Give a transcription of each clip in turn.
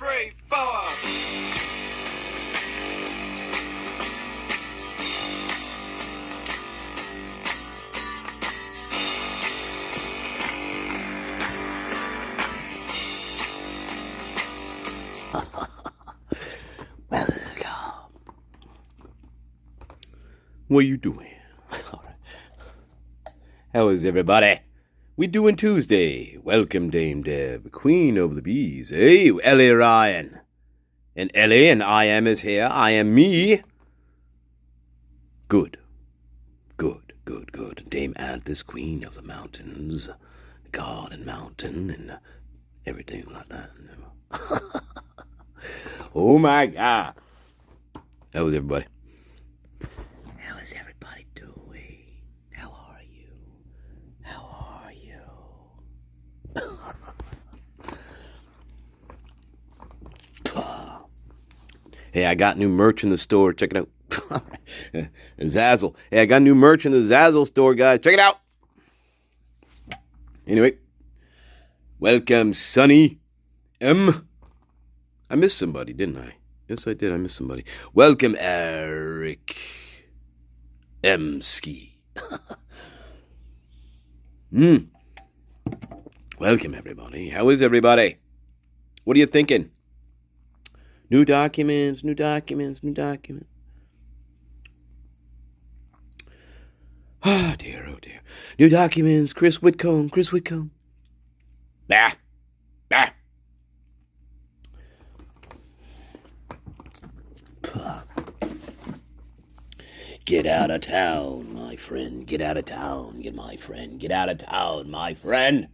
3, 4. Welcome. What are you doing? How is everybody? We doing Tuesday. Welcome, Dame Deb, Queen of the Bees. Hey, Ellie Ryan. And Ellie, and I am is here. I am me. Good. Dame Anthus, Queen of the Mountains. God and Mountain, and everything like that. Oh my God. How is everybody? How is everybody doing? How are you? How are you? Hey, I got new merch in the store. Check it out. Zazzle. Hey, I got new merch in the Zazzle store, guys. Check it out. Anyway. Welcome, Sonny M. I missed somebody, didn't I? Yes, I did. I missed somebody. Welcome, Eric M. Ski. Welcome, everybody. How is everybody? What are you thinking? New documents. Oh, dear. New documents. Chris Whitcomb. Bah. Get out of town, my friend. Get out of town, my friend. Get out of town, my friend.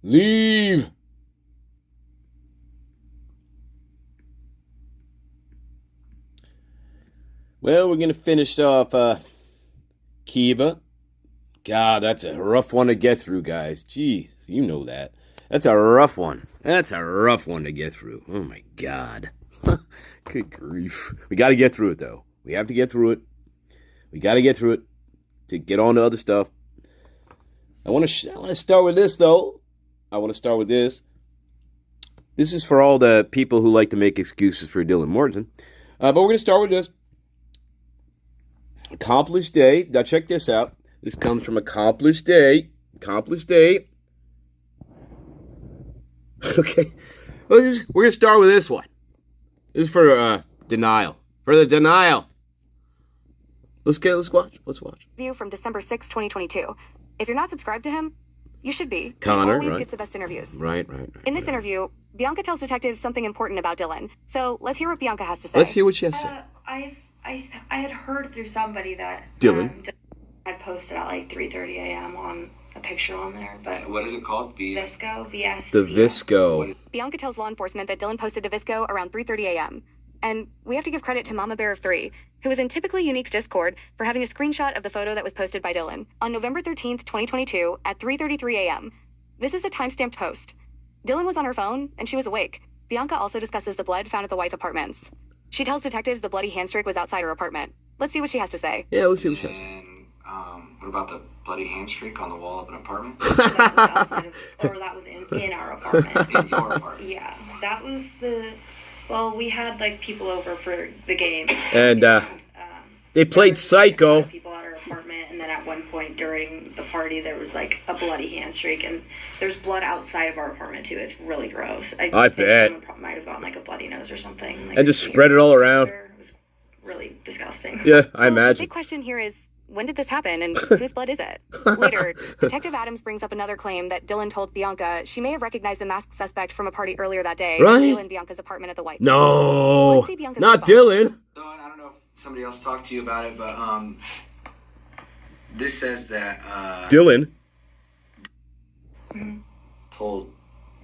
Leave. Well, we're going to finish off Kiva. God, that's a rough one to get through, guys. Jeez, you know that. That's a rough one. To get through. Oh, my God. Good grief. We got to get through it, though. We have to get through it. We got to get through it to get on to other stuff. I want to start with this, though. This is for all the people who like to make excuses for Dylan Morton. But we're going to start with this. Accomplished Day. Now, check this out. This comes from Accomplished Day. Okay. We're going to start with this one. This is for denial. For the denial. Let's watch. View from December 6, 2022. If you're not subscribed to him, you should be. Connor, he always right. gets the best interviews. Right. In this interview, Bianca tells detectives something important about Dylan. So let's hear what Bianca has to say. Let's hear what she has to say. I had heard through somebody that Dylan had posted at like 3:30 a.m. on a picture on there, but What is it called? Visco, VS. The Visco. Bianca tells law enforcement that Dylan posted to Visco around 3:30 a.m. And we have to give credit to Mama Bear of 3, who is in Typically Unique's Discord, for having a screenshot of the photo that was posted by Dylan on November 13th, 2022 at 3:33 a.m. This is a timestamped post. Dylan was on her phone, and she was awake. Bianca also discusses the blood found at the White's apartments. She tells detectives the bloody handstreak was outside her apartment. Let's see what she has to say. Yeah, let's see what she has to say. And what about the bloody handstreak on the wall of an apartment? That was in our apartment. In your apartment? Yeah, that was we had like people over for the game. And they played Psycho. People at our apartment, and then at one point during the party, there was like a bloody handstreak, and there's blood outside of our apartment too. It's really gross. I think bet. Someone might have gotten like a bloody nose or something. Like, And just spread it all around. It was really disgusting. Yeah, I The imagine. big question here is, when did this happen, and whose blood is it? Later, Detective Adams brings up another claim that Dylan told Bianca she may have recognized the masked suspect from a party earlier that day. Right? In Bianca's apartment at the White's. No, Let's see Bianca's not response. Dylan. So, I don't know if somebody else talked to you about it, but this says that Dylan. told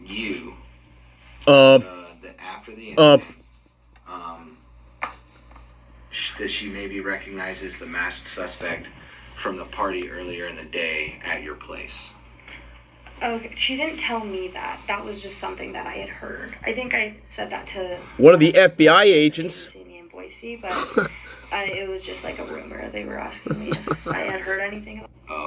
you Um. that after the incident, that she maybe recognizes the masked suspect from the party earlier in the day at your place. Okay, she didn't tell me that. That was just something that I had heard. I think I said that to One of the FBI agents. See me in Boise, but it was just like a rumor. They were asking me if I had heard anything. Oh,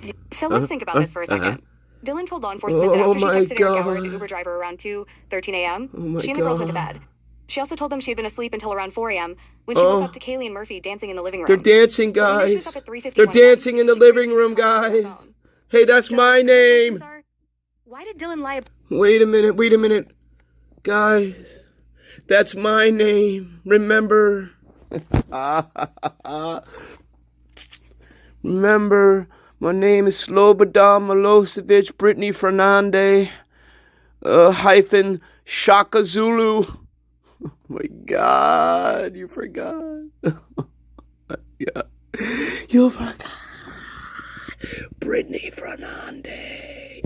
okay. So let's think about this for a second. Dylan told law enforcement that after she texted Eric Gower, the God. Uber driver, around 2:13 a.m., Oh my she and the girls went to God. bed. She also told them she had been asleep until around 4 a.m. when she woke up to Kaylee and Murphy dancing in the living room. They're dancing, But when she was guys. up at 3:51 They're a.m., dancing in the she created living a room, contact on her guys. phone. Hey, that's So, my the questions name. are, why did Dylan lie? Wait a minute. Guys, that's my name. Remember? Remember, my name is Slobodan Milosevic Brittany Fernandez, hyphen Shaka Zulu. Oh my God, you forgot. Yeah. You forgot. Brittany Fernandez.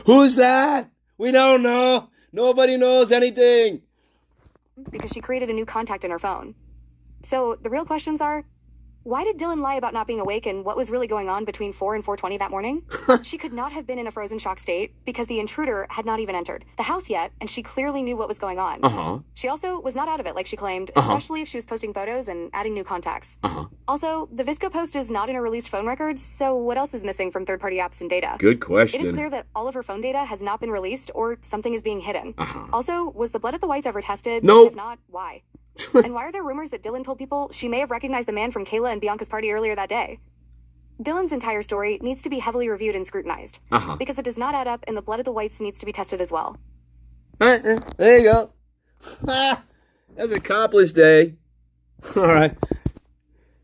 Who's that? We don't know. Nobody knows anything. Because she created a new contact in her phone. So the real questions are, why did Dylan lie about not being awake and what was really going on between 4 and 4:20 that morning? She could not have been in a frozen shock state because the intruder had not even entered the house yet, and she clearly knew what was going on. Uh-huh. She also was not out of it like she claimed, especially if she was posting photos and adding new contacts. Also, the Visco post is not in her released phone records, so what else is missing from third-party apps and data? Good question. It is clear that all of her phone data has not been released or something is being hidden. Also, was the blood at the Whites ever tested? Nope. If not, why? And why are there rumors that Dylan told people she may have recognized the man from Kayla and Bianca's party earlier that day? Dylan's entire story needs to be heavily reviewed and scrutinized because it does not add up, and the blood of the Whites needs to be tested as well. There you go. That's accomplished day. All right.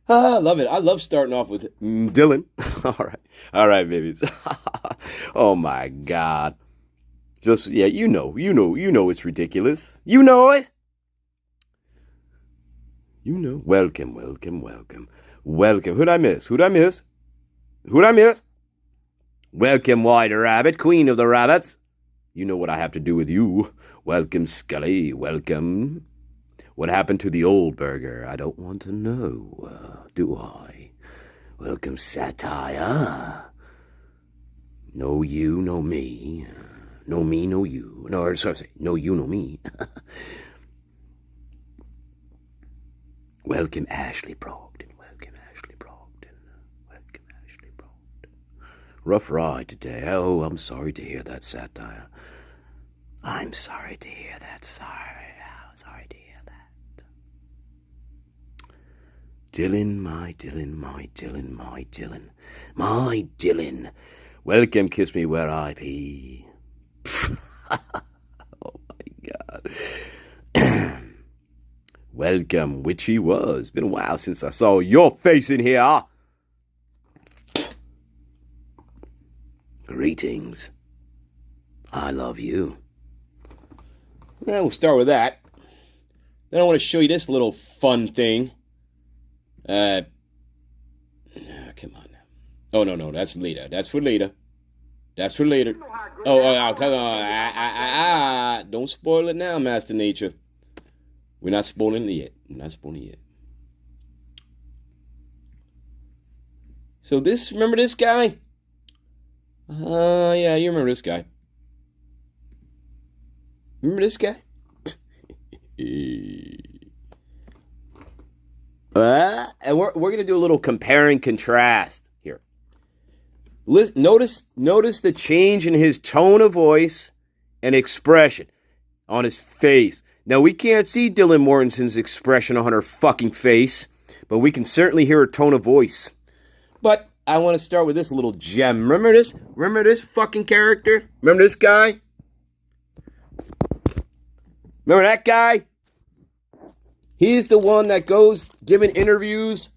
I love it. I love starting off with Dylan. All right, babies. Oh my God. Just, yeah, you know it's ridiculous. You know it. You know. Welcome. Who'd I miss? Welcome, White Rabbit, Queen of the Rabbits. You know what I have to do with you. Welcome, Scully. Welcome. What happened to the old burger? I don't want to know, do I? Welcome, Satire. No you, no me. No me, no you. No, sorry, no you, no me. Welcome, Ashley Brogdon. Rough ride today. Oh, I'm sorry to hear that, Satire. I'm sorry to hear that. Sorry to hear that. Dylan, my Dylan. Welcome, kiss me where I be. Oh my God. Welcome, Witchy Was. Been a while since I saw your face in here. Greetings. I love you. Well, we'll start with that. Then I want to show you this little fun thing. Come on now. Oh, no, that's later. That's for later. Oh, come on. Don't spoil it now, Master Nature. We're not spoiling it yet. So remember this guy? Yeah, you remember this guy. Remember this guy? And we're going to do a little compare and contrast here. Notice the change in his tone of voice and expression on his face. Now, we can't see Dylan Mortensen's expression on her fucking face, but we can certainly hear her tone of voice. But I want to start with this little gem. Remember this? Remember this fucking character? Remember this guy? Remember that guy? He's the one that goes giving interviews,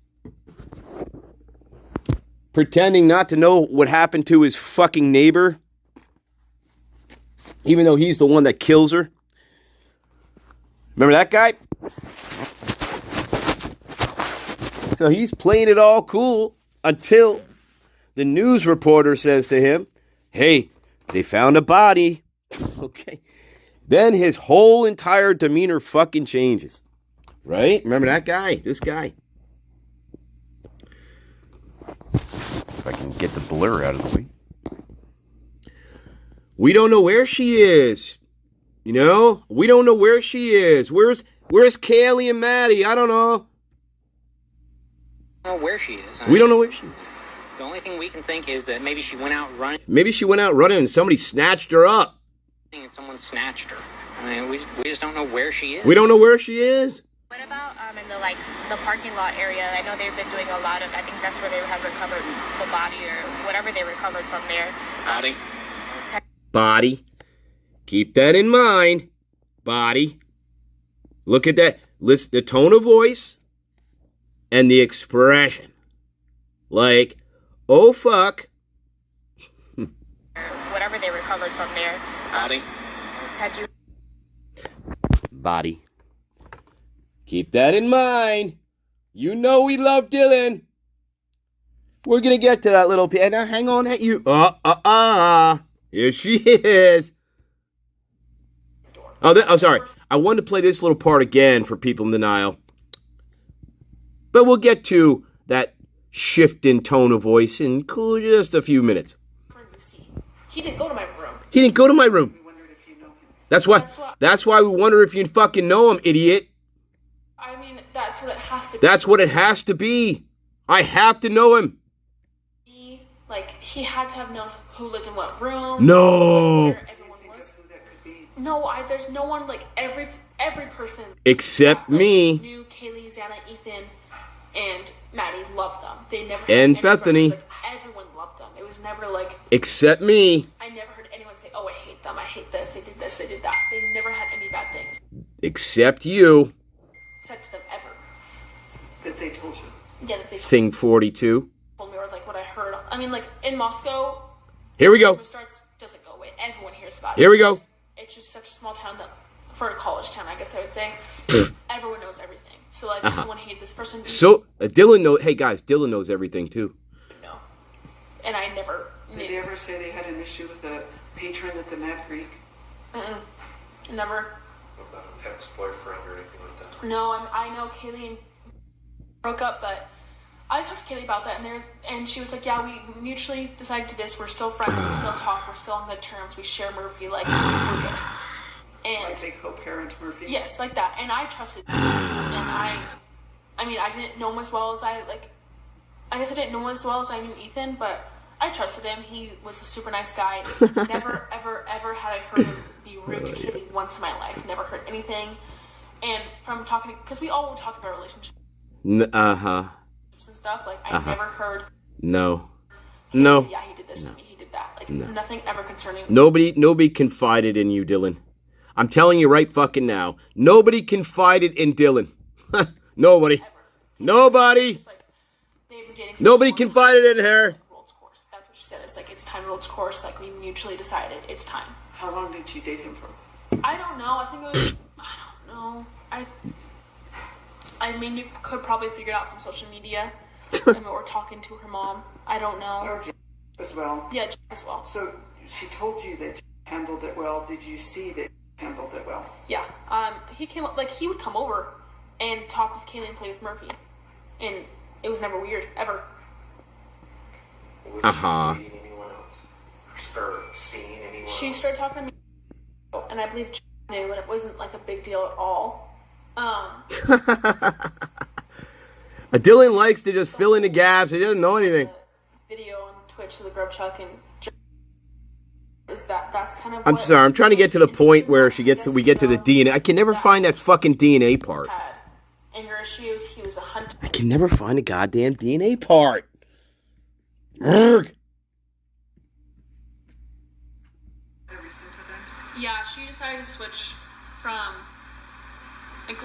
pretending not to know what happened to his fucking neighbor, even though he's the one that kills her. Remember that guy? So he's playing it all cool until the news reporter says to him, hey, they found a body. Okay. Then his whole entire demeanor fucking changes. Right? Remember that guy? This guy. If I can get the blur out of the way. We don't know where she is. You know? We don't know where she is. Where's Kaylee and Maddie? I don't know. Where she is. We don't know where she is. The only thing we can think is that maybe she went out running. Maybe she went out running and somebody snatched her up. And someone snatched her. I mean, we just don't know where she is. We don't know where she is. What about in the parking lot area? I know they've been doing a lot of. I think that's where they have recovered the body or whatever they recovered from there. Body. Body. Keep that in mind. Body. Look at that. Listen, the tone of voice and the expression. Like, oh fuck. Whatever they recovered from there. Body. Had you? Body. Keep that in mind. You know we love Dylan. We're gonna get to that little now hang on at you. Here she is. Oh, sorry. I wanted to play this little part again for people in denial. But we'll get to that shift in tone of voice in just a few minutes. He didn't go to my room. He didn't go to my room. That's why we wonder if you fucking know him, idiot. I mean, that's what it has to be. That's what it has to be. I have to know him. He had to have known who lived in what room. No. Where everyone was. No, there's no one, every person. Except me. Knew Kaylee, Xana, Ethan, and Maddie loved them. They never had and any Bethany. brothers. Everyone loved them. It was never except me. I never heard anyone say, oh, I hate them. I hate this. They did that. They never had any bad things. Except you. Said to them ever. That they told you. Yeah, that they Thing 42. told me, or what I heard. I mean, in Moscow. Here we go. Doesn't go away. Everyone hears about it. Here we go. It's just such a small town that, for a college town, I guess I would say, everyone knows everything. So someone hated this person. So Dylan knows. Hey guys, Dylan knows everything too. No, and I never. Did they ever say they had an issue with a patron at the Mad Creek? Never. About an ex-boyfriend or anything like that? No, I know Kaylee and broke up, but I talked to Kaylee about that, and she was like, yeah, we mutually decided to this. We're still friends. We still talk. We're still on good terms. We share Murphy. We're good. And they co-parent Murphy? Yes, like that. And I trusted him. And I mean, I didn't know him as well as I guess I didn't know him as well as I knew Ethan, but I trusted him. He was a super nice guy. Never, ever, ever had I heard him be rude to Kaylee once in my life. Never heard anything. And from talking, because we all would talk about relationships. And stuff. I never heard. No. Yeah, he did this to me. He did that. Nothing ever concerning. Nobody confided in you, Dylan. I'm telling you right fucking now. Nobody confided in Dylan. Nobody. Ever. Nobody. They've been dating Nobody confided in her. Rolled its course. That's what she said. It's it's time to roll its course. We mutually decided it's time. How long did you date him for? I don't know. I think it was. I don't know. I mean, you could probably figure it out from social media. Or talking to her mom. I don't know. Or Jack as well. Yeah, Jack as well. So she told you that Jack handled it well. Did you see that he handled it well? Yeah. He came up, he would come over and talk with Kaylee and play with Murphy. And it was never weird, ever. Was she dating anyone else? Or seeing anyone She else? started talking to me, and I believe Jack knew, and it wasn't a big deal at all. Dylan likes to just fill in the gaps. He doesn't know anything. Video on Twitch of the Grub Chuck and that's kind of. I'm sorry. I'm trying to get to the point where we get to the DNA. I can never find that fucking DNA part. Had anger issues. He was a hunter. I can never find a goddamn DNA part. Urgh. Yeah, she decided to switch from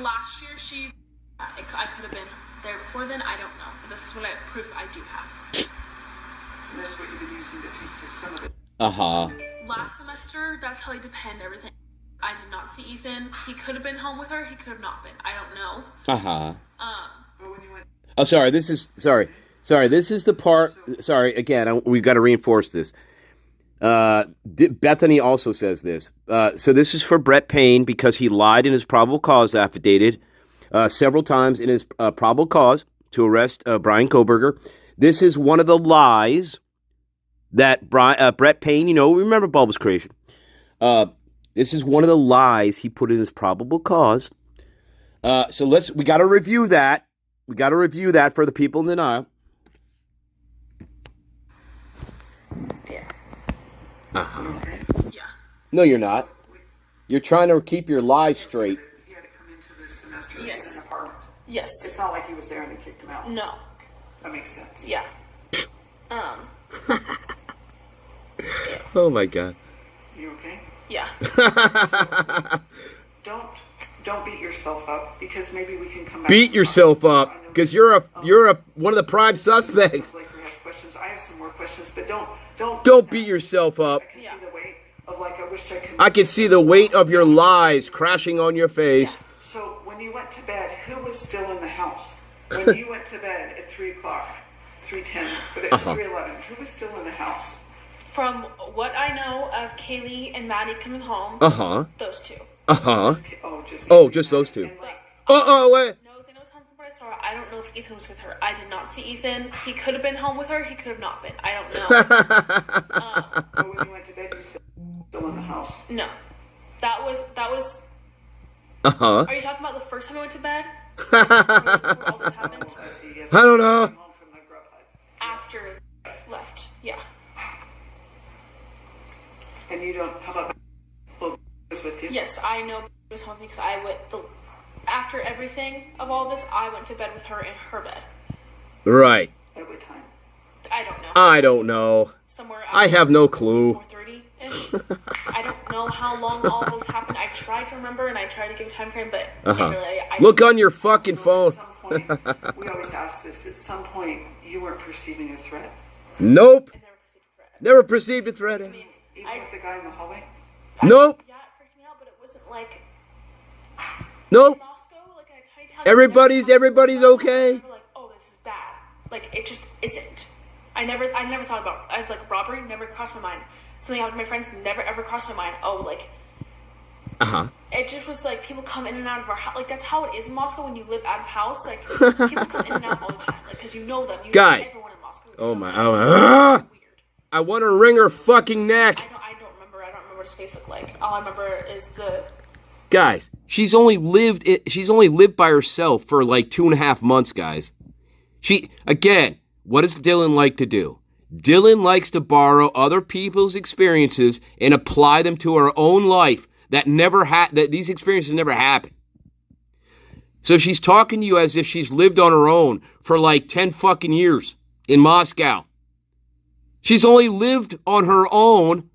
last year. I could have been there before then. I don't know, but this is what proof I do have. And that's what you've been using to piece some of it. Last semester, that's how they depend everything. I did not see Ethan. He could have been home with her. He could have not been. I don't know. But when you went, Oh, sorry. This is the part. Sorry. Again, we've got to reinforce this. Bethany also says this. So this is for Brett Payne because he lied in his probable cause affidavit several times in his probable cause to arrest Brian Koberger. This is one of the lies that Brett Payne, remember Bulbous Creation. This is one of the lies he put in his probable cause. So we got to review that. We got to review that for the people in denial. Uh-huh. Okay. Yeah. No, you're not. You're trying to keep your lies straight. He had to come into this semester Yes. in an apartment. Yes. It's not like he was there and they kicked him out. No. That makes sense. Yeah. Oh my god. You okay? Yeah. Don't beat yourself up because maybe we can come back. Beat yourself up because you're a one of the prime suspects. Blakely has questions. I have some more questions, but Don't beat yourself up. I can see the weight of like I wish I could. I can see the weight of your lies crashing on your face. So when you went to bed, who was still in the house? When you went to bed at 3 o'clock, 3:10, but at 3:11, who was still in the house? From what I know of Kaylee and Maddie coming home, those two. Just those two. And, like, Wait. No, Ethan was home from what I saw. I don't know if Ethan was with her. I did not see Ethan. He could have been home with her. He could have not been. I don't know. but when you went to bed, you said still in the house. No, that was. Uh-huh. Are you talking about the first time I went to bed? Before all this happened? I don't know. After left, yeah. And you don't. How about was with you? Yes, I know this one because I went after everything of all this. I went to bed with her in her bed. Right. At what time? I don't know. Somewhere. I have no clue. 4:30-ish. I don't know how long all this happened. I tried to remember and I tried to give a time frame, but really, Look on your fucking phone. At some point, we always ask this. At some point, you weren't perceiving a threat. Nope. I never perceived a threat. Never perceived a threat. I mean, Even with the guy in the hallway? Nope. Yeah, it freaked me out, but it wasn't like Nope. Moscow, like in a tiny town. Everybody's okay. Never like, oh, this is bad. Like it just isn't. I never thought about. I like robbery. Never crossed my mind. Something happened to my friends. Never ever crossed my mind. Oh, like. It just was like people come in and out of our house. Like that's how it is in Moscow when you live out of house. Like people come in and out all the time. Like because you know them. You Guys. know everyone in Moscow. Oh So my. weird. I want to wring her fucking neck. I don't remember. I don't remember what his face looked like. All I remember is the. Guys, she's only lived by herself for like 2.5 months, guys. What does Dylan like to do? Dylan likes to borrow other people's experiences and apply them to her own life that these experiences never happened. So she's talking to you as if she's lived on her own for like 10 fucking years in Moscow. She's only lived on her own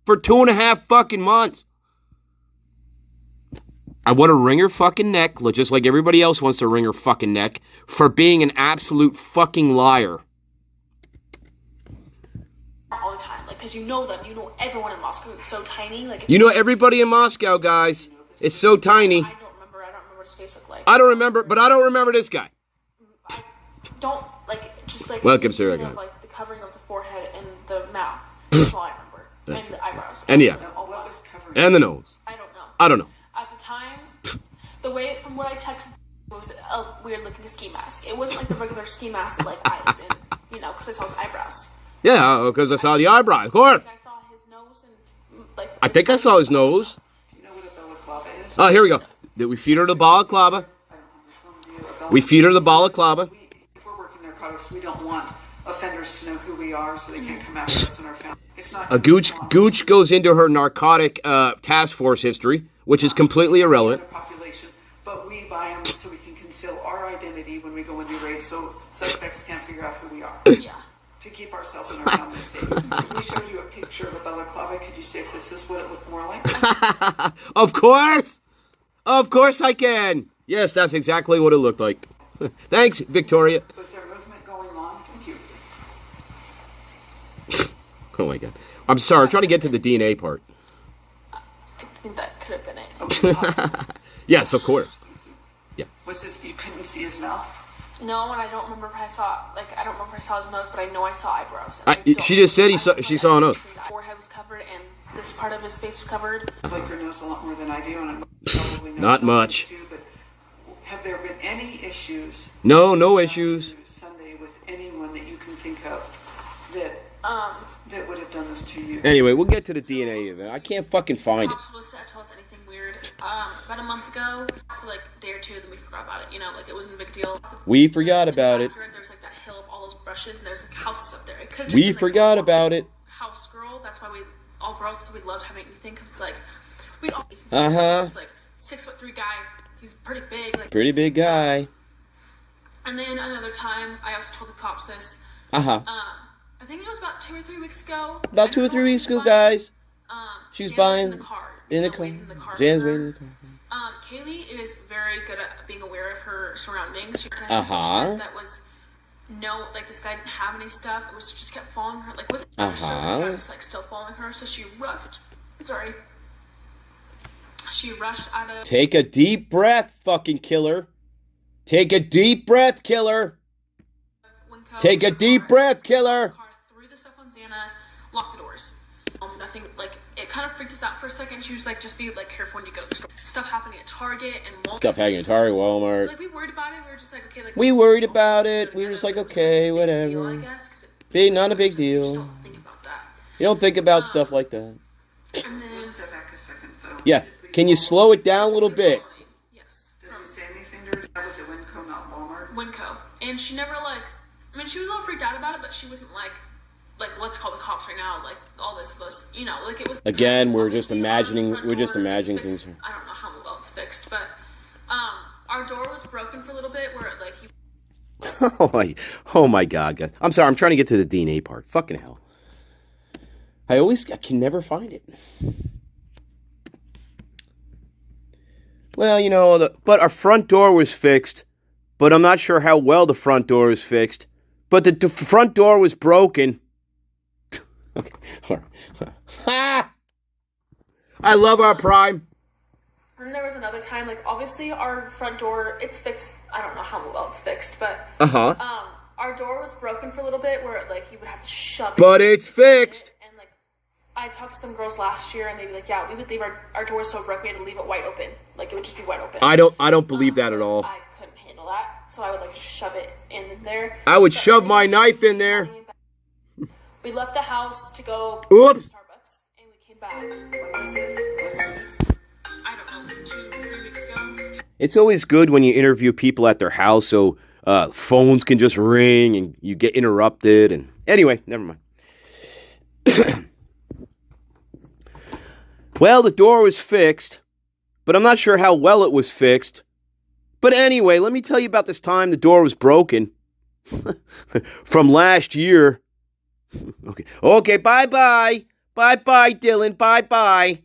for 2.5 fucking months. I want to wring her fucking neck, just like everybody else wants to wring her fucking neck, for being an absolute fucking liar. All the time, like because you know them, you know everyone in Moscow. It's so tiny, like. You know everybody in Moscow, guys. It's so tiny. I don't remember what his face looked like. I don't remember this guy. I don't like just like. Welcome, sir. Like the covering of the forehead and the mouth. That's all I remember, and the eyebrows. And yeah, What was covering? and the nose. I don't know. know. At the time, the way from what I texted was a weird looking ski mask. It wasn't like the regular ski mask like eyes and because I saw his eyebrows. Yeah, because I saw the eyebrow, of course. I saw his nose and like. I think I saw his nose. Do you know what a balaclava is? Oh, here we go. Did we feed her the balaclava? We feed her the balaclava. If we're working narcotics, we don't want offenders to know who we are so they can't come after us and our family. It's not. Gooch goes into her narcotic task force history, which is completely irrelevant. Population, but we buy them so we can conceal our identity when we go and do raids, so suspects can't figure out who we are. Yeah. To keep ourselves and our families safe. If we showed you a picture of a balaclava, could you say if this is what it looked more like? Of course I can. Yes, that's exactly what it looked like. Thanks, Victoria. Was there movement going on? Thank you. Oh my god. I'm sorry, I'm trying to get to the DNA part. I think that could have been it. Okay, possible. Yes, of course. Yeah. Was this, you couldn't see his mouth? No, and I don't remember if I saw his nose, but I know I saw eyebrows. She just said she saw a nose. His forehead was covered and this part of his face was covered. Like your nose a lot more than I do, and I probably know Not some much. too, but have there been any issues? No issues. Sunday with anyone that you can think of that would have done this to you? Anyway, we'll get to the DNA of it. I can't fucking find it. Not supposed to tell us anything weird. About a month ago, for like a day or two, then we forgot about it. Like it wasn't a big deal. We forgot about it. There's like that hill of all those brushes, and there's like houses up there. It could have We forgot about it. House girl. That's why we all girls, we loved having Ethan because it's like we all. He's like 6'3" guy. He's pretty big. Like pretty big guy. And then another time, I also told the cops this. I think it was about 2 or 3 weeks ago. About 2 or 3 weeks ago, guys. She was buying in the car. In the car. Jan's waiting in the car. Kaylee is very good at being aware of her surroundings. And Uh I huh. think that was like this guy didn't have any stuff. It was just kept following her. Like was it? This guy was like still following her. So she rushed. Sorry. She rushed out of. Take a deep breath, fucking killer. Take a deep breath, killer. Take a deep breath, killer. Threw the stuff on Xana, locked the doors. Nothing, like, it kind of freaked us out for a second. She was like, just be, like, careful when you go to the store. Stuff happening at Target and Walmart. Stuff happening at Target, Walmart. Like, we worried about it. We were just like, okay, like. We worried about it. We were just like, okay, whatever. Deal, I guess, not a big deal. You just don't think about that. You don't think about stuff like that. And then. Step back a second, though. Yeah. Can you slow it down a little bit? Yes. Does he say anything to her? That was at Winco, not Walmart? Winco. And she never, like. I mean, she was a little freaked out about it, but she wasn't like, let's call the cops right now, like, all this, you know, like, it was... Again, we're just imagining things. I don't know how well it's fixed, but, our door was broken for a little bit, where, like, Oh my God, guys. I'm sorry, I'm trying to get to the DNA part. Fucking hell. I can never find it. Well, you know, but our front door was fixed, but I'm not sure how well the front door was fixed. But the front door was broken. Okay. Ha! I love our Prime. And there was another time, like, obviously our front door, it's fixed. I don't know how well it's fixed, but our door was broken for a little bit, where like you would have to shove it. But it's fixed. And like, I talked to some girls last year, and they'd be like, "Yeah, we would leave our door so broken, we had to leave it wide open. Like it would just be wide open." I don't believe that at all. I couldn't handle that, so I would like just shove it in there. I would shove my knife in there. We left the house to go to Starbucks, and we came back. I don't know, 2 or 3 weeks ago. It's always good when you interview people at their house, so phones can just ring and you get interrupted. And anyway, never mind. Well, the door was fixed, but I'm not sure how well it was fixed. But anyway, let me tell you about this time the door was broken from last year. Okay, bye-bye. Bye-bye, Dylan, bye-bye.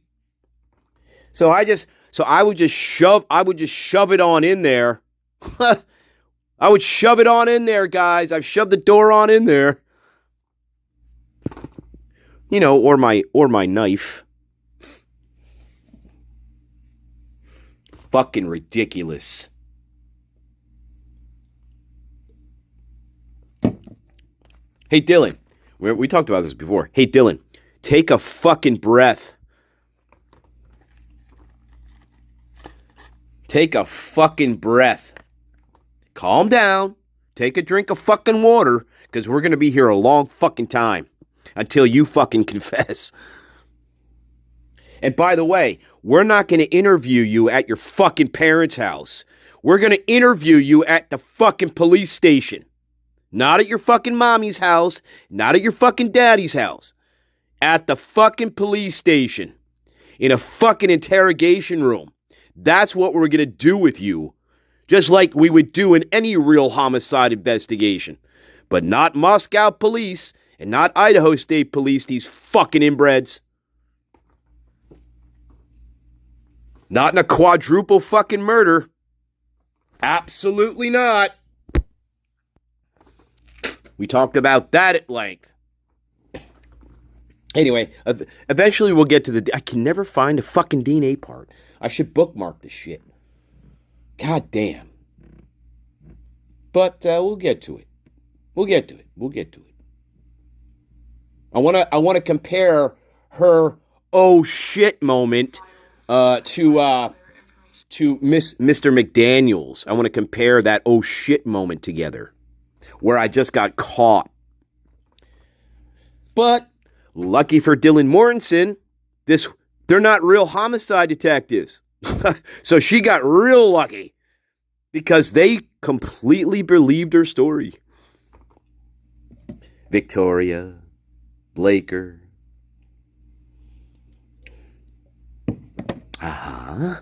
So I would just shove it on in there. I would shove it on in there, guys. I've shoved the door on in there. You know, or my knife. Fucking ridiculous. Hey, Dylan. We talked about this before. Hey, Dylan. Take a fucking breath. Take a fucking breath. Calm down. Take a drink of fucking water, because we're going to be here a long fucking time until you fucking confess. And by the way, we're not going to interview you at your fucking parents' house. We're going to interview you at the fucking police station. Not at your fucking mommy's house. Not at your fucking daddy's house. At the fucking police station. In a fucking interrogation room. That's what we're going to do with you. Just like we would do in any real homicide investigation. But not Moscow police and not Idaho State Police, these fucking inbreds. Not in a quadruple fucking murder. Absolutely not. We talked about that at length. Anyway, eventually we'll get to the... I can never find the fucking DNA part. I should bookmark this shit. God damn. But we'll get to it. We'll get to it. I want to compare her oh shit moment to Mr. McDaniels. I want to compare that oh shit moment together, where I just got caught. But lucky for Dylan Mortensen, they're not real homicide detectives. So she got real lucky because they completely believed her story. Victoria, Blaker, Uh-huh.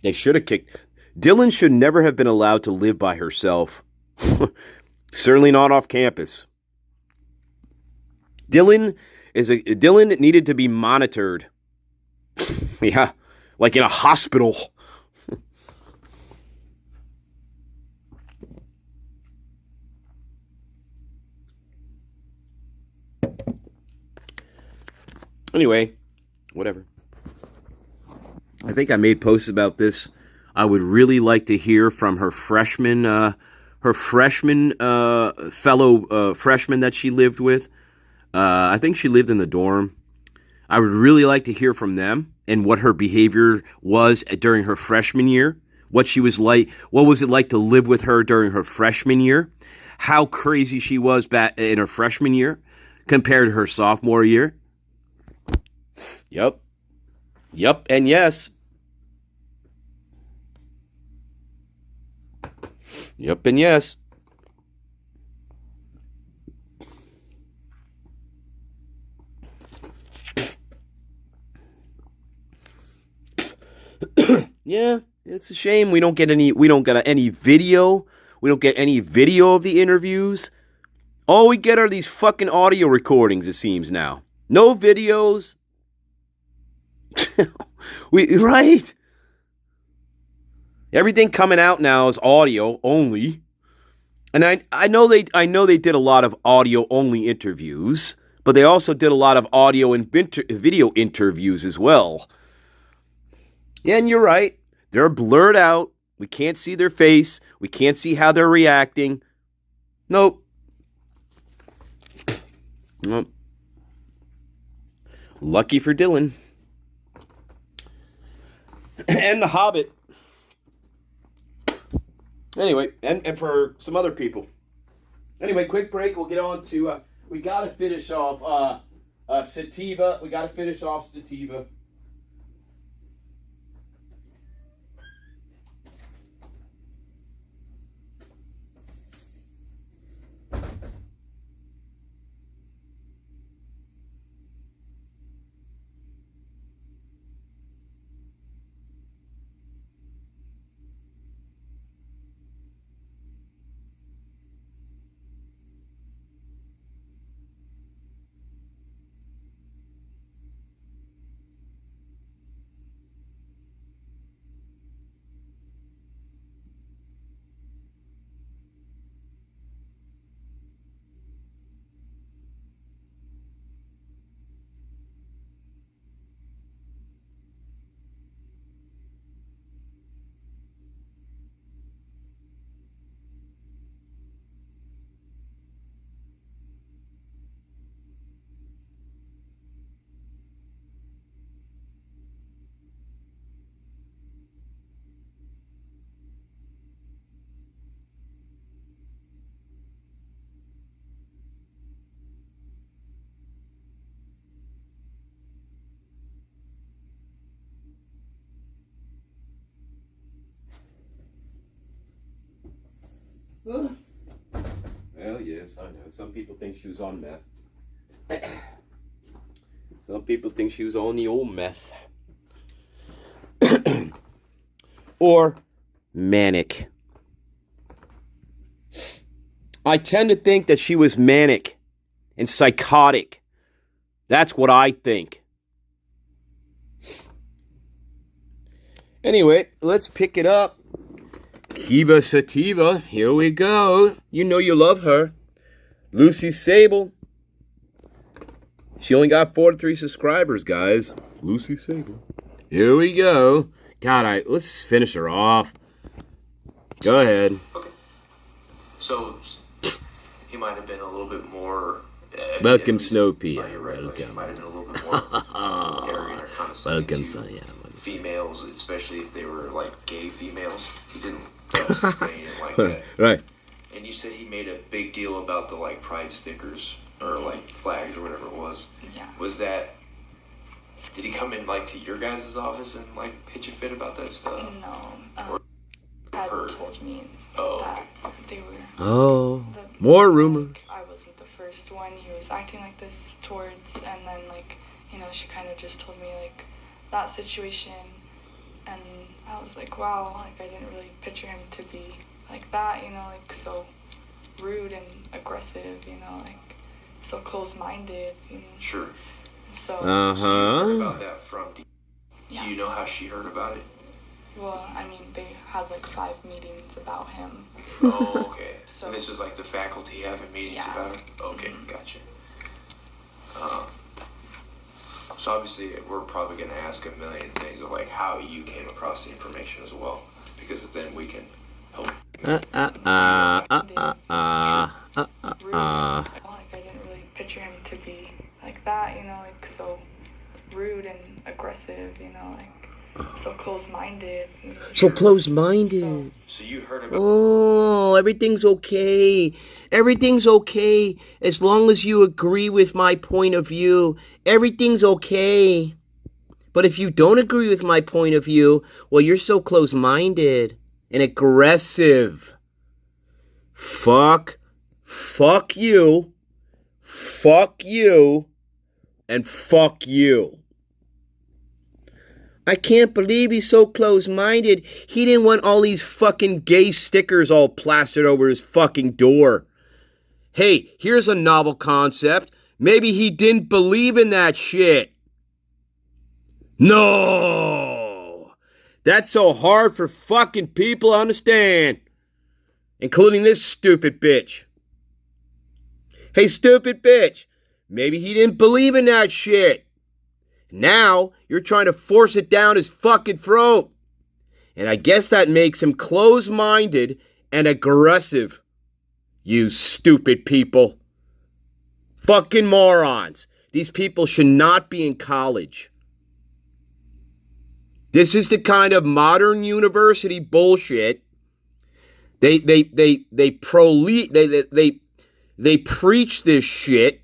They should have kicked. Dylan should never have been allowed to live by herself. Certainly not off campus. Dylan needed to be monitored. Yeah, like in a hospital. Anyway, whatever. I think I made posts about this. I would really like to hear from her freshman fellow freshman that she lived with. I think she lived in the dorm. I would really like to hear from them and what her behavior was during her freshman year. What she was like. What was it like to live with her during her freshman year? How crazy she was back in her freshman year compared to her sophomore year. Yep, and yes. Yep, and yes. Yeah, it's a shame we don't get any video. We don't get any video of the interviews. All we get are these fucking audio recordings, it seems now. No videos. Right? Everything coming out now is audio only. And I know they did a lot of audio only interviews, but they also did a lot of audio and video interviews as well. Yeah, and you're right. They're blurred out. We can't see their face. We can't see how they're reacting. Nope. Lucky for Dylan. And the Hobbit. Anyway, and for some other people. Anyway, quick break. We'll get on to, we got to finish off Sativa. We got to finish off Sativa. Well, yes, I know. Some people think she was on meth. Some people think she was on the old meth. Or manic. I tend to think that she was manic and psychotic. That's what I think. Anyway, let's pick it up. Kiva Sativa, here we go. You know you love her. Lucy Sable. She only got 43 subscribers, guys. Lucy Sable. Here we go. God, let's finish her off. Go ahead. Okay. So, he might have been a little bit more... Welcome, Snow Pea. Welcome. He might have been a little bit more arrogant or condescending. Welcome, son. Yeah. Females, especially if they were like gay females. He didn't like that. Right. And you said he made a big deal about the like pride stickers or like flags or whatever it was. Yeah. Was that? Did he come in like to your guys' office and like pitch a fit about that stuff? No. Had heard. told me Oh. that they were. Oh, more rumors. Like, I wasn't the first one he was acting like this towards, and then like, you know, she kind of just told me like that situation, and I was like, wow, like I didn't really picture him to be like that, you know, like so rude and aggressive, you know, like so close-minded, you know. Sure. So. So you heard about that from. Yeah. Do you know how she heard about it? Well, I mean, they had like 5 meetings about him. Oh, okay. So And this is like the faculty having meetings Yeah. about it? Okay, gotcha. So obviously we're probably going to ask a million things of like how you came across the information as well, because then we can help. Like I didn't really picture him to be like that, you know, like so rude and aggressive, you know, like so close-minded. You know. So close-minded. So you heard about. Oh, everything's okay. Everything's okay as long as you agree with my point of view. Everything's okay. But if you don't agree with my point of view, well, you're so close-minded and aggressive. Fuck you, and fuck you. I can't believe he's so close-minded. He didn't want all these fucking gay stickers all plastered over his fucking door. Hey, here's a novel concept. Maybe he didn't believe in that shit. No! That's so hard for fucking people to understand. Including this stupid bitch. Hey, stupid bitch. Maybe he didn't believe in that shit. Now, you're trying to force it down his fucking throat. And I guess that makes him close-minded and aggressive. You stupid people. Fucking morons. These people should not be in college. This is the kind of modern university bullshit. They preach this shit.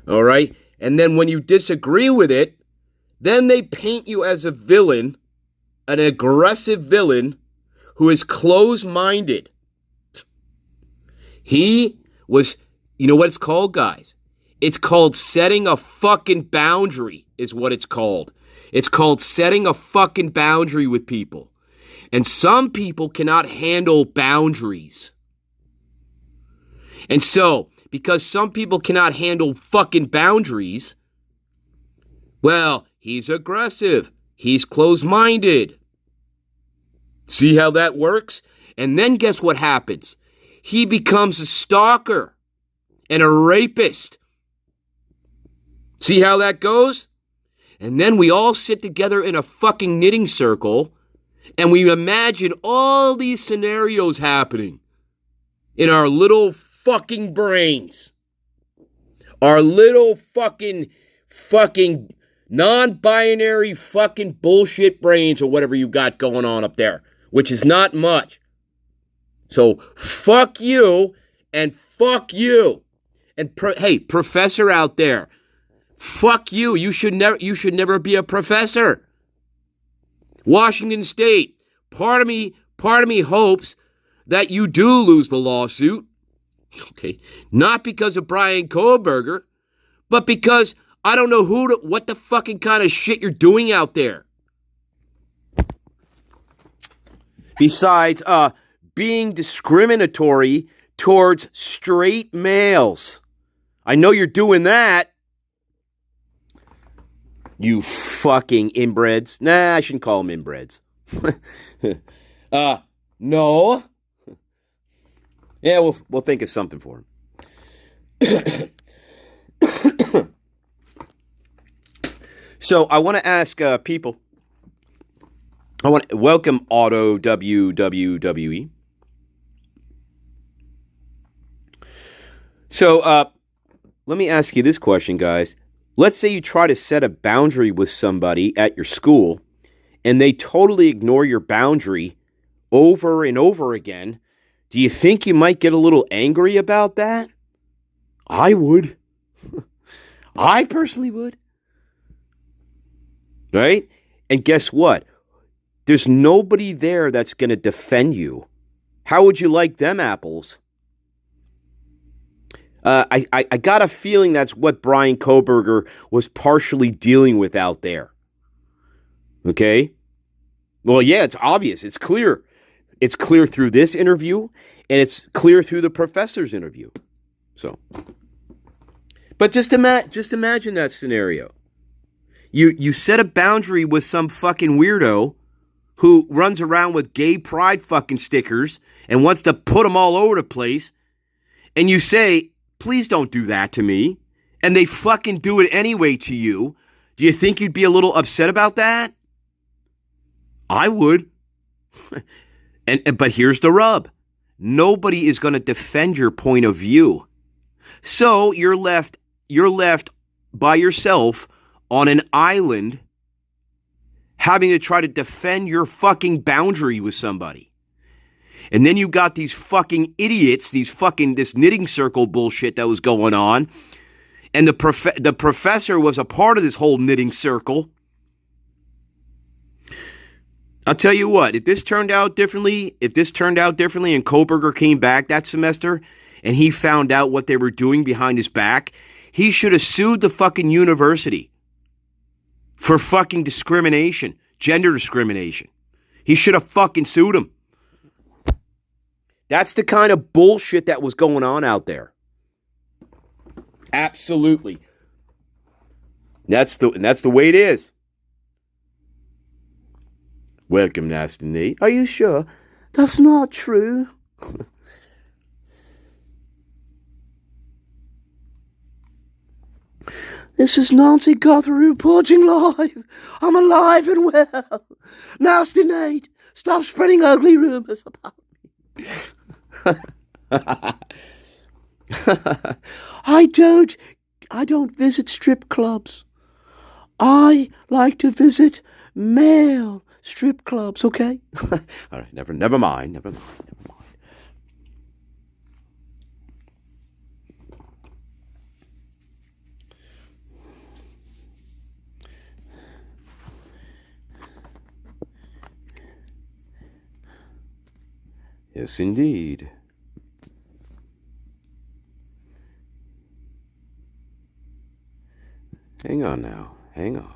All right? And then when you disagree with it, then they paint you as a villain, an aggressive villain who is close-minded. He was, you know what it's called, guys? It's called setting a fucking boundary is what it's called. It's called setting a fucking boundary with people. And some people cannot handle boundaries. And so, because some people cannot handle fucking boundaries, well, he's aggressive. He's close-minded. See how that works? And then guess what happens? He becomes a stalker and a rapist. See how that goes? And then we all sit together in a fucking knitting circle and we imagine all these scenarios happening in our little fucking brains. Our little fucking non-binary fucking bullshit brains or whatever you got going on up there, which is not much. So fuck you and fuck you. And hey, professor out there, fuck you. You should never be a professor. Washington State, part of me hopes that you do lose the lawsuit. Okay, not because of Brian Kohlberger, but because I don't know what the fucking kind of shit you're doing out there. Besides, being discriminatory towards straight males. I know you're doing that. You fucking inbreds. Nah, I shouldn't call them inbreds. No. Yeah, we'll think of something for him. So I want to ask people. I want to welcome Auto WWE. So let me ask you this question, guys. Let's say you try to set a boundary with somebody at your school, and they totally ignore your boundary over and over again. Do you think you might get a little angry about that? I would. I personally would. Right? And guess what? There's nobody there that's going to defend you. How would you like them apples? I got a feeling that's what Brian Koberger was partially dealing with out there. Okay? Well, yeah, it's obvious. It's clear. It's clear through this interview, and it's clear through the professor's interview. So, but just imagine that scenario. You set a boundary with some fucking weirdo who runs around with gay pride fucking stickers and wants to put them all over the place, and you say, please don't do that to me, and they fucking do it anyway to you. Do you think you'd be a little upset about that? I would. But here's the rub. Nobody is going to defend your point of view. So you're left by yourself on an island having to try to defend your fucking boundary with somebody. And then you got these fucking idiots, this knitting circle bullshit that was going on. And the professor was a part of this whole knitting circle. I'll tell you what, if this turned out differently and Koberger came back that semester and he found out what they were doing behind his back, he should have sued the fucking university for fucking discrimination, gender discrimination. He should have fucking sued him. That's the kind of bullshit that was going on out there. Absolutely. That's the way it is. Welcome, Nasty Nate. Are you sure? That's not true. This is Nancy Guthrie reporting live. I'm alive and well. Nasty Nate, stop spreading ugly rumors about me. I don't visit strip clubs. I like to visit male strip clubs, okay? All right, never mind. Yes, indeed. Hang on now. Hang on.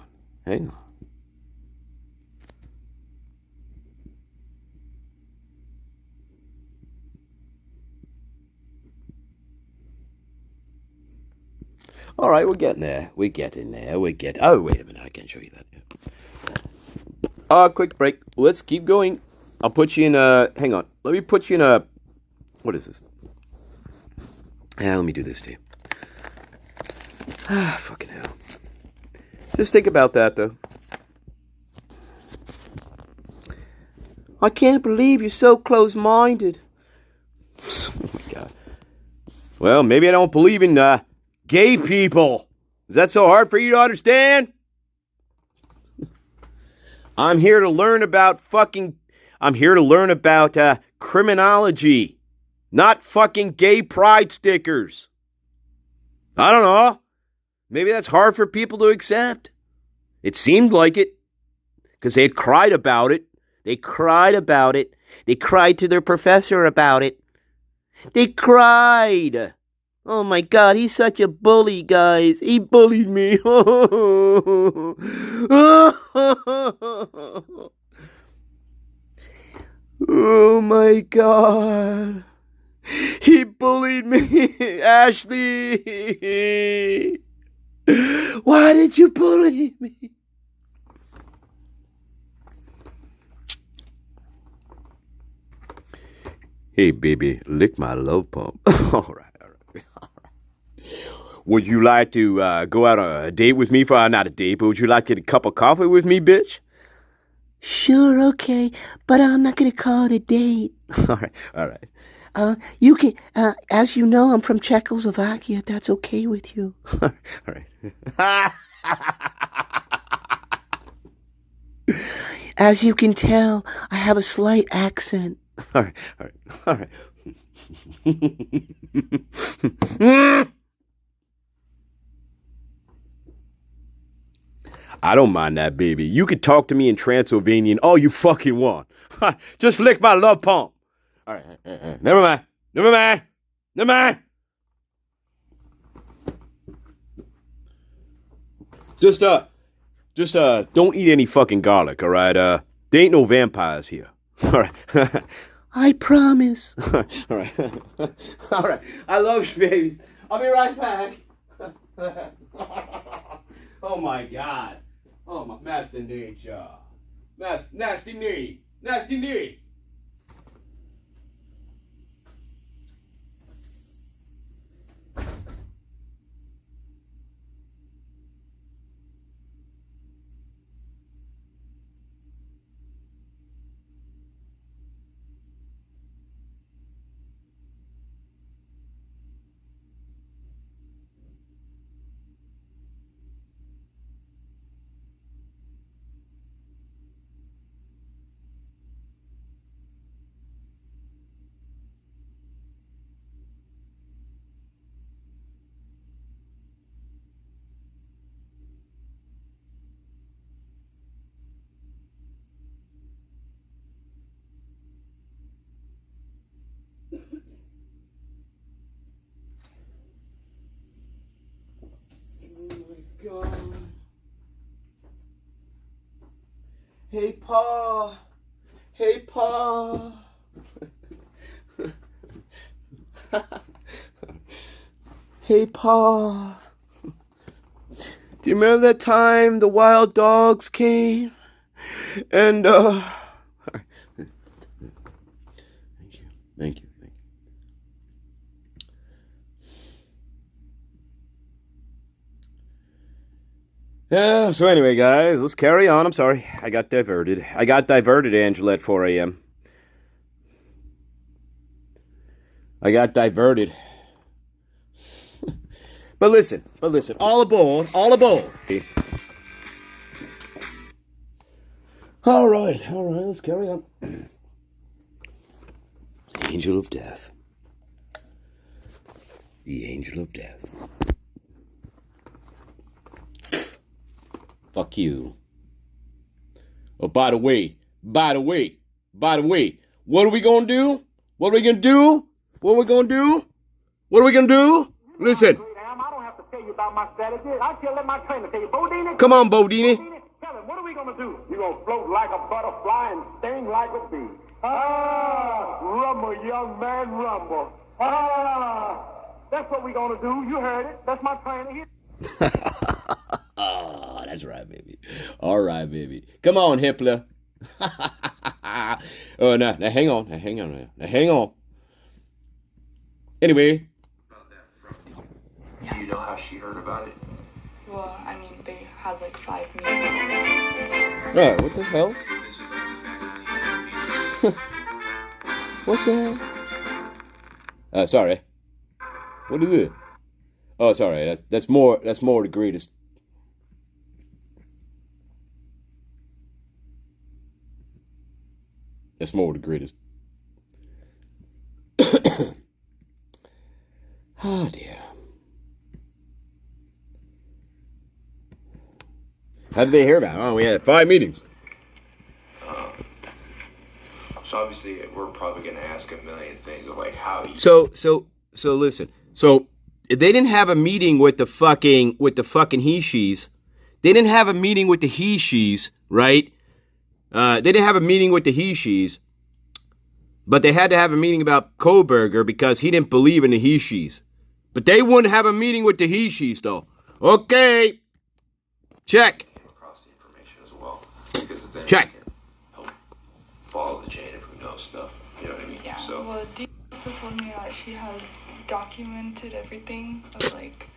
All right, we're getting there. Oh, wait a minute. I can't show you that. Quick break. Let's keep going. I'll put you in hang on. Let me put you in what is this? Let me do this to you. Fucking hell. Just think about that, though. I can't believe you're so close-minded. Oh, my God. Well, maybe I don't believe in, gay people. Is that so hard for you to understand? I'm here to learn about criminology, not fucking gay pride stickers. I don't know. Maybe that's hard for people to accept. It seemed like it, because they had cried about it. They cried to their professor about it. They cried. Oh my God, he's such a bully, guys. He bullied me. Oh my God. He bullied me, Ashley. Why did you bully me? Hey, baby, lick my love pump. All right. Would you like to go out on a date with me? Not a date, but would you like to get a cup of coffee with me, bitch? Sure, okay, but I'm not gonna call it a date. All right. You can, as you know, I'm from Czechoslovakia. If that's okay with you. All right. As you can tell, I have a slight accent. All right. I don't mind that, baby. You could talk to me in Transylvanian all you fucking want. Just lick my love pump. All right. Never mind. Just don't eat any fucking garlic, all right? There ain't no vampires here. All right. I promise. All right. All right. I love you, babies. I'll be right back. Oh, my God. Oh, my master nature. Nasty knee. Nasty knee. God. Hey, Pa. Hey, Pa. Hey, Pa. Do you remember that time the wild dogs came? And, Thank you. Yeah, so anyway, guys, let's carry on. I'm sorry. I got diverted, Angela, at 4 a.m. I got diverted. But listen, all aboard. All right, let's carry on. Angel of Death. The Angel of Death. Fuck you. Oh, by the way, what are we gonna do? Listen. I don't have to tell you about my strategy. I can let my trainer tell you. Bodini. Come on, Bodini. Tell him, what are we gonna do? You're gonna float like a butterfly and sting like a bee. Rumble, young man, rumble. That's what we're gonna do. You heard it. That's my trainer here. Oh, that's right, baby. All right, baby. Come on, Hitler. Oh, now hang on. Anyway. Do you know how she heard about it? Well, I mean, they had like 5 meetings. Oh, what the hell? This is like the faculty meeting. What the hell? Sorry. What is it? Oh, sorry. That's more the greatest. That's more the greatest. Oh, dear. How did they hear about it? Oh, we had 5 meetings. So obviously we're probably going to ask a million things of like how you... So listen. So they didn't have a meeting with the fucking he-she's. They didn't have a meeting with the he-she's, right? They didn't have a meeting with the he-she's. But they had to have a meeting about Koberger because he didn't believe in the he-she's. But they wouldn't have a meeting with the he-she's, though. Okay. Check. Across the information as well. Because then check. We can help follow the chain if we know stuff. You know what I mean? Yeah. So. Well, Dee also told me that she has documented everything of like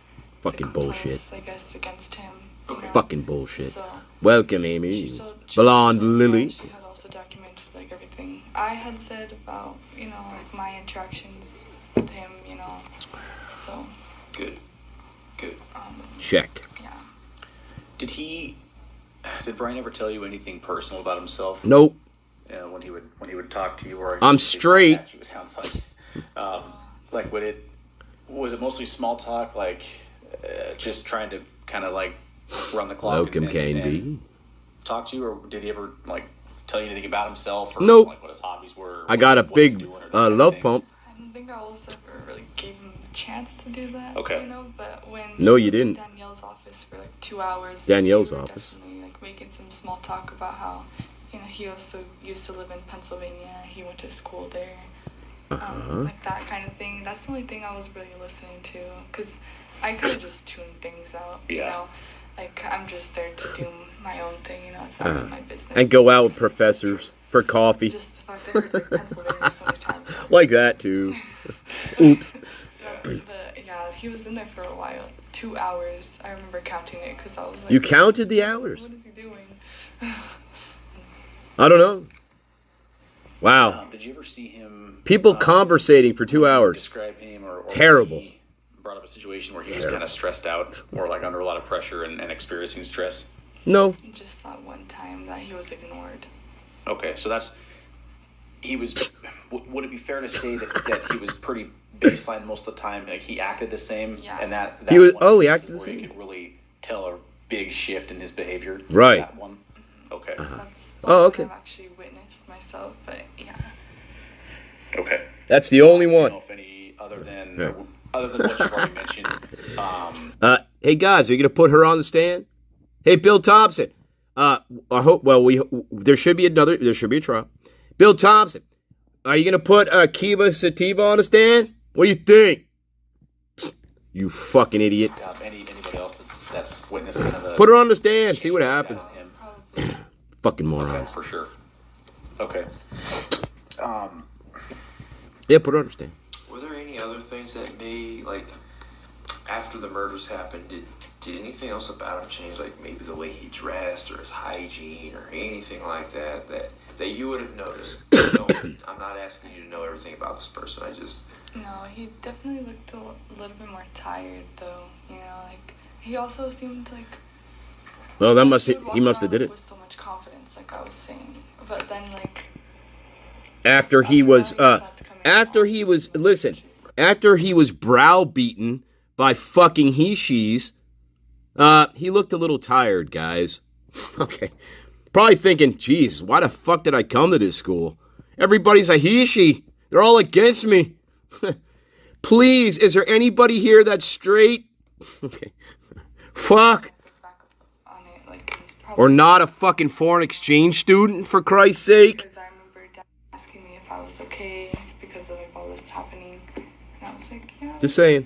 fucking bullshit. I guess against him. Okay. Fucking bullshit. So, welcome, Amy. Blonde Lily. She had also documented like everything I had said about like my interactions with him. So. Good. Check. Yeah. Did Brian ever tell you anything personal about himself? Nope. When he would talk to you, or I'm straight. It sounds like was it mostly small talk, like just trying to kind of like run the clock Locum and can be. talk to you, or did he ever like tell you anything about himself or Nope. like what his hobbies were? I got a big love pump. I don't think I also ever really gave him a chance to do that. Okay. You know, but when No, he you was in didn't. Danielle's office for like 2 hours. Danielle's we were office. Definitely like making some small talk about how, you know, he also used to live in Pennsylvania. He went to school there. Like that kind of thing. That's the only thing I was really listening to, because I could have just tuned things out. You know, like I'm just there to do my own thing. You know, it's not really my business. And go out with professors for coffee. Just the fact that I heard like Pennsylvania so many times. Like that too. Oops. But yeah, he was in there for a while. 2 hours. I remember counting it because I was like, You counted the hours? What is he doing? I don't know. Wow. Did you ever see him? People conversating for 2 hours. Describe him or terrible. He brought up a situation where he was kind of stressed out or like under a lot of pressure and experiencing stress. No. Just that one time that he was ignored. Okay, so he was. Would it be fair to say that he was pretty baseline most of the time? Like he acted the same, and that he was. He acted the same. You could really tell a big shift in his behavior. Right. That one. Okay. That's okay. I've actually witnessed myself, but yeah. Okay. That's the only I one. don't know if any other than what you've already mentioned. Hey guys, are you gonna put her on the stand? Hey, Bill Thompson. I hope. Well, there should be a trial. Bill Thompson, are you gonna put Kiva Sativa on the stand? What do you think? You fucking idiot. Anybody else that's witnessed kind of Put her on the stand. See what happens. Fucking morons. Okay, for sure. Okay. Yeah, put her on the stand. Were there any other things that may, like, after the murders happened, did anything else about him change? Like maybe the way he dressed or his hygiene or anything like that you would have noticed? No, I'm not asking you to know everything about this person. No, he definitely looked a little bit more tired, though. You know, like he also seemed like. Well, he must have did it. With so much confidence, like I was saying, but then like. After he was browbeaten by fucking he-she's, he looked a little tired, guys. Okay. Probably thinking, geez, why the fuck did I come to this school? Everybody's a he-she. They're all against me. Please, is there anybody here that's straight? Okay. Fuck. Or not a fucking foreign exchange student, for Christ's sake? Because I remember Dad asking me if I was okay because of like all this happening, and I was like, yeah. Just saying.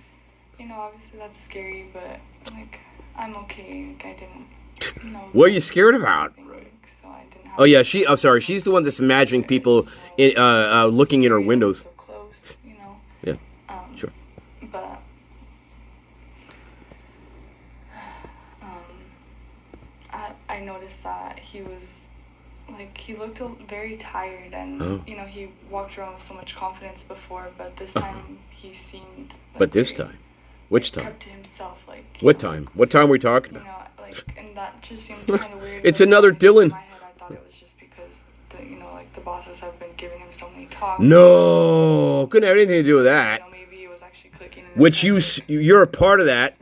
You know, obviously that's scary, but like I'm okay. Like I didn't. You know, what are you scared about? So I didn't have sorry. She's the one that's imagining people looking in her windows. So close, you know. Yeah. Sure. But I noticed that he was like he looked very tired, and you know he walked around with so much confidence before, but this time he seemed. Like, but this time, which time? Kept to himself, like. What time? What time are we talking about? You know, like, and that just seemed kind of weird. It's another Dylan. In my head, I thought it was just because the bosses have been giving him so many talks. No, couldn't have anything to do with that. You know, maybe it was actually clicking. Which you're a part of that.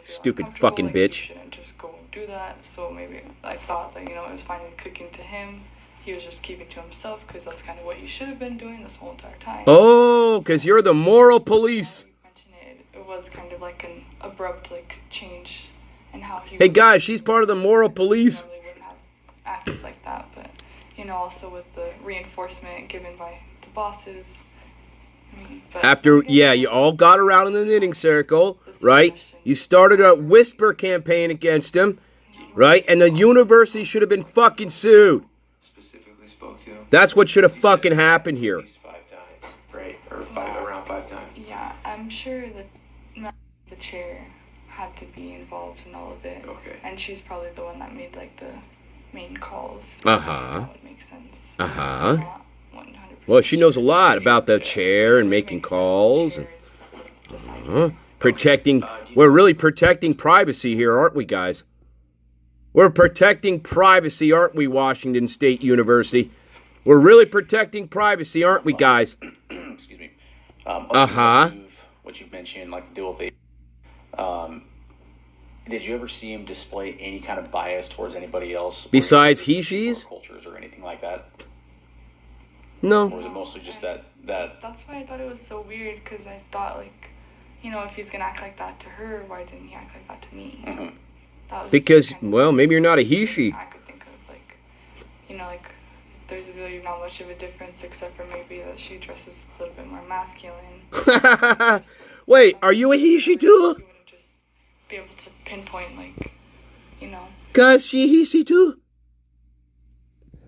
Stupid fucking like, bitch. You shouldn't just go and do that. So maybe I thought that it was finally clicking to him. He was just keeping to himself because that's kind of what he should have been doing this whole entire time. Oh, because you're the moral police. It was kind of like an abrupt change in how he. Hey guys, she's part of the moral police. Normally wouldn't have acted like that, but also with the reinforcement given by the bosses. You all got around in the knitting circle, right? You started a whisper campaign against him, right? And the university should have been fucking sued. Specifically spoke to him. That's what should have fucking happened here. At least 5 times, right? Or around 5 times. Yeah, I'm sure that the chair had to be involved in all of it. Okay. And she's probably the one that made the main calls. Uh-huh. That would make sense. Uh-huh. Well, she knows a lot about the chair and making calls. And, we're really protecting privacy here, aren't we, guys? We're protecting privacy, aren't we, Washington State University? We're really protecting privacy, aren't we, guys? Excuse me. Uh-huh. What you've mentioned, like the deal with Did you ever see him display any kind of bias towards anybody else? Besides he/she's? Cultures or anything like that? No. Or was it mostly just that? That's why I thought it was so weird, because I thought, like, you know, if he's going to act like that to her, why didn't he act like that to me? Mm-hmm. That was Because, well, maybe you're not a he/she. I could think of, like, you know, like, there's really not much of a difference except for maybe that she dresses a little bit more masculine. Wait, are you a he/she too? You wouldn't just be able to pinpoint, like, you know. Cause he/she too?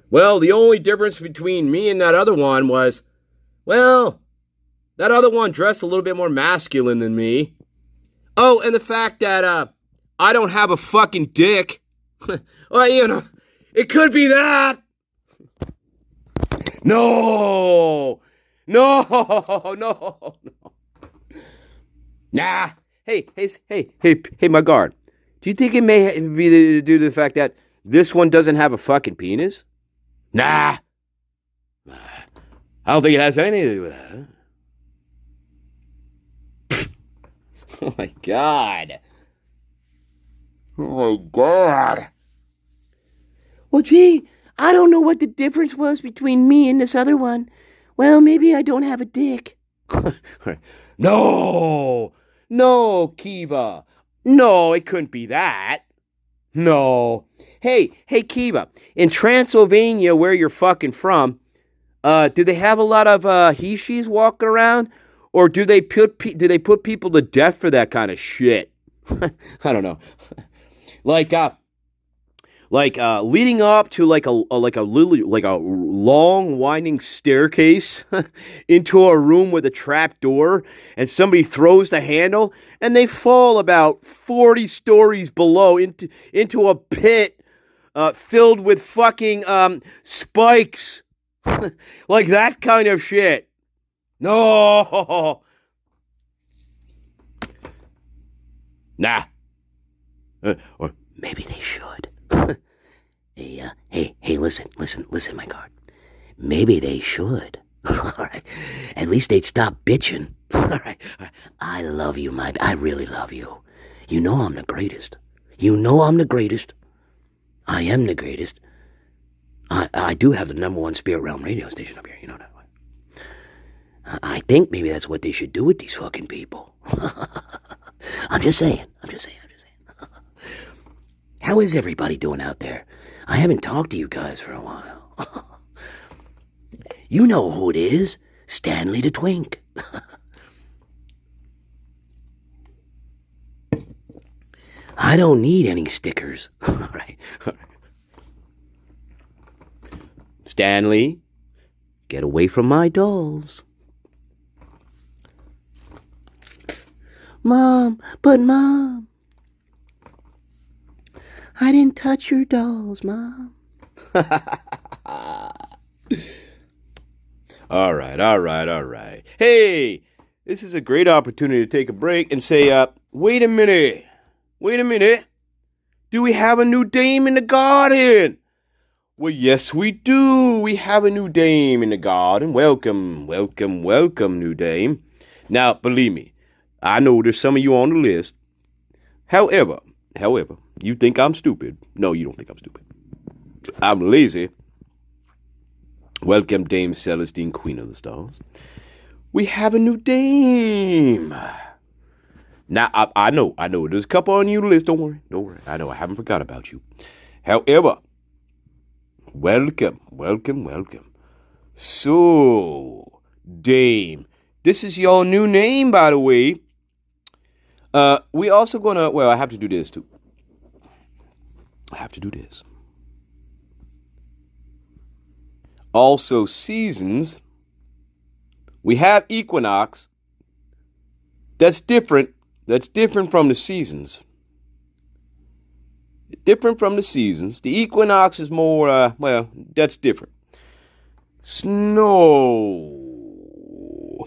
Well, the only difference between me and that other one was, well, that other one dressed a little bit more masculine than me. Oh, and the fact that, I don't have a fucking dick. Well, you know, it could be that. No. Nah. Hey, my guard. Do you think it may be due to the fact that this one doesn't have a fucking penis? Nah. I don't think it has anything to do with that. Oh my god. Oh my god. Well, gee, I don't know what the difference was between me and this other one. Well, maybe I don't have a dick. No, Kiva. No, it couldn't be that. No. Hey, Kiva. In Transylvania, where you're fucking from, do they have a lot of he/she's walking around, or do they put people to death for that kind of shit? I don't know. Like leading up to like a long winding staircase into a room with a trap door, and somebody throws the handle and they fall about 40 stories below into a pit filled with fucking spikes. Like that kind of shit. No. Nah. Or maybe they should. Hey, listen, my guard. Maybe they should. All right. At least they'd stop bitching. All right. I love you, I really love you. You know I'm the greatest. I am the greatest. I do have the #1 spirit realm radio station up here, you know that way. I think maybe that's what they should do with these fucking people. I'm just saying. How is everybody doing out there? I haven't talked to you guys for a while. You know who it is. Stanley the Twink. I don't need any stickers. All right. Stanley, get away from my dolls. Mom, I didn't touch your dolls, Mom. All right. Hey, this is a great opportunity to take a break and say, wait a minute. Do we have a new dame in the garden? Well, yes, we do. We have a new dame in the garden. Welcome, new dame. Now, believe me, I know there's some of you on the list. However, you think I'm stupid. No, you don't think I'm stupid. I'm lazy. Welcome, Dame Celestine, Queen of the Stars. We have a new dame. Now, I know. There's a couple on your list. Don't worry. I know. I haven't forgot about you. However, welcome. So, Dame, this is your new name, by the way. We also gonna, well, I have to do this too. Also, seasons. We have equinox. That's different from the seasons. The equinox is more, well, that's different. Snow.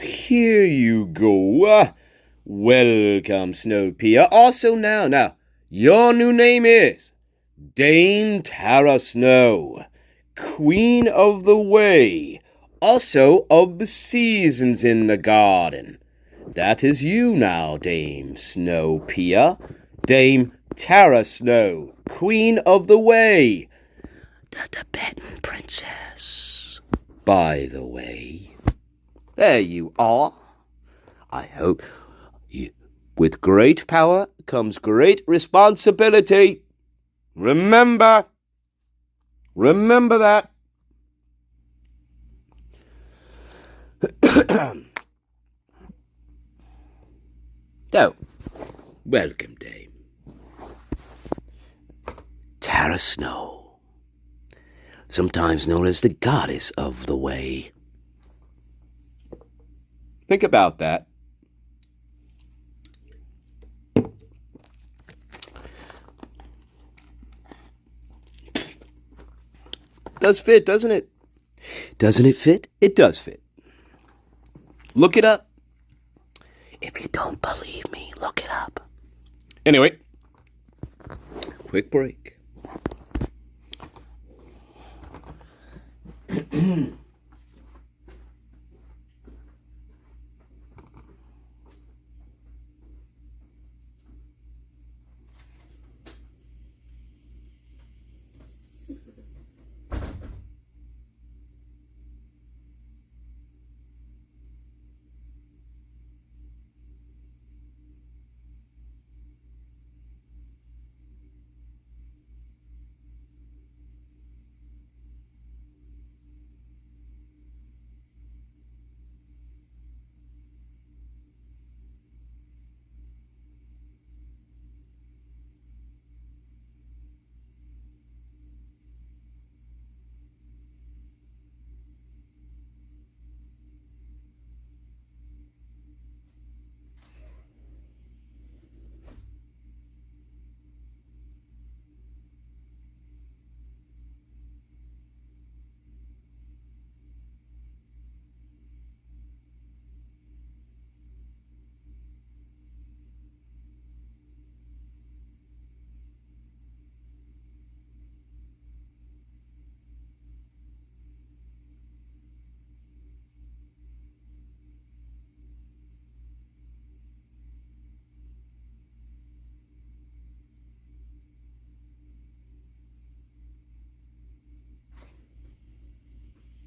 Here you go. Welcome, Snow Pia. Also now, your new name is Dame Tara Snow, Queen of the Way, also of the seasons in the garden. That is you now, Dame Snow Pia. Dame Tara Snow, Queen of the Way, the Tibetan Princess. By the way, there you are. I hope you, with great power comes great responsibility. Remember that. So, welcome, Dame. Tara Snow, sometimes known as the Goddess of the Way. Think about that. Does fit, doesn't it? Doesn't it fit? It does fit. Look it up. If you don't believe me, look it up. Anyway, quick break.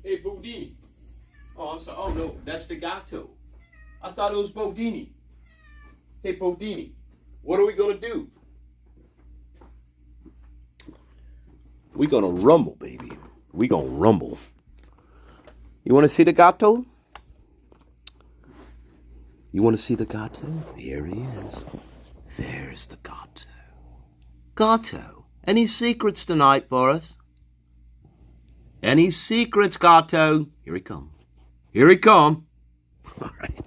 Hey, Bodini. Oh, I'm sorry. Oh, no, that's the Gatto. I thought it was Bodini. Hey, Bodini, what are we going to do? We going to rumble, baby. We going to rumble. You want to see the Gatto? You want to see the Gatto? Here he is. There's the Gatto. Gatto, any secrets tonight for us? Any secrets, Gatto? Here he come. Here he come. All right.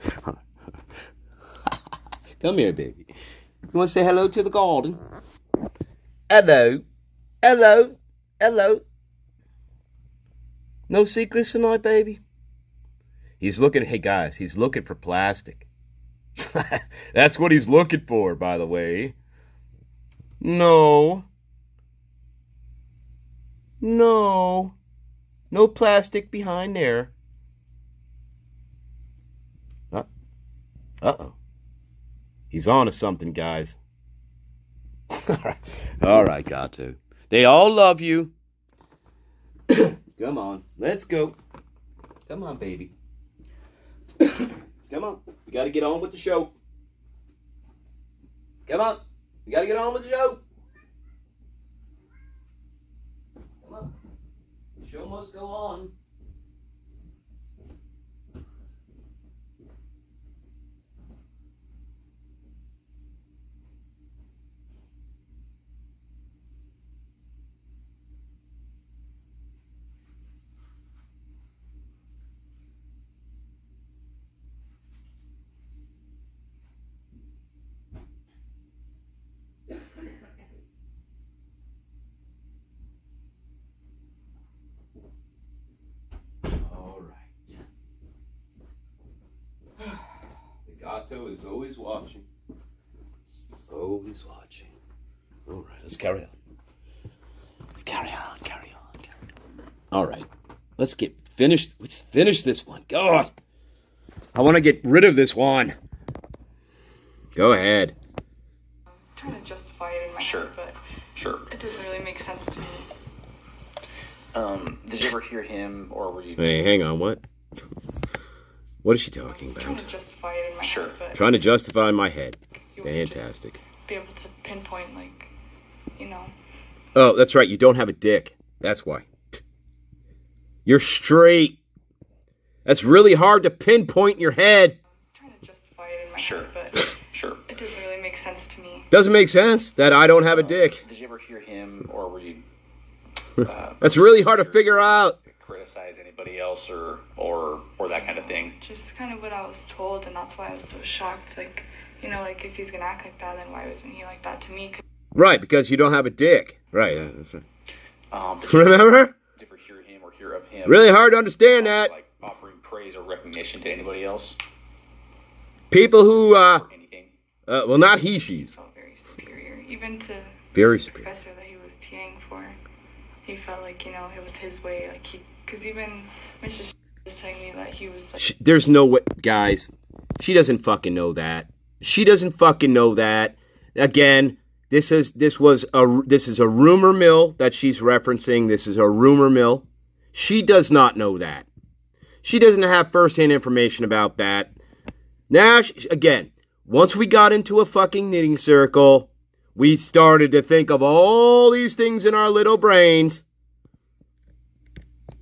Come here, baby. You want to say hello to the garden? Hello. Hello. Hello. No secrets tonight, baby? He's looking, hey guys, he's looking for plastic. That's what he's looking for, by the way. No. No. No plastic behind there. Uh-oh. He's on to something, guys. All right, got to. They all love you. Come on, let's go. Come on, baby. Come on. We got to get on with the show. Come on. We got to get on with the show. Come on. The show must go on. Gato is always watching. Always watching. All right, let's carry on. Let's carry on, carry on, carry on. All right, let's get finished. Let's finish this one. God, I want to get rid of this one. Go ahead. I'm trying to justify justify it in my head, but it doesn't really make sense to me. Did you ever hear him, or were you... Hey, hang on, what? What is she talking about? Trying to justify it in my head, but... Trying to justify in my head. You Fantastic. Just be able to pinpoint, like, you know... Oh, that's right, you don't have a dick. That's why. You're straight. That's really hard to pinpoint in your head. I'm trying to justify it in my head, but... It doesn't really make sense to me. Doesn't make sense that I don't have a dick. Did you ever hear him, or were you... That's really hard to figure out. Criticize anybody else, or that kind of thing? Just kind of what I was told, and that's why I was so shocked. Like, you know, like, if he's gonna act like that, then why wasn't he like that to me? Right, because you don't have a dick. Right, that's right. Remember? Did you ever hear him or hear of him? Really hard to understand that. Like, offering praise or recognition to anybody else? People who, well, not he, she's. Felt very superior, even to very the superior. professor that he was TAing for. He felt like, you know, it was his way, like because even Mr. was telling me that he was like... There's no way, guys, she doesn't fucking know that. She doesn't fucking know that. Again, this is a rumor mill that she's referencing. This is a rumor mill. She does not know that. She doesn't have firsthand information about that. Now, again, once we got into a fucking knitting circle, we started to think of all these things in our little brains.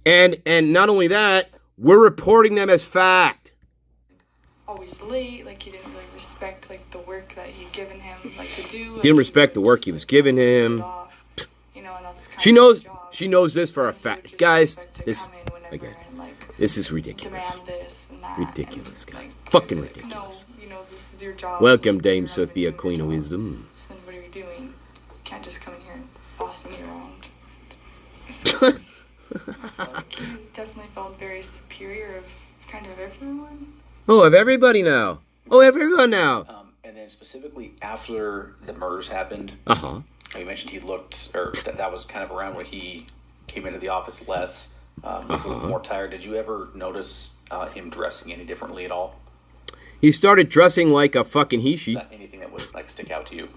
And not only that, we're reporting them as fact. Always late, like he didn't really respect like the work that he'd given him like to do. Didn't respect the work he was giving him. You know, and that's kind she knows this for a fact. Guys, this is ridiculous. Ridiculous, guys. Fucking ridiculous. No, you know, this is your job. Welcome, Dame Sophia, Queen of Wisdom. Listen, what are you doing? You can't just come in here and boss me around. So, he's definitely felt very superior of kind of everyone. Oh, of everybody now. Oh, everyone now. And then specifically after the murders happened, you mentioned he looked, or that was kind of around when he came into the office less, looked a little more tired. Did you ever notice him dressing any differently at all? He started dressing like a fucking he-she. Not anything that would like stick out to you.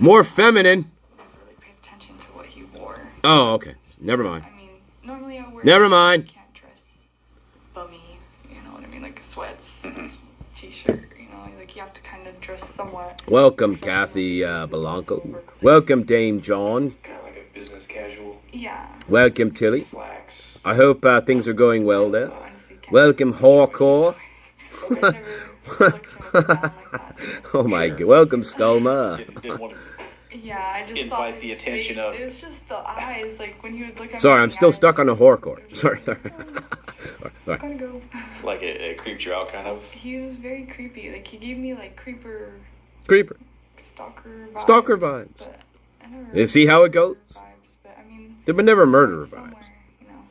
More feminine. I never really paid attention to what he wore. Oh, okay. Never mind. I mean, normally I wear... Never mind. Can't dress bummy, you know what I mean? Like sweats, t-shirt, you know, like you have to kind of dress somewhat. Welcome, Kathy Belanco. Welcome, Dame John. Kind of like a business casual. Yeah. Welcome, Tilly. Slacks. I hope things are going well there. Welcome, Hardcore. Oh my God. Welcome, Skullma. Didn't want Yeah, I just invite the attention of... It was just the eyes, like when he would look at me. Sorry, I'm still stuck on the horrorcore. Sorry. Gotta go. Like it creeped you out, kind of? He was very creepy. Like he gave me like creeper. Stalker vibes. But I never You see how it goes? Vibes, but, I mean, there were never murderer vibes. You know.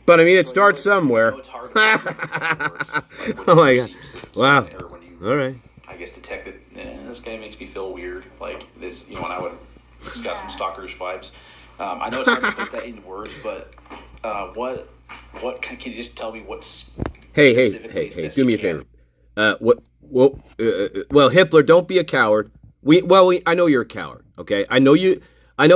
But I mean, it starts somewhere. It's hard to oh my God! Wow. All right. I guess detect that this guy makes me feel weird. Like this, you know, and I would. It's got some stalkerish vibes. I know it's hard to put that into words, but what can you just tell me what's? Hey! Do me a favor. Well, Hitler, don't be a coward. I know you're a coward. Okay, I know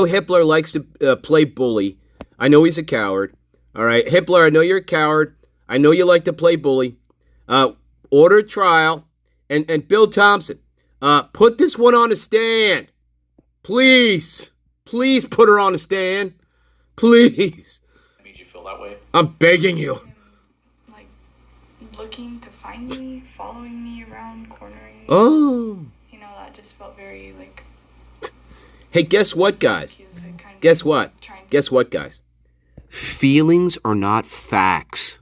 Hitler likes to play bully. I know he's a coward. All right, Hitler, I know you're a coward. I know you like to play bully. Order a trial, and Bill Thompson, put this one on a stand. Please put her on a stand. Please. Made you feel that way? I'm begging you. Like looking to find me, following me around, cornering me. Oh. You know, that just felt very like. Hey, guess what, guys? Guess what, guys? Feelings are not facts.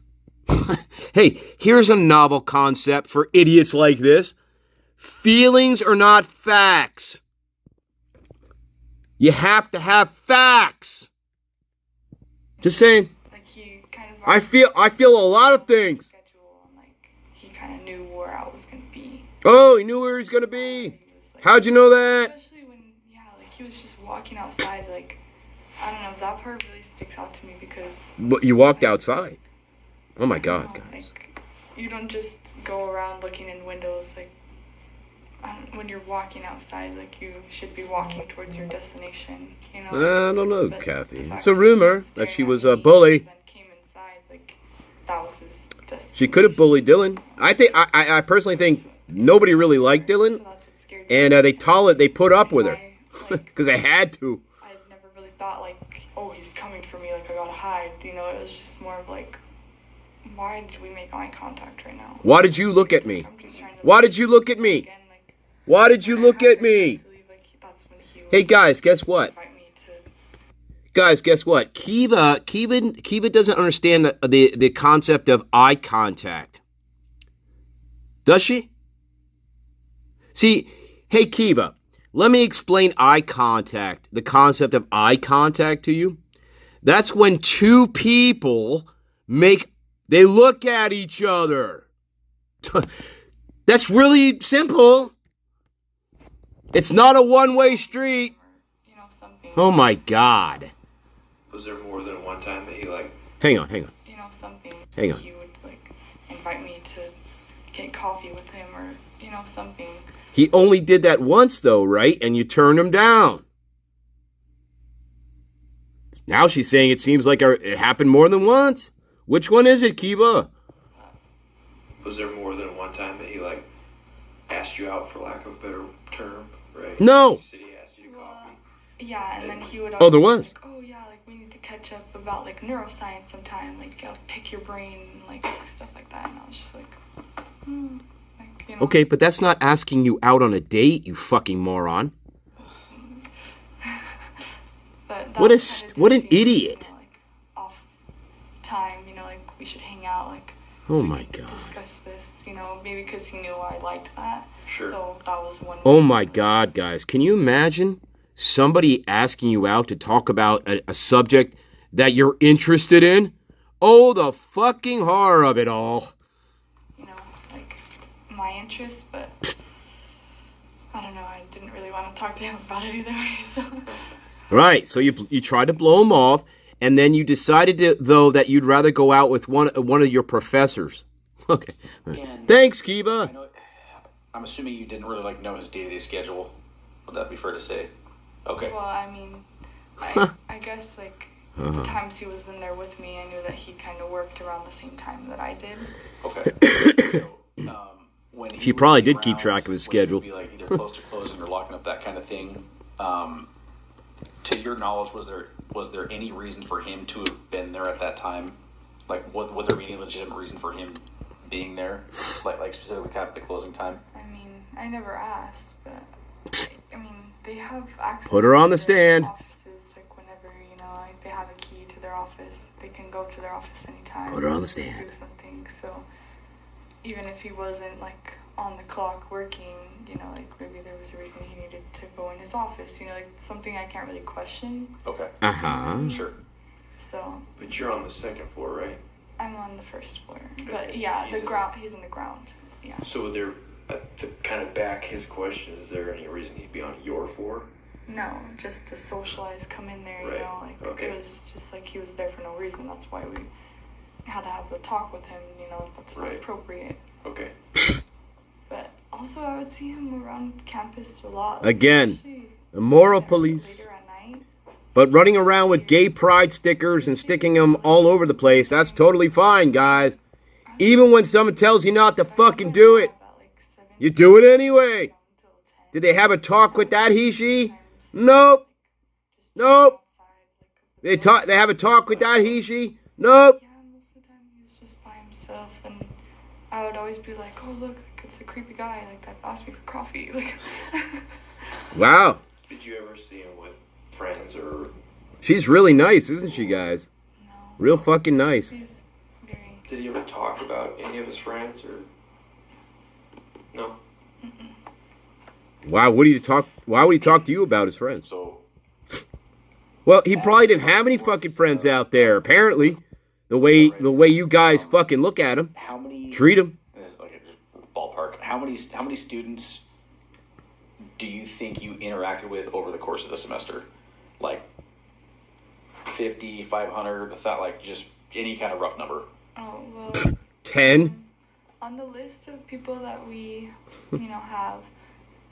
Hey, here's a novel concept for idiots like this. Feelings are not facts. You have to have facts. Just saying. Like he kind of. I feel a lot of things. And, like, he kind of knew where I was gonna be. Oh, he knew where he was gonna be. How'd you know that? Especially when, like he was just walking outside. Like, I don't know. That part really sticks out to me because. But you walked outside. Oh my God, guys. Like, you don't just go around looking in windows. Like, when you're walking outside, like you should be walking towards your destination, you know. I don't know, But Kathy. the It's fact a rumor that she was a bully. then came inside, like that was his destination. She could have bullied Dylan. I personally think nobody really liked Dylan, So that's what scared me. and they put up with her because they had to. I never really thought like, oh, he's coming for me, like I gotta hide. You know, it was just more of like, why did we make eye contact right now? Why did you look at me? I'm just trying to Why did you look at me? again, like, Why did you look at me? like, that's when he would Hey guys, guess what? invite me to. Guys, guess what? Kiva doesn't understand the concept of eye contact. Does she? See, hey Kiva, let me explain eye contact, the concept of eye contact to you. That's when two people they look at each other. That's really simple. It's not a one-way street. You know, something. Oh my God. Was there more than one time that he like? Hang on. You know, something. Hang on. He would like invite me to get coffee with him, or you know, something. He only did that once though, right? And you turned him down. Now she's saying it seems like it happened more than once. Which one is it, Kiva? Was there more than one time that he like asked you out, for lack of a better term, right? No. He said he asked you to coffee. Yeah, and then he would. Oh, there was. Like, oh yeah, like we need to catch up about like neuroscience sometime. Like I'll pick your brain, like stuff like that. And I was just like, like you know. Okay, but that's not asking you out on a date, you fucking moron. But What that what an kinda did seem, idiot. You know, like off time, you know, like we should hang out, like. Oh so we my could God. Discuss this, you know, maybe because he knew I liked that. Sure. So that was one. Oh my God, guys. Can you imagine somebody asking you out to talk about a subject that you're interested in? Oh, the fucking horror of it all. You know, like my interests, but I don't know. I didn't really want to talk to him about it either way. So. Right, so you tried to blow him off, and then you decided that you'd rather go out with one of your professors. Okay. And Thanks, Kiva. I'm assuming you didn't really know his day-to-day schedule. Would that be fair to say? Okay. Well, I mean, I guess the times he was in there with me, I knew that he kind of worked around the same time that I did. Okay. So, when he She would probably be did keep around, track of his when he schedule. would be either close to closing or locking up, that kind of thing. To your knowledge, was there any reason for him to have been there at that time? Like, would there be any legitimate reason for him being there? Like specifically at the closing time? I mean, I never asked, but I mean, they have access. Put her on the to their stand. Offices, whenever they have a key to their office, they can go to their office anytime. Put her on the to stand. Do something. So even if he wasn't on the clock working, maybe there was a reason he needed to go in his office. Something I can't really question. Okay. Sure. So. But you're on the second floor, right? I'm on the first floor, but yeah, he's in the ground. Yeah. So to kind of back his question, is there any reason he'd be on your floor? No, just to socialize, come in there, Right. Okay. It was just he was there for no reason. That's why we had to have the talk with him, that's not Right. appropriate. Okay. But also I would see him around campus a lot. Again, especially immoral police. later at night. But running around with gay pride stickers and sticking them all over the place, that's totally fine, guys. Even when someone tells you not to fucking do it, you do it anyway. Did they have a talk with that he-she? Nope. Nope. They have a talk with that he-she? Nope. Yeah, most of the time he was just by himself, and I would always be like, oh look, it's a creepy guy, that asked me for coffee. Wow. Did you ever see him with friends or? She's really nice, isn't she, guys? No. Real fucking nice. He's very. Did he ever talk about any of his friends or? No. Why would he talk to you about his friends? So. Well, he probably didn't have any fucking friends out there. Apparently, the way you guys fucking look at him, How many? treat him. Okay, ballpark. How many students do you think you interacted with over the course of the semester? 50, 500, without just any kind of rough number. Oh well. 10. On the list of people that we, have,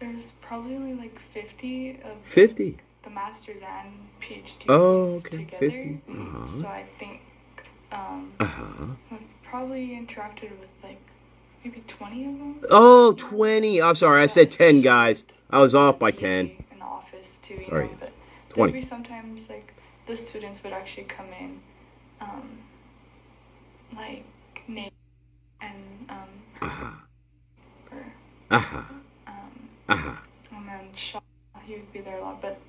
There's probably only like 50 of 50. the masters and PhD students together. 50. So I think I've probably interacted with like maybe 20 of them. Oh, 20. I'm sorry, I said 10, guys. I was off by 10. In the office too, you Sorry. know, but 20. there'd be sometimes like the students would actually come in, like Nate and and then Sean, he would be there a lot, but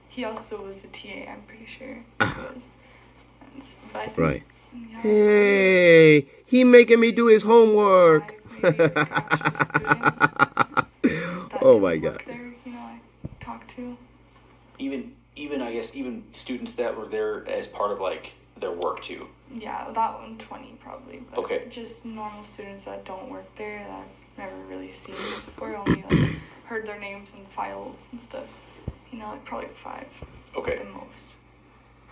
he also was a TA, I'm pretty sure. He was. But I think, Right. yeah, Hey, he making me do his homework. Oh my God. there, you know, I talked to. Even I guess even students that were there as part of like their work too. Yeah, that one 20 probably. But Okay. just normal students that don't work there that I've never really seen before, only like heard their names in files and stuff. You know, like probably 5. Okay. At the most.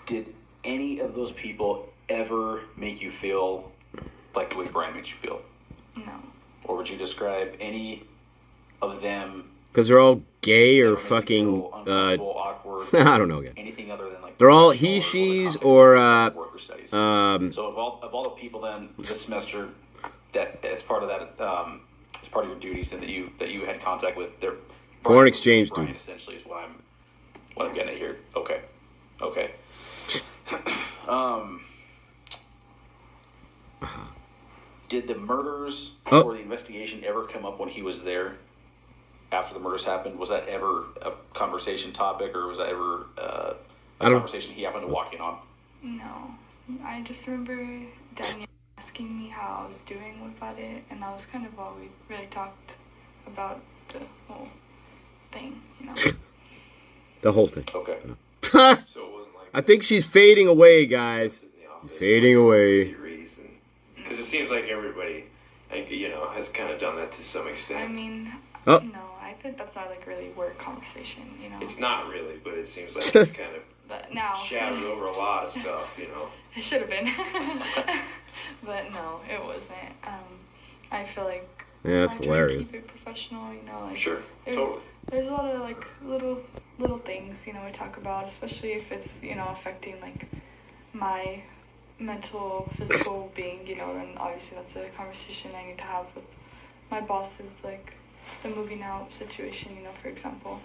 Did any of those people ever make you feel like the way Brian makes you feel? No. Or would you describe any of them? Because they're all gay or fucking, awkward, I don't know again. Anything other than like they're all he, she's, or, worker studies. So of all the people then this semester that as part of that as part of your duties then that you had contact with, they're foreign exchange Brian dudes. essentially is what I'm getting at here. Okay. Did the murders or the investigation ever come up when he was there? After the murders happened, was that ever a conversation topic, or was that ever a conversation he happened to walk in on? No. I just remember Danielle asking me how I was doing with it, and that was kind of all we really talked about, the whole thing, you know. The whole thing. Okay. So it wasn't like I think she's fading away, guys. Fading away. Because it seems like everybody, like, you know, has kind of done that to some extent. I mean, Oh. no, I think that's not like really work conversation, you know. It's not really, but it seems like it's kind of But now shadowed over a lot of stuff, you know. It should have been. But no, it wasn't. I feel like Yeah, that's I try hilarious. to keep it professional, you know, like Sure, there's, totally. There's a lot of like little things, you know, we talk about, especially if it's, you know, affecting like my mental, physical being, you know, and obviously that's a conversation I need to have with my bosses, like the moving out situation, you know, for example.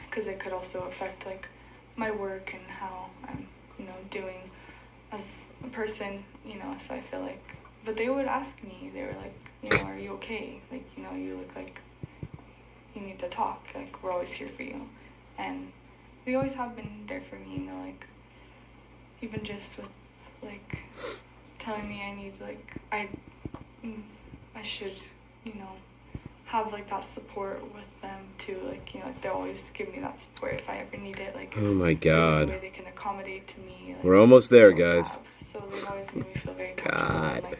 Because it could also affect like my work and how I'm, you know, doing as a person, you know, so I feel like, but they would ask me, they were like, you know, are you okay? Like, you know, you look like you need to talk, like we're always here for you. And they always have been there for me, you know, like even just with like telling me I need like I should, you know, have like that support with them too, like, you know, like they always give me that support if I ever need it, like Oh my if there's God. any way they can accommodate to me, like, We're almost there, they always guys. have. So they've always made me feel very comfortable and, like,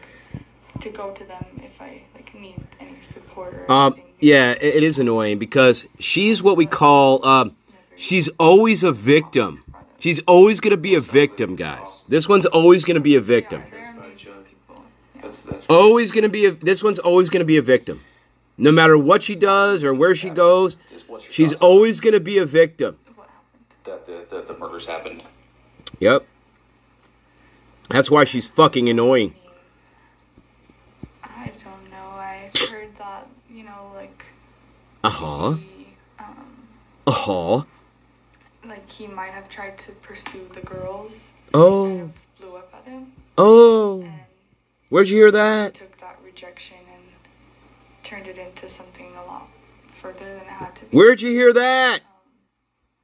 to go to them if I like need any support or anything. Yeah, it is annoying because she's what we call, she's always a victim. She's always going to be a victim, guys. This one's always going to be a victim. Always going to be this one's always going to be a victim. No matter what she does or where she goes, she's always going to be a victim. That the murders happened. Yep. That's why she's fucking annoying. I don't know. I heard that, you know, like like he might have tried to pursue the girls. Oh. Kind of blew up at him. Oh. And Where'd you hear that? took that rejection and turned it into something a lot further than it had to be. Where'd you hear that?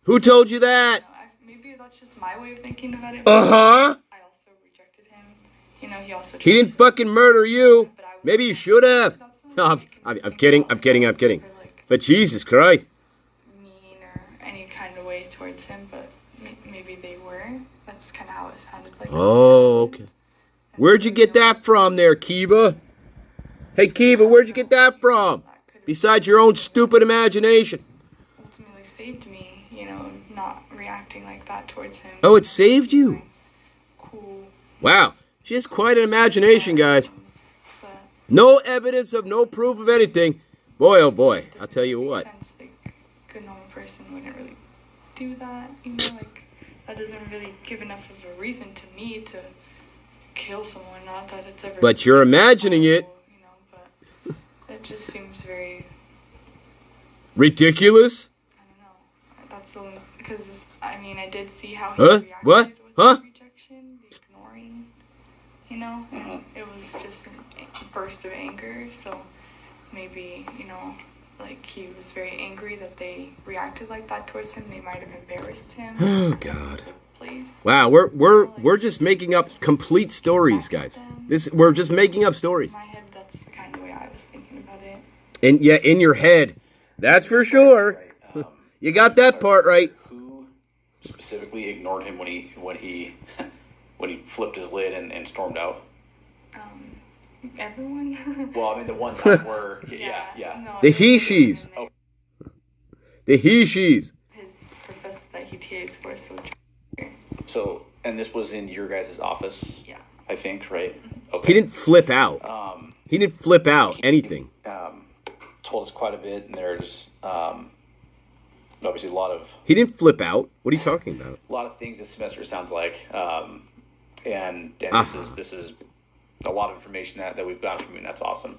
Who told you that? Maybe that's just my way of thinking about it. Uh-huh. I also rejected him. You know, he also. He didn't fucking murder you. Maybe you should have. No, I'm kidding. But Jesus Christ. Mean or any kind of way towards him, but maybe they were. That's kind of how it sounded like. Oh, okay. Where'd you get that from there, Kiva? Hey, Kiva, where'd you get that from? Besides your own stupid imagination. Ultimately saved me, you know, not reacting like that towards him. Oh, it saved you? Cool. Wow. She has quite an imagination, guys. No evidence of no proof of anything. Boy, oh boy, I'll tell you what. Sense, like, a good normal person wouldn't really do that, you know, like, that doesn't really give enough of a reason to me to kill someone, not that it's ever... But you're imagining it. You know, but it just seems very... Ridiculous? I don't know. That's the only... Because, I mean, I did see how he Huh? reacted What? with Huh? the rejection, the ignoring, you know? And it was just a burst of anger, so maybe, you know, like, he was very angry that they reacted like that towards him. They might have embarrassed him. Oh, God. Place. Wow, we're just making up complete stories, guys. We're just making up stories. In my head, that's the kind of way I was thinking about it. And yeah, in your head. That's for sure. You got that part right. Who specifically ignored him when he flipped his lid and stormed out? Everyone. Well, I mean the one time where yeah. No, The he-she's. The he-she's. His professor that he TAs for, So, and this was in your guys' office? Yeah. I think, right? Okay. He didn't flip out. He didn't flip out anything. Told us quite a bit, and there's obviously a lot of... He didn't flip out. What are you talking about? A lot of things this semester, sounds like. And this is a lot of information that we've gotten from you, and that's awesome.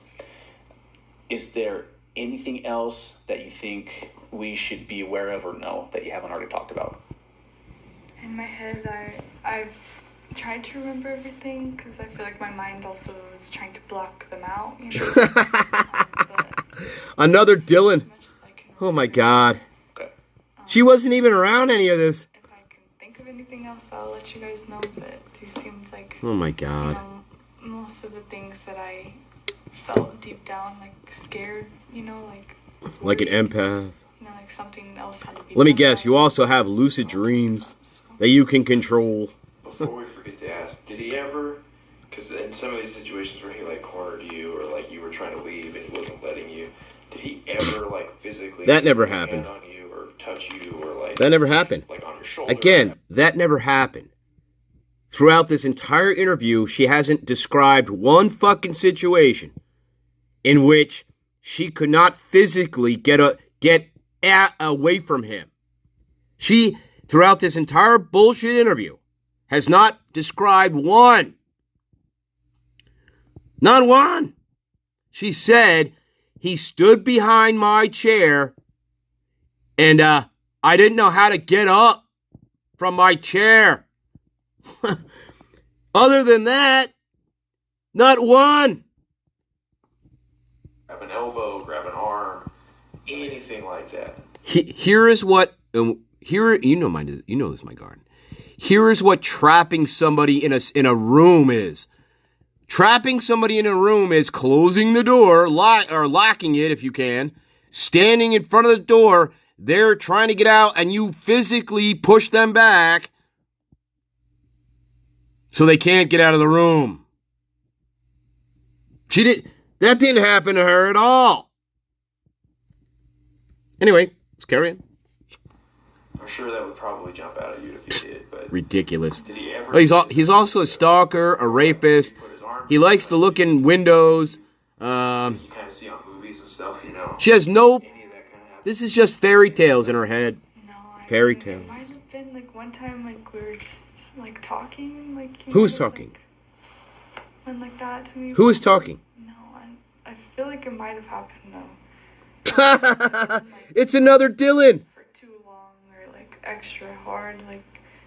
Is there anything else that you think we should be aware of or know that you haven't already talked about? In my head, I've tried to remember everything because I feel like my mind also is trying to block them out, you know? Another Dylan. Oh my God. Okay. She wasn't even around any of this. If I can think of anything else, I'll let you guys know, but these seems like... Oh my God. You know, most of the things that I felt deep down, like scared, you know, like an empath. You know, like something else had to be Let me done guess, right. you also have lucid dreams that you can control. Before we forget to ask, did he ever, because in some of these situations where he like cornered you or like you were trying to leave and he wasn't letting you, did he ever like physically That never put a happened. hand on you or touch you or like That never happened. like on your shoulder? Again, that never happened. Throughout this entire interview, she hasn't described one fucking situation in which she could not physically get away from him. She, throughout this entire bullshit interview, has not described one. Not one. She said, he stood behind my chair and I didn't know how to get up from my chair. Other than that, not one. Grab an elbow, grab an arm, anything like that. Here is what here you know this is my garden. Here is what trapping somebody in a room is. Trapping somebody in a room is closing the door, or locking it if you can, standing in front of the door. They're trying to get out, and you physically push them back so they can't get out of the room. That didn't happen to her at all. Anyway, let's carry on. I'm sure that would probably jump out at you if you did, but... Ridiculous. Did he ever... Oh, he's also a stalker, a rapist. He likes to look in windows. You kind of see on movies and stuff, you know. She has no... This is just fairy tales in her head. No, fairy tales. It might have been like one time, like we were just like talking, like. Who's talking? When like that to me. Who is talking? No, I feel like it might have happened though. It's another Dylan. For too long or like extra hard, like.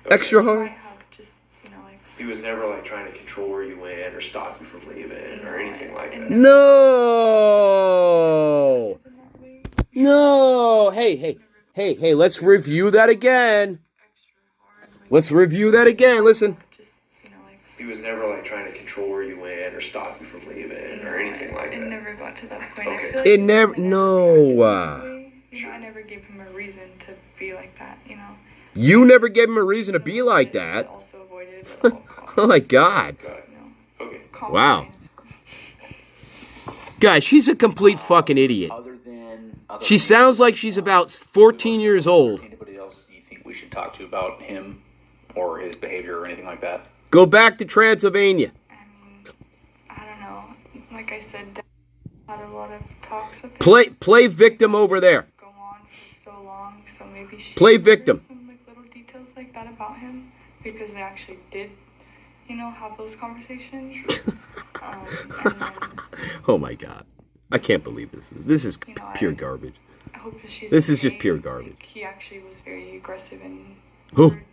Extra hard. Might have just, you know, like. He was never like trying to control where you went or stop you from leaving or anything like that. No. No. Hey. Let's review that again. Let's review that again. Listen. He was never like trying to control where you went or stop you from leaving or anything like that. It never got to that point. Okay. I feel like It never. No. You know, I never gave him a reason to be like that. You know. You never gave him a reason to be like that. Also avoided it at all costs. Oh my God. Okay. Wow. Guys, she's a complete fucking idiot. She sounds like she's about 14 years old. Anybody else you think we should talk to about him or his behavior or anything like that? Go back to Transylvania. I mean, I don't know. Like I said, had a lot of talks with him. Play victim over there. Go on for so long, so maybe she play victim. Some like little details like that about him because they actually did, have those conversations. And then, oh my God, I can't believe this. This is pure garbage. I hope that she's. This okay. is just pure garbage. Like, he actually was very aggressive and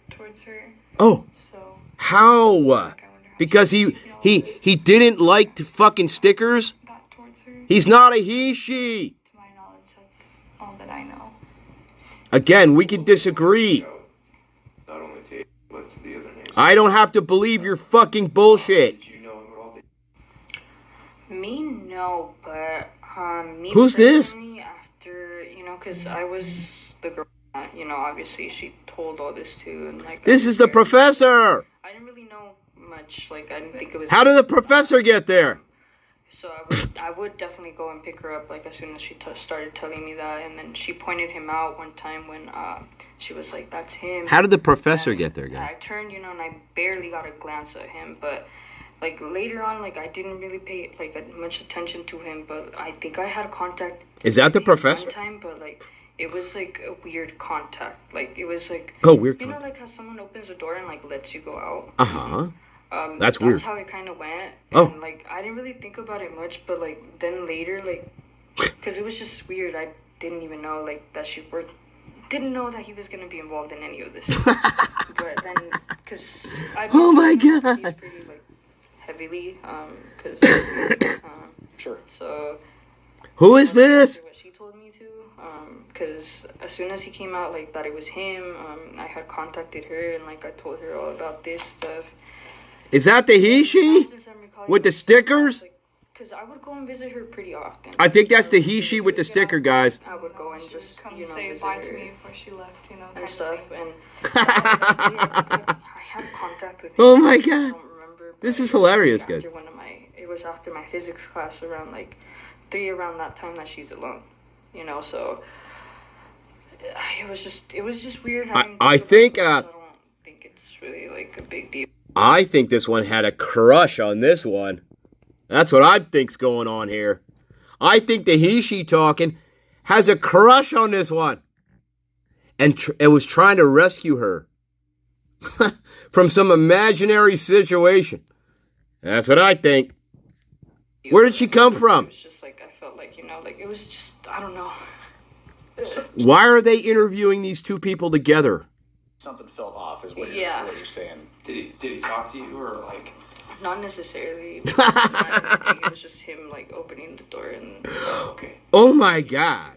towards her. Oh. So. How? Because he didn't like the fucking stickers. He's not a he, she. To my knowledge, that's all that I know. Again, we could disagree. Not only to but to the other names. I don't have to believe your fucking bullshit. Me, no, but me. Who's this? After because I was the girl that, obviously she told all this to, and like. This is the professor. I didn't really know much. Like I didn't think it was. How did the professor get there? So I would definitely go and pick her up like as soon as she started telling me that, and then she pointed him out one time when she was like, "That's him." How did the professor get there, guys? I turned, and I barely got a glance at him, but like later on, like I didn't really pay like much attention to him, but I think I had contact. Is that the professor? One time, but like it was like a weird contact. Like it was like weird. Like how someone opens a door and like lets you go out. That's weird. That's how it kind of went. Oh. And, like, I didn't really think about it much, but, like, then later, like, because it was just weird. I didn't even know, like, that didn't know that he was going to be involved in any of this. But then, because I oh my God. He's pretty, like, heavily, because, sure. So. Who is this? What she told me to, because as soon as he came out, like, that it was him, I had contacted her, and, like, I told her all about this stuff. Is that the he, she? With the stickers? Because I would go and visit her pretty often. I think that's the he, she with the sticker, guys. I would go and just, come say bye to me before she left, and stuff. And I had contact with him. Oh my God. I don't remember. This is hilarious, guys. It was after my physics class around like 3 around that time that she's alone. So it was just weird. I think I don't think it's really like a big deal. I think this one had a crush on this one. That's what I think's going on here. I think the he, she talking has a crush on this one. And it was trying to rescue her from some imaginary situation. That's what I think. Where did she come from? It was just like, I felt like, like it was just, I don't know. Why are they interviewing these two people together? Something felt off is what you're saying. Did he talk to you or like? Not necessarily. It was just him like opening the door and. Okay. Oh my God.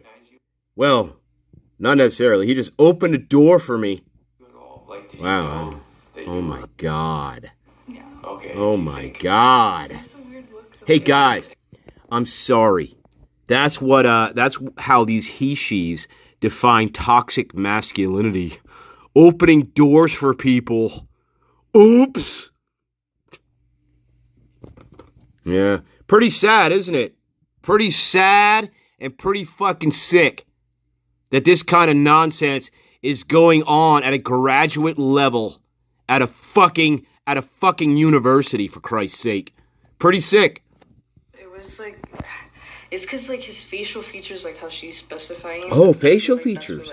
Well, not necessarily. He just opened a door for me. Like, wow. Oh my God. Yeah. Okay. Oh my God. That's a weird look. Hey guys, I'm sorry. That's how these he-she's define toxic masculinity. Opening doors for people. Oops. Yeah. Pretty sad, isn't it? Pretty sad and pretty fucking sick that this kind of nonsense is going on at a graduate level at a fucking university, for Christ's sake. Pretty sick. It was like, it's because like his facial features, like how she's specifying. Oh, facial features.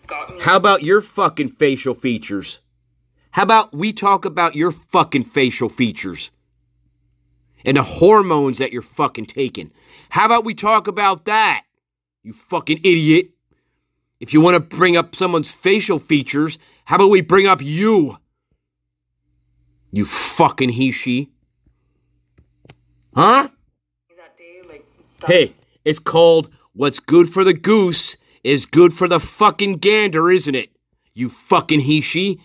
Got me. How about your fucking facial features? How about we talk about your fucking facial features? And the hormones that you're fucking taking. How about we talk about that? You fucking idiot. If you want to bring up someone's facial features, how about we bring up you? You fucking he, she. Huh? That day, hey, it's called what's good for the goose is good for the fucking gander, isn't it? You fucking he, she.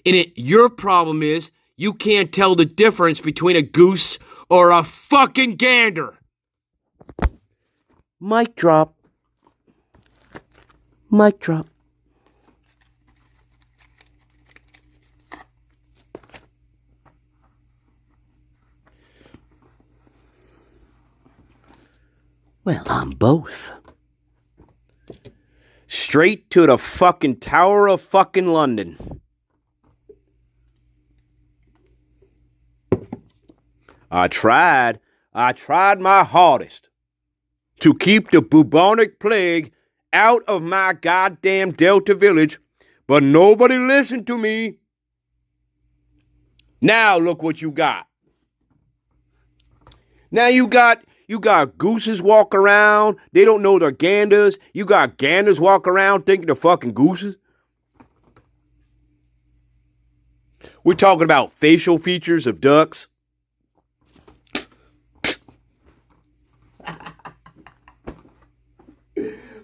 And your problem is you can't tell the difference between a goose or a fucking gander. Mic drop. Mic drop. Well, I'm both. Straight to the fucking Tower of fucking London. I tried my hardest. to keep the bubonic plague out of my goddamn Delta village, but nobody listened to me. Now look what you got. Now you got gooses walk around. They don't know they're ganders. You got ganders walk around thinking they're fucking gooses. We're talking about facial features of ducks.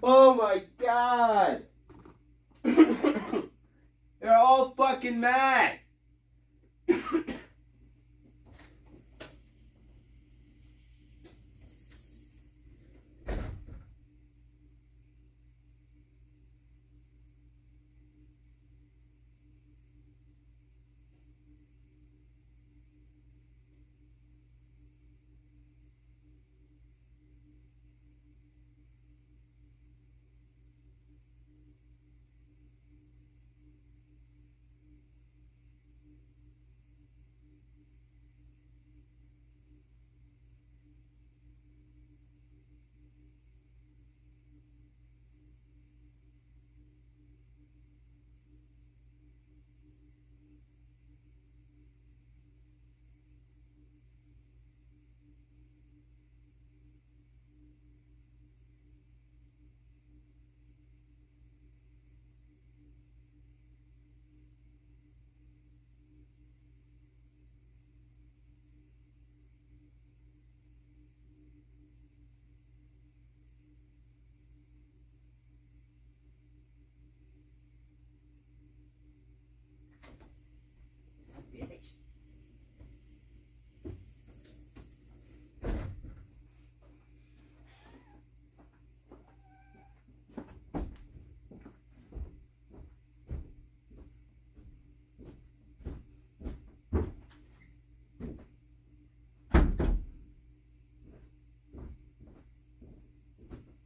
Oh my God. They're all fucking mad.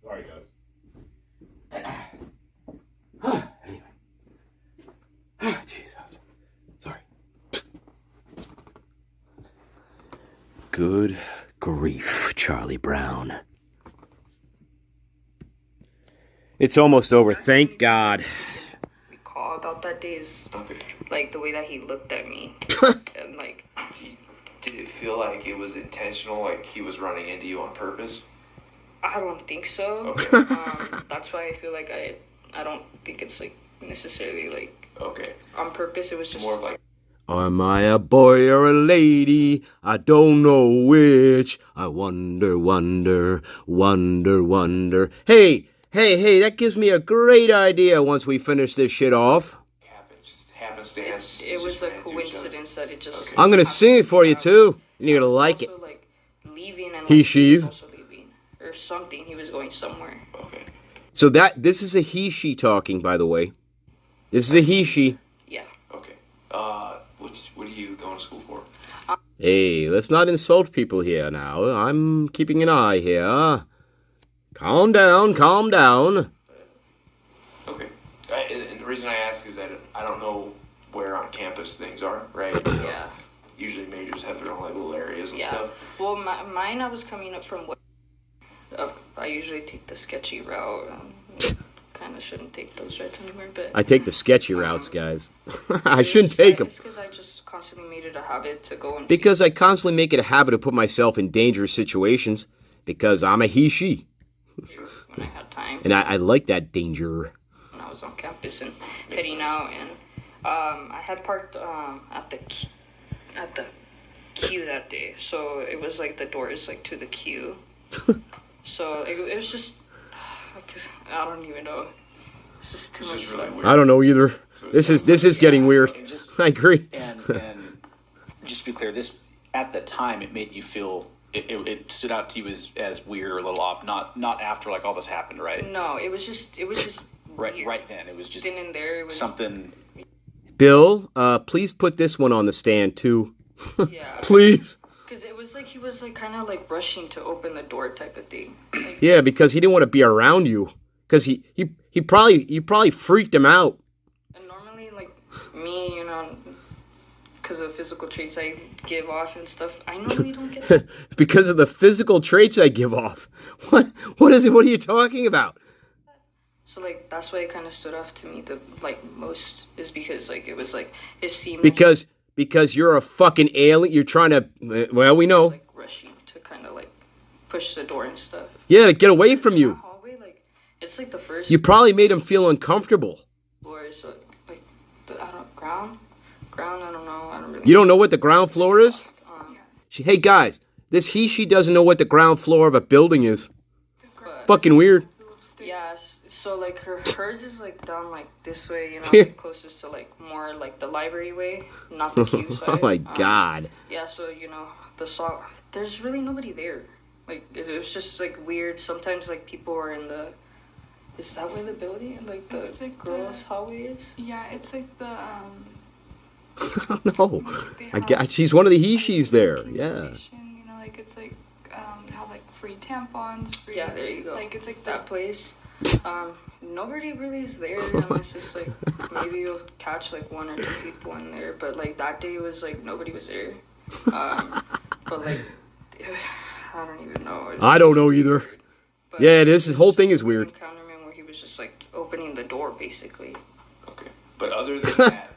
Sorry, guys. Anyway. Jesus. Sorry. Good grief, Charlie Brown. It's almost over, thank God. Recall about that day is like the way that he looked at me. And like, did it feel like it was intentional, like he was running into you on purpose? I don't think so. Okay. That's why I feel like I don't think it's like necessarily like on purpose. It was just more of like, am I a boy or a lady? I don't know which. I wonder, wonder, wonder, wonder. Hey, that gives me a great idea once we finish this shit off. Happenstance. It was a coincidence that it just. I'm gonna sing it for you too. And you're gonna like it. Like leaving and he, she's. Also leaving or something. He was going somewhere. Okay. So this is a he, she talking, by the way. This is a he, she. Yeah. Okay. What are you going to school for? Hey, let's not insult people here now. I'm keeping an eye here. Calm down, calm down. Okay. And the reason I ask is that I don't know where on campus things are, right? Yeah. Usually majors have their own like little areas and stuff. Well, mine, I was coming up from I usually take the sketchy route. Kind of shouldn't take those routes anymore, but I take the sketchy routes, guys. I shouldn't take them. It's because I just constantly made it a habit to go and. Because I constantly make it a habit to put myself in dangerous situations. Because I'm a he, she. When I had time. And I like that danger. When I was on campus and heading out, and I had parked at the queue that day, so it was like the doors like to the queue. So it was just, I don't even know. It's just too much stuff. Really I don't know either. This is getting weird. I agree. And just to be clear, this at the time it made you feel it stood out to you as weird or a little off. Not after like all this happened, right? No, it was just right then. It was just in there. It was something. Bill, please put this one on the stand too. Yeah. Please. Because it was like he was like kind of like rushing to open the door type of thing. Like, yeah, because he didn't want to be around you. Because you probably freaked him out. And normally, like me, because of physical traits I give off and stuff. I know you don't get that. Because of the physical traits I give off. What is it? What are you talking about? So like that's why it kind of stood off to me the like most is because like it was like it seemed because you're a fucking alien. You're trying to. Well, we know. Like rushing to kind of like push the door and stuff. Yeah, to get away from you. Hallway, like it's like the first. You probably made him feel uncomfortable. Floor is like the ground. I don't know. I don't really. You don't know what the ground floor is? Hey guys, this she doesn't know what the ground floor of a building is. Fucking weird. Yeah, so like hers is like down like this way, you know, like closest to like more like the library way, not the queue side. Oh my god. Yeah, so you know there's really nobody there. Like it was just like weird. Sometimes like people are in the. Is that where the building like the like girls' hallway is? Yeah, it's like the I don't know. I guess she's one of the she's there. Yeah. Station, you know, like it's like have like free tampons. Free, yeah, there you go. Like it's like that place. Nobody really is there. It's just like maybe you'll catch like 1 or 2 people in there, but like that day was like nobody was there. But like I don't even know. I don't know either. But yeah, this whole thing is weird. Encounterment where he was just like opening the door basically. Okay, but other than that.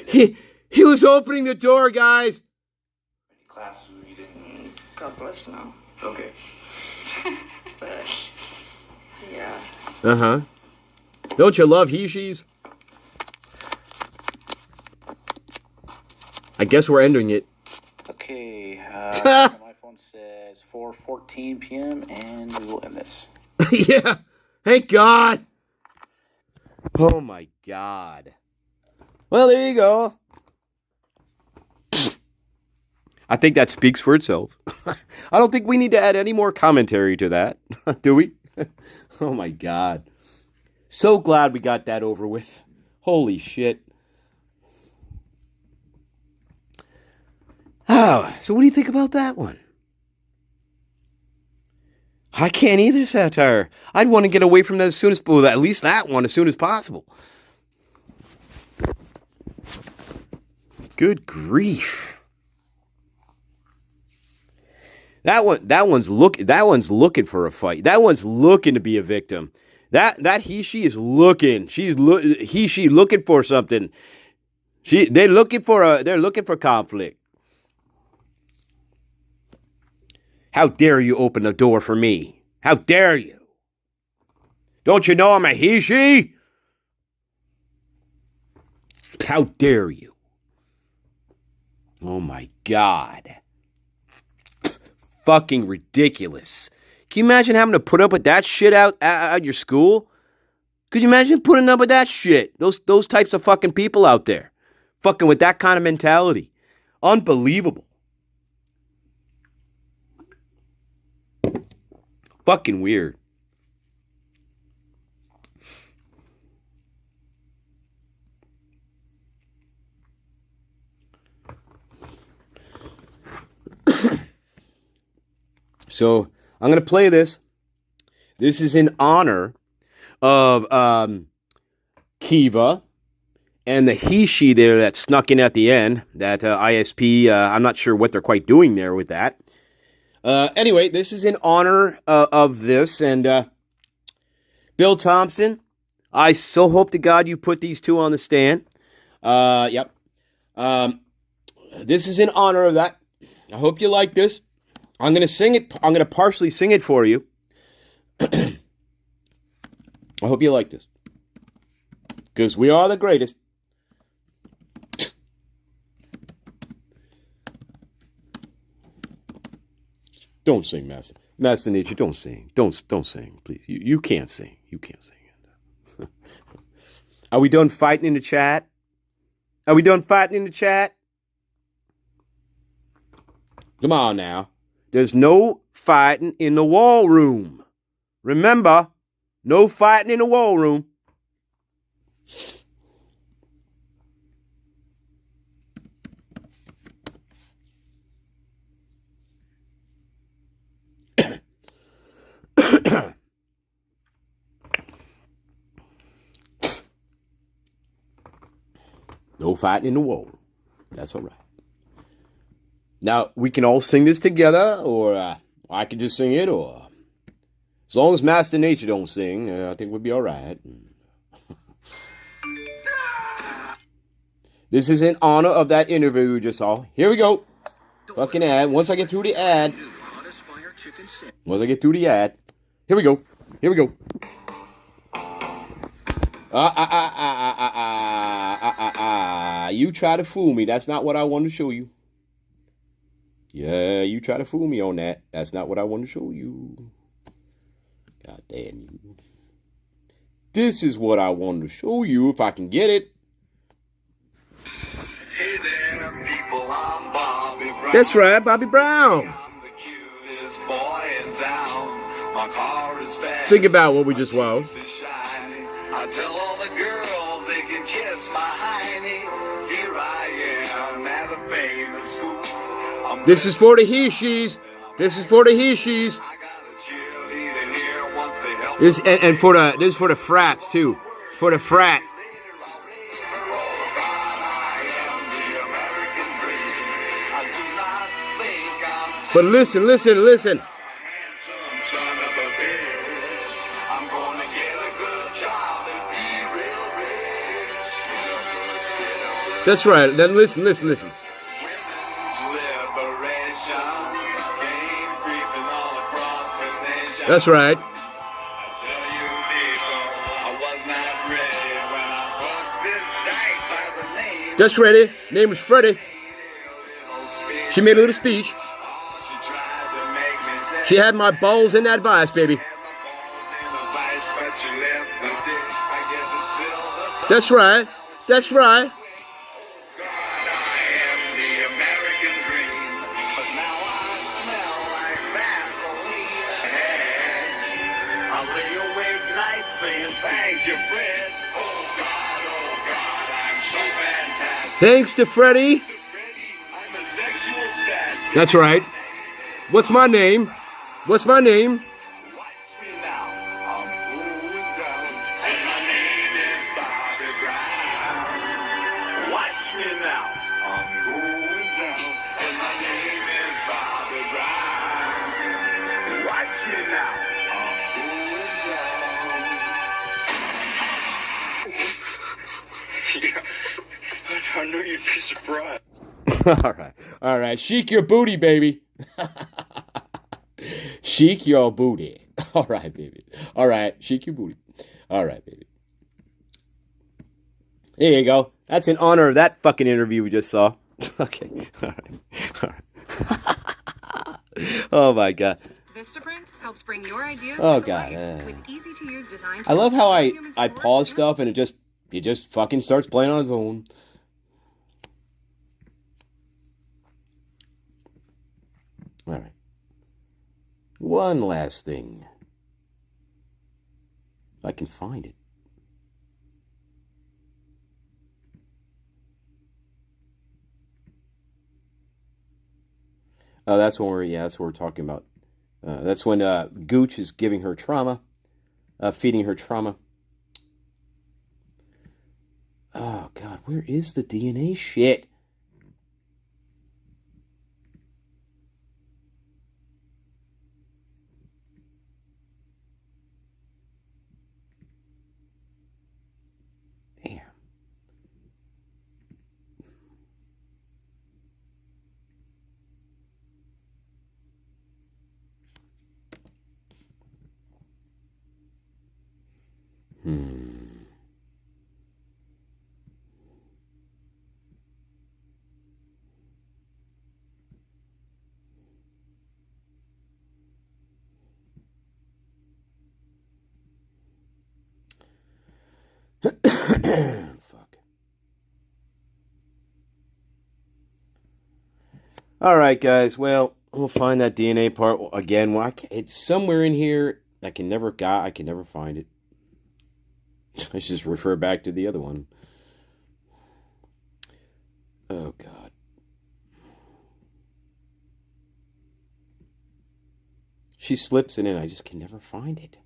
He was opening the door, guys. Any classes you didn't? God bless, no. Okay. But yeah. Uh-huh. Don't you love she's? I guess we're ending it. Okay. My phone says 4:14 p.m. and we will end this. Yeah. Thank God. Oh my God. Well, there you go. I think that speaks for itself. I don't think we need to add any more commentary to that, do we? Oh my God. So glad we got that over with. Holy shit. Oh, so what do you think about that one? I can't either, Satire. I'd want to get away from that as soon as, well, at least that one as soon as possible. Good grief. That one's looking for a fight. That one's looking to be a victim. That she is looking. She looking for something. They're looking for conflict. How dare you open the door for me? How dare you? Don't you know I'm a she? How dare you? Oh my God. Fucking ridiculous. Can you imagine having to put up with that shit out your school? Could you imagine putting up with that shit? Those types of fucking people out there. Fucking with that kind of mentality. Unbelievable. Fucking weird. So I'm going to play this. This is in honor of Kiva and the she there that snuck in at the end. That ISP, I'm not sure what they're quite doing there with that. Anyway, this is in honor of this. And Bill Thompson, I so hope to God you put these two on the stand. Yep. This is in honor of that. I hope you like this. I'm going to sing it. I'm going to partially sing it for you. I hope you like this. Because we are the greatest. Don't sing, Master Nature. Don't sing. Don't sing, please. You can't sing. You can't sing. Are we done fighting in the chat? Are we done fighting in the chat? Come on now. There's no fighting in the war room. Remember, no fighting in the war room. No fighting in the war room. That's all right. Now, we can all sing this together, or I can just sing it, or as long as Master Nature don't sing, I think we'll be all right. This is in honor of that interview we just saw. Here we go. Fucking ad. Once I get through the ad. Here we go. You try to fool me. That's not what I wanted to show you. Yeah, you try to fool me on that. That's not what I wanted to show you. God damn you. This is what I wanted to show you if I can get it. Hey there, people, I'm Bobby Brown. That's right, Bobby Brown. I'm the cutest boy in town. My car is fast. Think about what we just watched. I tell all the girls they can kiss my hiney. Here I am at a famous school. This is for the he-she's. This is for the he-she's. This and for the this is for the frats too. For the frat. But listen. That's right. Then listen. That's right. Just ready. Name is Freddie. She made a little speech. She had my balls in that vice, baby. That's right. Thanks to Freddie. That's right. What's my name? I knew you'd be surprised. All right. Shake your booty, baby. Shake your booty. All right, baby. All right. Shake your booty. All right, baby. There you go. That's in honor of that fucking interview we just saw. Okay. All right. Oh, my God. Vistaprint helps bring your ideas to life God. with easy-to-use design I love how I support, pause stuff and it just fucking starts playing on its own. All right. One last thing. If I can find it. Oh, that's when that's what we're talking about. That's when Gooch is giving her trauma, feeding her trauma. Oh, God, where is the DNA shit? Damn. Fuck. All right, guys. Well, we'll find that DNA part again. Well, it's somewhere in here. I can never find it. I should just refer back to the other one. Oh, God. She slips it in. I just can never find it.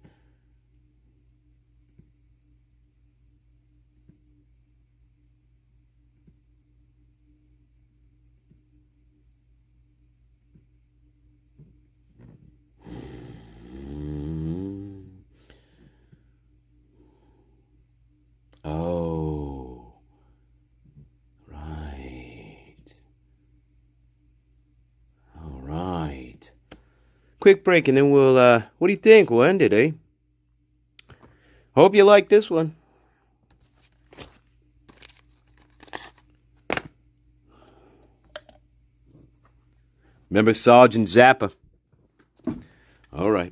quick break, and then we'll, what do you think? We'll end it, eh? Hope you like this one. Remember Sergeant Zappa? All right.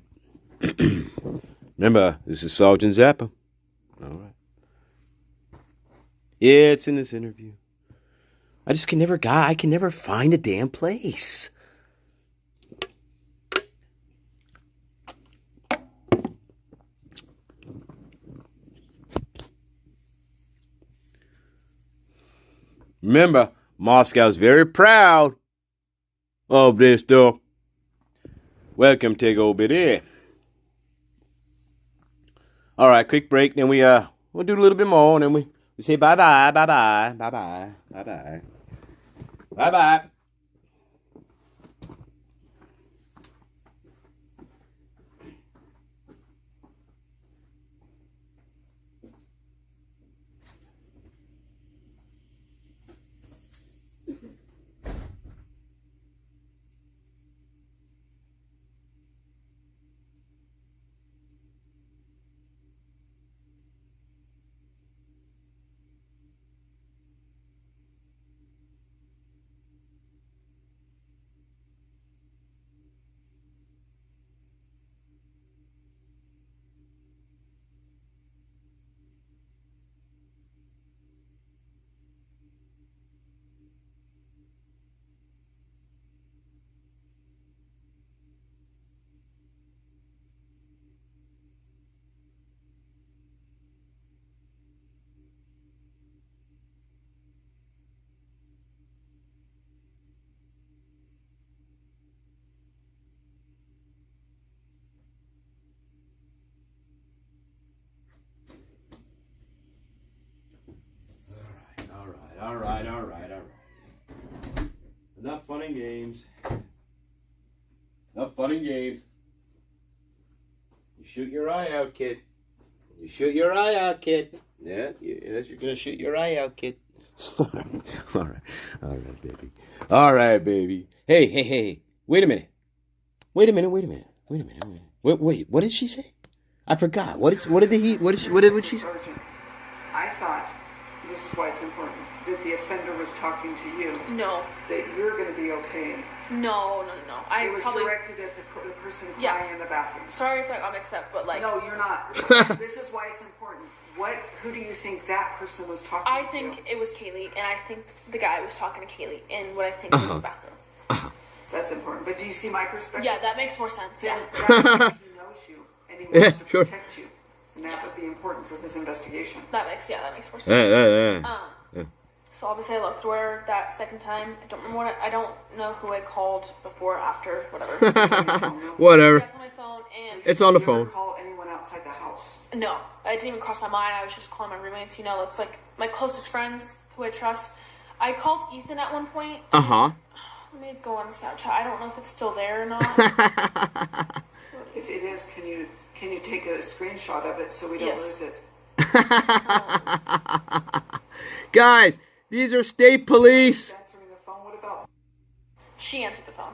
Remember, this is Sergeant Zappa. All right. Yeah, it's in this interview. I can never find a damn place. Remember, Moscow's very proud of this, though. Welcome to go over there. All right, quick break. Then we'll do a little bit more, and then we say bye-bye, bye-bye, bye-bye, bye-bye. Bye-bye. All right. Enough fun and games. Enough fun and games. You shoot your eye out, kid. You shoot your eye out, kid. Yeah, yes, you're gonna shoot your eye out, kid. All right, baby. All right, baby. Hey. Wait a minute. Wait. What did she say? I forgot. What did she say? Sergeant, I thought this is why it's important that the offender was talking to you. No. That you're going to be okay. No. It was directed at the person crying in the bathroom. Sorry if I got mixed up, but like. No, you're not. This is why it's important. Who do you think that person was talking to? I think it was Kaylee, and I think the guy was talking to Kaylee in what I think was the bathroom. That's important. But do you see my perspective? Yeah, that makes more sense. Yeah. That means he knows you, and he wants to protect you. And that would be important for his investigation. That makes more sense. So obviously I left where that second time. I don't remember I don't know who I called before, after, whatever. Whatever. That's on my phone, and it's on the phone. Did you ever call anyone outside the house? No, it didn't even cross my mind. I was just calling my roommates. It's like my closest friends who I trust. I called Ethan at one point. Uh-huh. Let me go on Snapchat. I don't know if it's still there or not. If it is, can you take a screenshot of it so we don't lose it? Guys, these are state police. Answering the phone, what about? She answered the phone.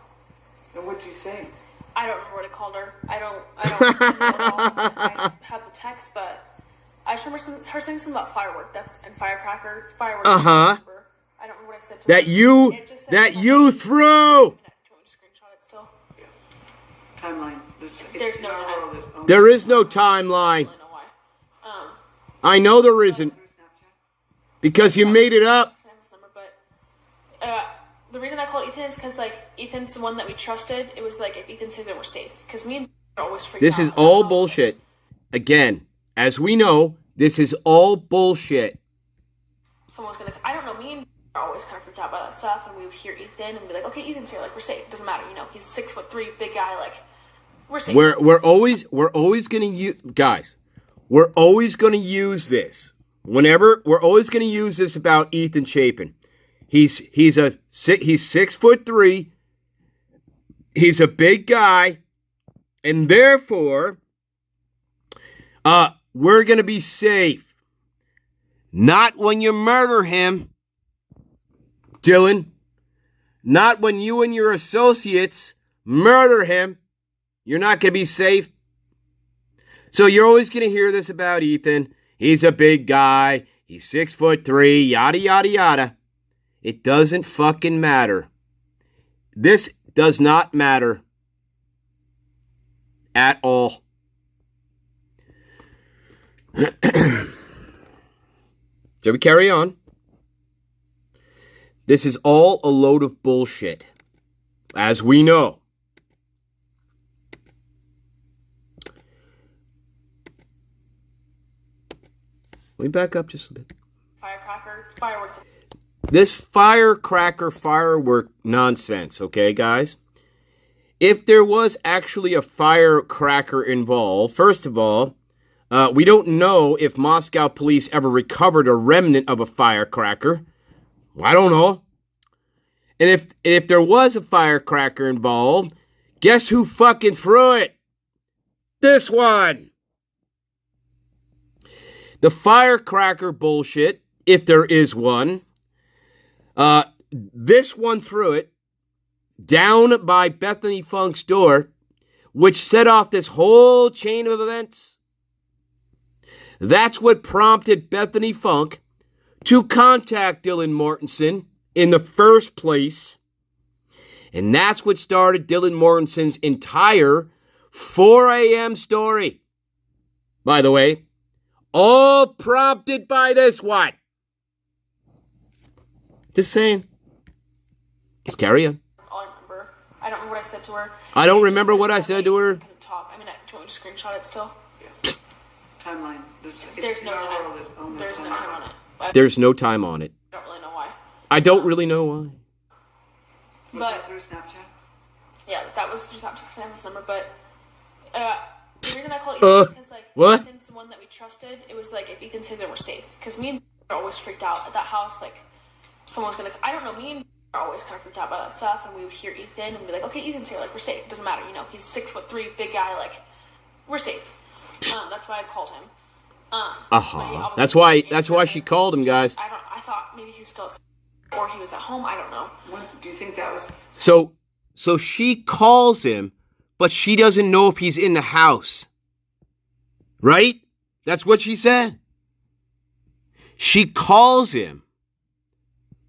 And what'd you say? I don't remember what I called her. I don't know at all. I have the text, but I just remember her saying something about fireworks. Firecrackers. Uh-huh. I don't remember what I said to her. That you threw. Timeline. There's no time. There is no timeline. I know there isn't. Because you made it up. The reason I called Ethan is because, Ethan's the one that we trusted. It was if Ethan said that we're safe. Because me and are always freaked out. This is all bullshit. Again, as we know, this is all bullshit. Someone's going to... I don't know. Me and are always kind of freaked out by that stuff. And we would hear Ethan and be like, okay, Ethan's here. We're safe. It doesn't matter. He's 6'3", big guy. We're safe. We're always going to use... Guys, we're always going to use this. We're always going to use this about Ethan Chapin. He's 6'3". He's a big guy, and therefore, we're going to be safe. Not when you murder him, Dylan. Not when you and your associates murder him. You're not going to be safe. So you're always going to hear this about Ethan. He's a big guy. He's 6'3", yada, yada, yada. It doesn't fucking matter. This does not matter at all. Shall we carry on? This is all a load of bullshit, as we know. Let me back up just a bit. Fireworks. This firework nonsense, okay, guys? If there was actually a firecracker involved, first of all, we don't know if Moscow police ever recovered a remnant of a firecracker. I don't know. And if there was a firecracker involved, guess who fucking threw it? This one. The firecracker bullshit, if there is one, this one threw it down by Bethany Funk's door, which set off this whole chain of events. That's what prompted Bethany Funk to contact Dylan Mortensen in the first place. And that's what started Dylan Mortensen's entire 4 a.m. story. By the way, all prompted by this one. Just saying. Let's carry on. All I remember. I don't remember what I said to her. I don't remember what I said to her. I couldn't talk. I mean, do you want me to screenshot it still? Timeline. There's no time. There's no time on it. There's no time on it. I don't really know why. I don't really know why. Was that through Snapchat? Yeah, that was through Snapchat because I have his number, but the reason I called Ethan is because, like, what? Ethan's the one that we trusted. It was like, if Ethan said they were safe. Because me and are always freaked out at that house, like, someone's gonna, I don't know, me and are always kind of freaked out by that stuff, and we would hear Ethan and be like, okay, Ethan's here, like, we're safe. It doesn't matter, you know, he's 6'3", big guy, like, we're safe. That's why I called him. That's why she called him, guys. I thought maybe he was still at school, or he was at home, I don't know. Do you think that was... So she calls him, but she doesn't know if he's in the house. Right? That's what she said. She calls him,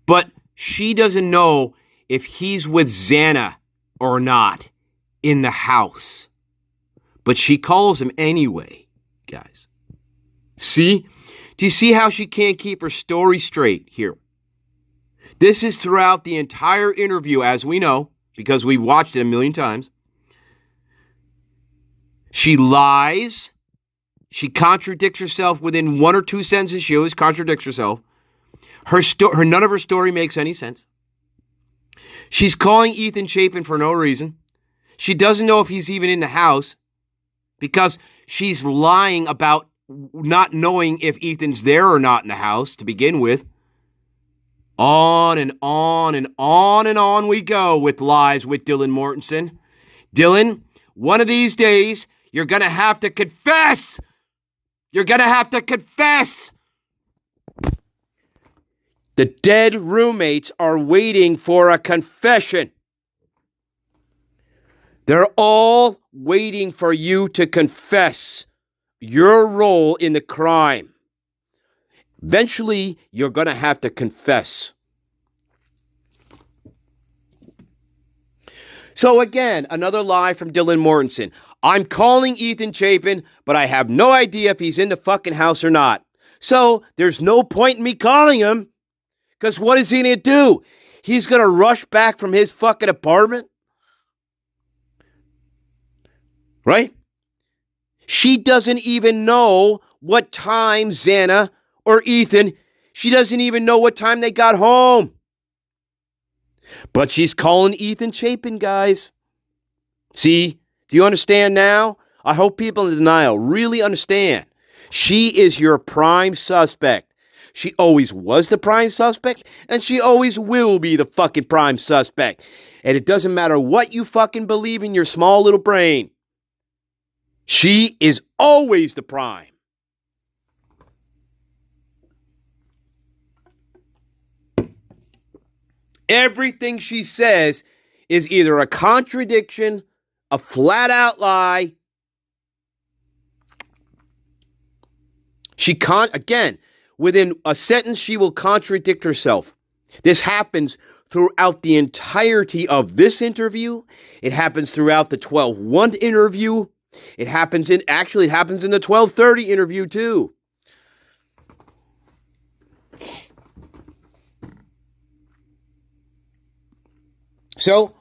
but she doesn't know if he's with Xana or not in the house. But she calls him anyway, guys. See? Do you see how she can't keep her story straight here? This is throughout the entire interview, as we know, because we've watched it a million times. She lies. She contradicts herself within 1 or 2 sentences. She always contradicts herself. None of her story makes any sense. She's calling Ethan Chapin for no reason. She doesn't know if he's even in the house because she's lying about not knowing if Ethan's there or not in the house to begin with. On and on and on and on we go with lies with Dylan Mortensen. Dylan, one of these days, you're going to have to confess. You're going to have to confess. The dead roommates are waiting for a confession. They're all waiting for you to confess your role in the crime. Eventually, you're going to have to confess. So again, another lie from Dylan Mortensen. I'm calling Ethan Chapin, but I have no idea if he's in the fucking house or not. So there's no point in me calling him. Because what is he going to do? He's going to rush back from his fucking apartment? Right? She doesn't even know what time Xana or Ethan, she doesn't even know what time they got home. But she's calling Ethan Chapin, guys. See? Do you understand now? I hope people in denial really understand. She is your prime suspect. She always was the prime suspect, and she always will be the fucking prime suspect. And it doesn't matter what you fucking believe in your small little brain. She is always the prime. Everything she says is either a contradiction a flat-out lie. Again, within a sentence, she will contradict herself. This happens throughout the entirety of this interview. It happens throughout the 12-1 interview. It happens in the 12:30 interview too. So,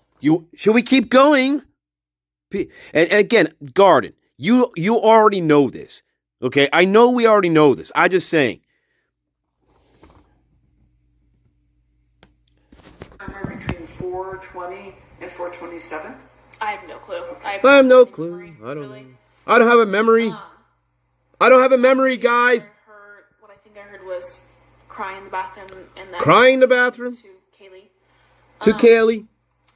should we keep going? And again, Garden, you already know this. Okay? I know we already know this. I'm just saying. Somewhere between 420 and 427? I have no clue. I have no clue. I don't know. I don't have a memory. I don't have a memory, guys. What I think I heard was crying in the bathroom. And then crying in the bathroom? To Kaylee. Kaylee.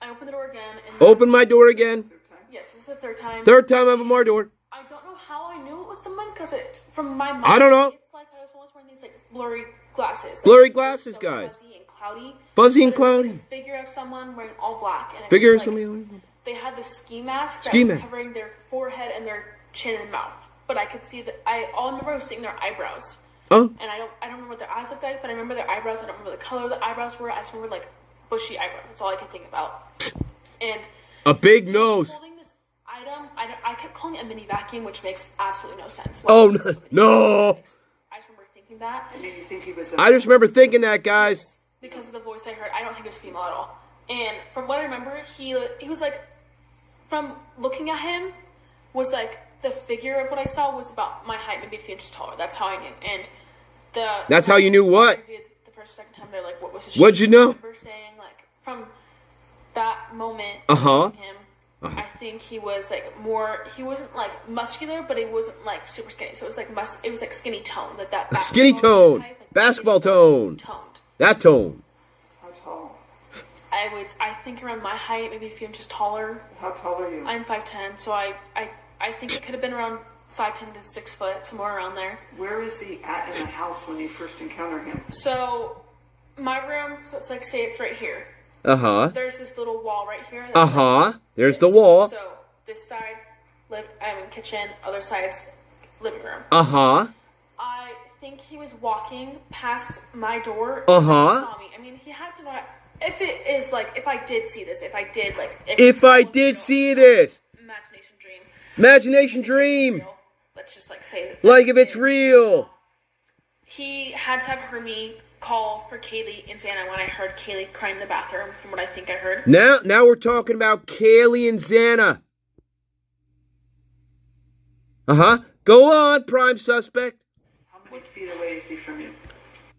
I opened the door again. Open my door again. Yes, this is the third time. Third time I opened my door. I don't know how I knew it was someone because from my mind, I don't know. It's like I was almost wearing these like blurry glasses. Blurry glasses, so guys. Fuzzy and cloudy. Fuzzy and cloudy. Like a figure of someone wearing all black. And figure of like, somebody. They had the ski mask that was covering their forehead and their chin and mouth. But I could see that. All I remember was seeing their eyebrows. Oh. And I don't remember what their eyes looked like, but I remember their eyebrows. I don't remember the color of the eyebrows were. I just remember like bushy eyebrows. That's all I could think about. And a big nose. Holding this item, I kept calling it a mini vacuum, which makes absolutely no sense. No! I just remember thinking that. And did you think he was? I just remember thinking that, guys. Because of the voice I heard, I don't think it was female at all. And from what I remember, he was like, from looking at him, was like the figure of what I saw was about my height, maybe a few inches taller. That's how I knew. And that's how you knew what? The first second time they're like, what was his shape? What'd you know? I remember saying like from that moment, him, I think he was like he wasn't like muscular, but he wasn't like super skinny. So it was like it was like skinny tone, that skinny tone, type, like basketball toned. That tone. How tall? I think around my height, maybe a few inches taller. How tall are you? I'm 5'10", so I think it could have been around 5'10" to 6 foot, somewhere around there. Where is he at in the house when you first encounter him? So my room, so it's like say it's right here. There's this little wall right here. There's the wall. So this side, kitchen. Other side's living room. I think he was walking past my door. And saw me. I mean, he had to know. If it is like, if I did see this, if I did see this. Imagination dream. Let's just like say that. Like if it's real. He had to have heard me call for Kaylee and Xana when I heard Kaylee crying in the bathroom, from what I think I heard. Now we're talking about Kaylee and Xana. Go on, prime suspect. How many feet away is he from you?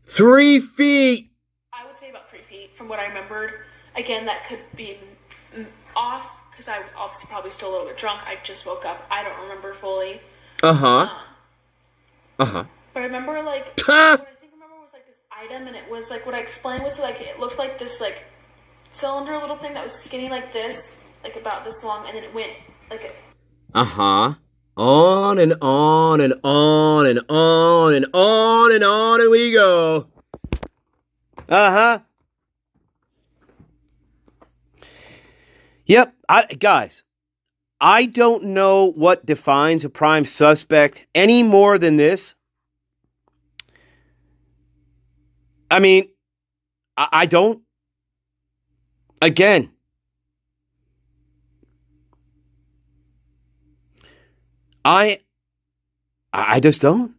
3 feet. I would say about 3 feet from what I remembered. Again, that could be off because I was obviously probably still a little bit drunk. I just woke up. I don't remember fully. But I remember like what I think I remember was like this item, and it was like what I explained was like it looked like this like cylinder little thing that was skinny like this, like about this long, and then it went like on and on and on and on and on and on and we go. Yep, guys, I don't know what defines a prime suspect any more than this. I mean, I don't. Again, I just don't.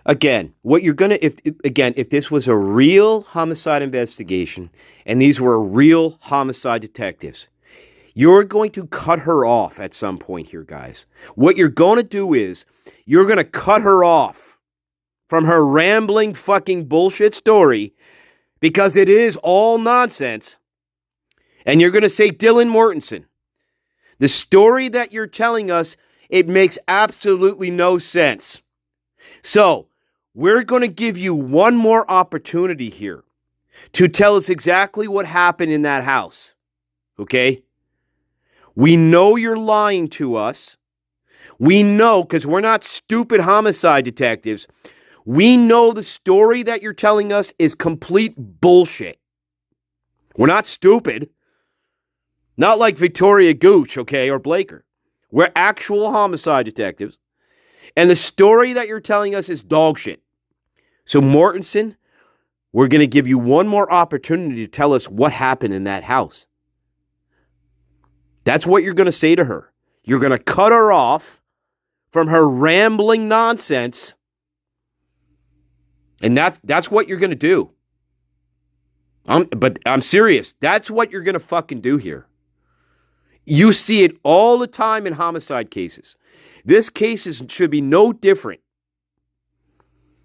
Again, what you're gonna if this was a real homicide investigation and these were real homicide detectives, you're going to cut her off at some point here, guys. What you're going to do is you're going to cut her off from her rambling fucking bullshit story because it is all nonsense. And you're going to say, Dylan Mortensen, the story that you're telling us, it makes absolutely no sense. So, we're going to give you one more opportunity here to tell us exactly what happened in that house. Okay? We know you're lying to us. We know, because we're not stupid homicide detectives, we know the story that you're telling us is complete bullshit. We're not stupid. Not like Victoria Gooch, okay, or Blaker. We're actual homicide detectives. And the story that you're telling us is dog shit. So Mortensen, we're going to give you one more opportunity to tell us what happened in that house. That's what you're going to say to her. You're going to cut her off from her rambling nonsense. And that's what you're going to do. But I'm serious. That's what you're going to fucking do here. You see it all the time in homicide cases. This case should be no different.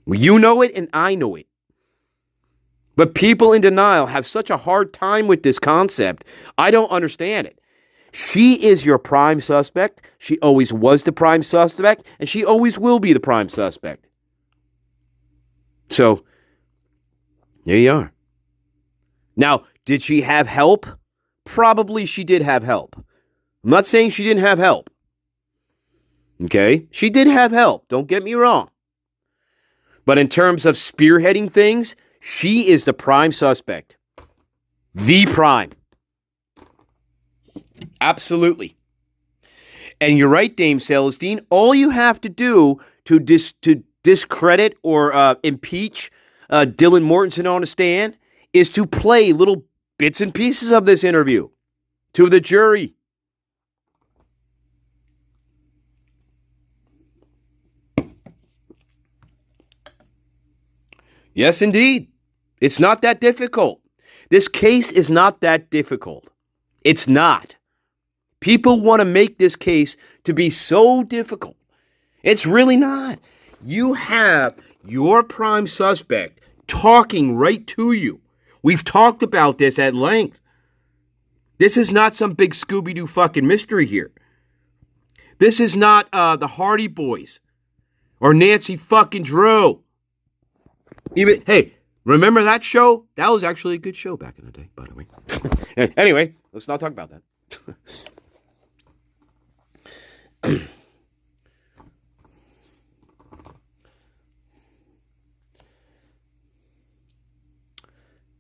You know it and I know it. But people in denial have such a hard time with this concept. I don't understand it. She is your prime suspect. She always was the prime suspect, and she always will be the prime suspect. So, there you are. Now, did she have help? Probably she did have help. I'm not saying she didn't have help. Okay? She did have help. Don't get me wrong. But in terms of spearheading things, she is the prime suspect. The prime. Absolutely. And you're right, Dame Celestine. All you have to do to discredit or impeach Dylan Mortensen on a stand is to play little bits and pieces of this interview to the jury. Yes, indeed. It's not that difficult. This case is not that difficult. It's not. People want to make this case to be so difficult. It's really not. You have your prime suspect talking right to you. We've talked about this at length. This is not some big Scooby-Doo fucking mystery here. This is not the Hardy Boys or Nancy fucking Drew. Even, hey, remember that show? That was actually a good show back in the day, by the way. Anyway, let's not talk about that.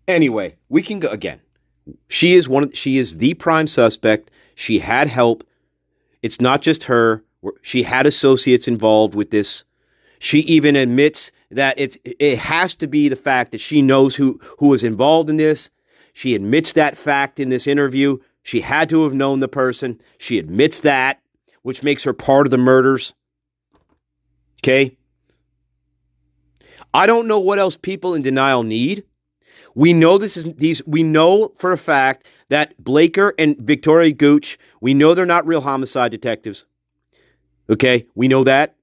Anyway, we can go again. She is the prime suspect. She had help. It's not just her. She had associates involved with this. She even admits that it has to be the fact that she knows who was involved in this. She admits that fact in this interview. She had to have known the person. She admits that, which makes her part of the murders. Okay? I don't know what else people in denial need. We know we know for a fact that Blaker and Victoria Gooch, we know they're not real homicide detectives. Okay? We know that.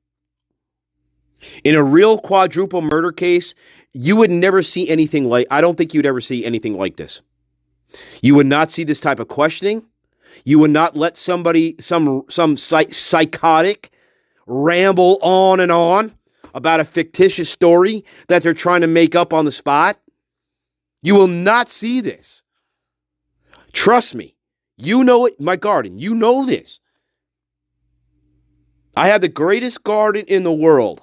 In a real quadruple murder case, you would never see anything like, I don't think you'd ever see anything like this. You would not see this type of questioning. You would not let somebody, some psychotic ramble on and on about a fictitious story that they're trying to make up on the spot. You will not see this. Trust me. You know it, my garden. You know this. I have the greatest garden in the world.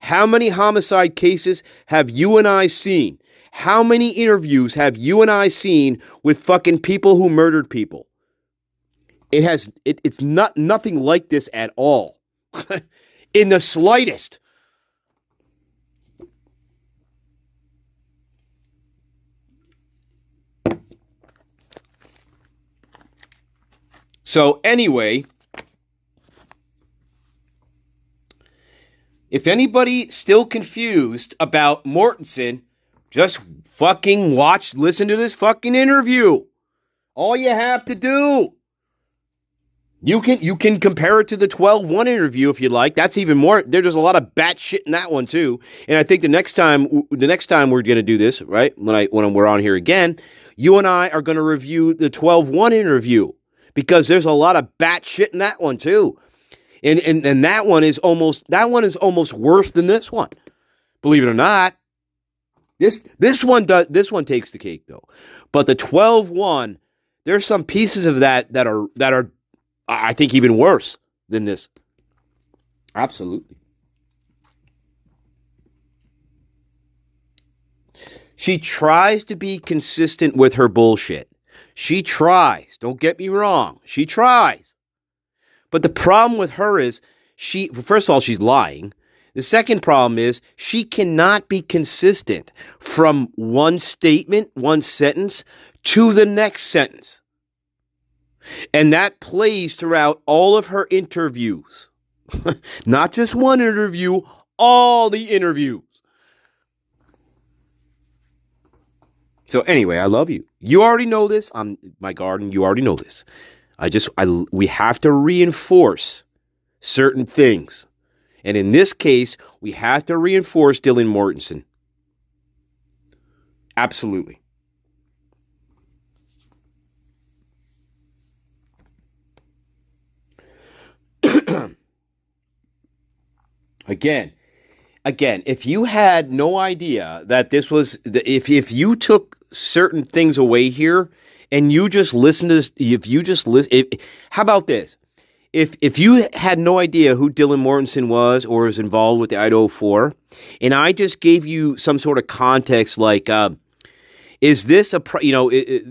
How many homicide cases have you and I seen? How many interviews have you and I seen with fucking people who murdered people? It's not nothing like this at all. In the slightest. So anyway, if anybody's still confused about Mortensen, just fucking listen to this fucking interview. All you have to do. You can compare it to the 12-1 interview if you like. That's even more. There's a lot of bat shit in that one too. And I think the next time we're going to do this, right? When we're on here again, you and I are going to review the 12-1 interview because there's a lot of bat shit in that one too. And that one is almost worse than this one. Believe it or not. This one takes the cake though. But the 12-1, there's some pieces of that are I think even worse than this. Absolutely. She tries to be consistent with her bullshit. She tries. Don't get me wrong. She tries. But the problem with her is first of all, she's lying. The second problem is she cannot be consistent from one statement, one sentence, to the next sentence. And that plays throughout all of her interviews. Not just one interview, all the interviews. So anyway, I love you. You already know this. I'm my garden. You already know this. We have to reinforce certain things. And in this case, we have to reinforce Dylan Mortensen. Absolutely. Again, if you had no idea that this was, if you took certain things away here and you just listened to this, how about this? If you had no idea who Dylan Mortensen was or was involved with the Idaho 4, and I just gave you some sort of context like, is this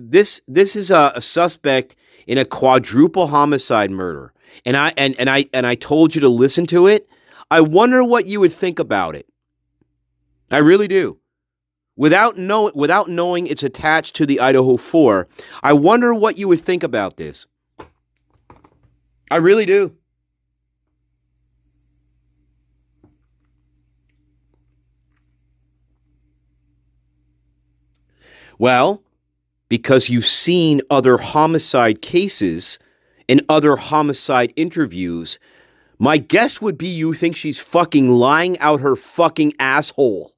this is a suspect in a quadruple homicide murder, and I told you to listen to it, I wonder what you would think about it. I really do. Without knowing it's attached to the Idaho 4, I wonder what you would think about this. I really do. Well, because you've seen other homicide cases and other homicide interviews, my guess would be you think she's fucking lying out her fucking asshole.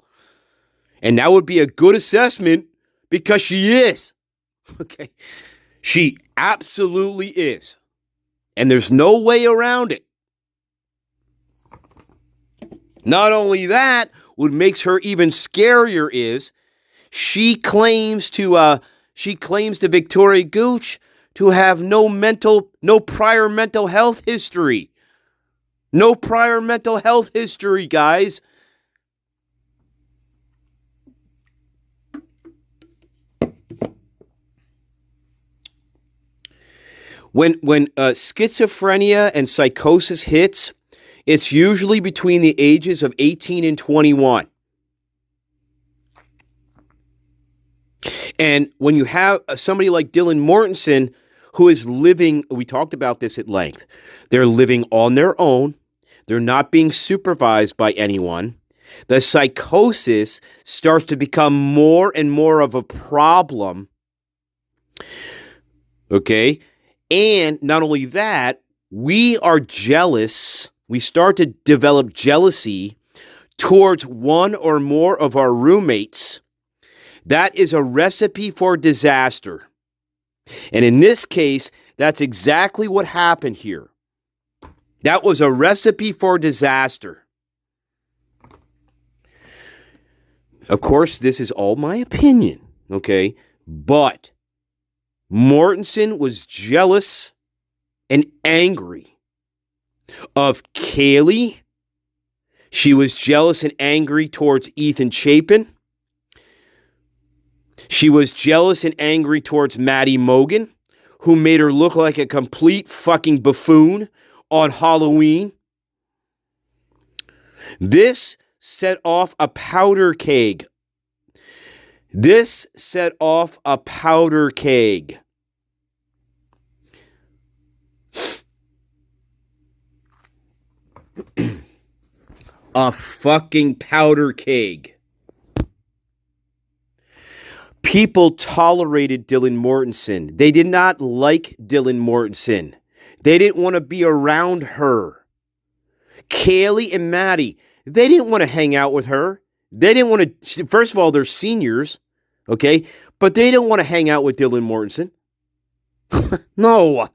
And that would be a good assessment because she is. Okay. She absolutely is. And there's no way around it. Not only that, what makes her even scarier is she claims to Victoria Gooch to have no prior mental health history. No prior mental health history, guys. When schizophrenia and psychosis hits, it's usually between the ages of 18 and 21. And when you have somebody like Dylan Mortensen, who is living, we talked about this at length, they're living on their own, they're not being supervised by anyone, the psychosis starts to become more and more of a problem. Okay? And not only that, we are jealous. We start to develop jealousy towards one or more of our roommates. That is a recipe for disaster. And in this case, that's exactly what happened here. That was a recipe for disaster. Of course, this is all my opinion, okay? But Mortensen was jealous and angry of Kaylee. She was jealous and angry towards Ethan Chapin. She was jealous and angry towards Maddie Mogan, who made her look like a complete fucking buffoon on Halloween. This set off a powder keg. This set off a powder keg. A fucking powder keg. People tolerated Dylan Mortensen. They did not like Dylan Mortensen. They didn't want to be around her. Kaylee and Maddie, they didn't want to hang out with her. They didn't want to, first of all, they're seniors, okay? But they didn't want to hang out with Dylan Mortensen. No.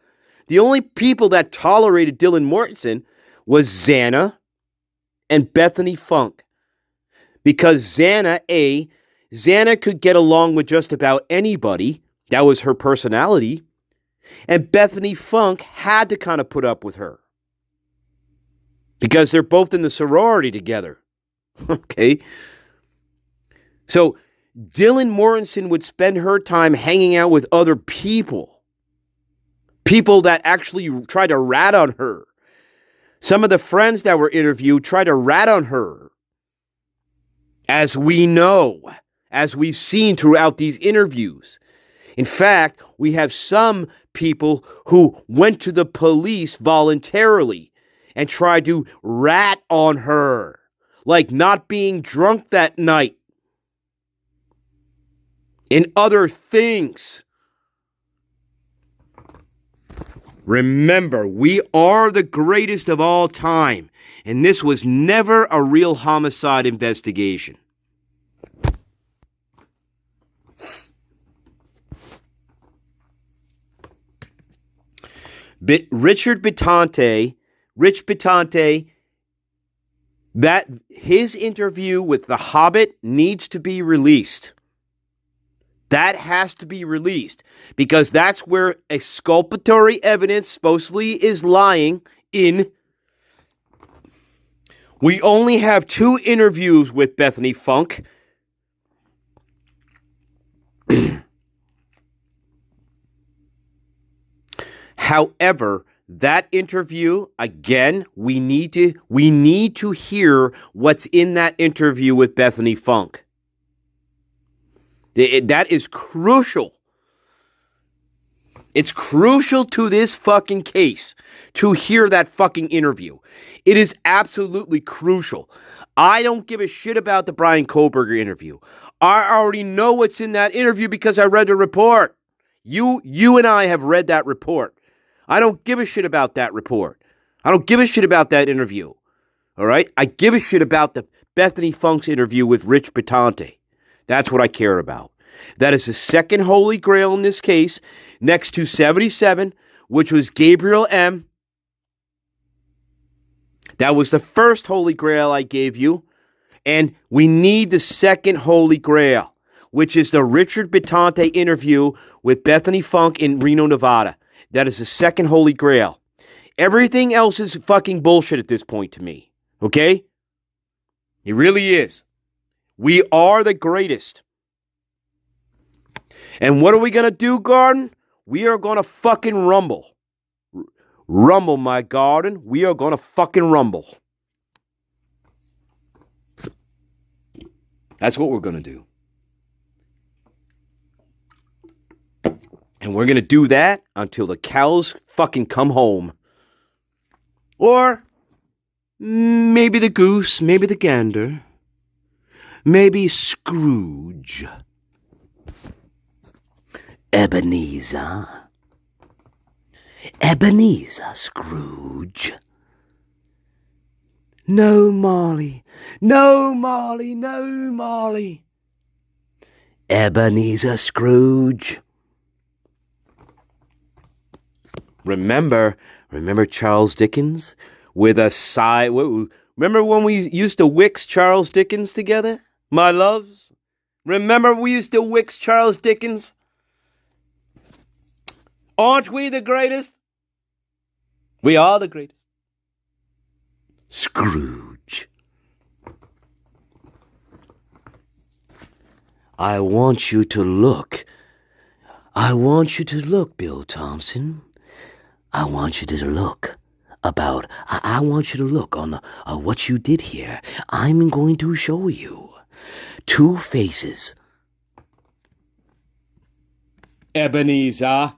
The only people that tolerated Dylan Mortensen was Xana and Bethany Funk. Because Xana could get along with just about anybody. That was her personality. And Bethany Funk had to kind of put up with her. Because they're both in the sorority together. Okay? So, Dylan Morrison would spend her time hanging out with other people. People that actually tried to rat on her. Some of the friends that were interviewed tried to rat on her. As we know, as we've seen throughout these interviews. In fact, we have some people who went to the police voluntarily and tried to rat on her, like not being drunk that night and other things. Remember, we are the greatest of all time, and this was never a real homicide investigation. Rich Bitante, that his interview with the Hobbit needs to be released. That has to be released because that's where exculpatory evidence supposedly is lying in. We only have 2 interviews with Bethany Funk. However, that interview, again, we need to hear what's in that interview with Bethany Funk. That is crucial. It's crucial to this fucking case to hear that fucking interview. It is absolutely crucial. I don't give a shit about the Brian Kohlberger interview. I already know what's in that interview because I read the report. You and I have read that report. I don't give a shit about that report. I don't give a shit about that interview. All right? I give a shit about the Bethany Funk's interview with Rich Bitante. That's what I care about. That is the second holy grail in this case, next to 77, which was Gabriel M. That was the first holy grail I gave you. And we need the second holy grail, which is the Richard Bitante interview with Bethany Funk in Reno, Nevada. That is the second holy grail. Everything else is fucking bullshit at this point to me. Okay? It really is. We are the greatest. And what are we going to do, Garden? We are going to fucking rumble. Rumble, my Garden. We are going to fucking rumble. That's what we're going to do. And we're going to do that until the cows fucking come home. Or maybe the goose, maybe the gander. Maybe Scrooge. Ebenezer. Ebenezer Scrooge. No, Molly. No, Molly. No, Molly. Ebenezer Scrooge. Remember Charles Dickens with a sigh. Remember when we used to wix Charles Dickens together, my loves? Remember we used to wix Charles Dickens? Aren't we the greatest? We are the greatest. Scrooge. I want you to look. I want you to look, Bill Thompson. I want you to look about. I want you to look on what you did here. I'm going to show you 2 faces. Ebenezer.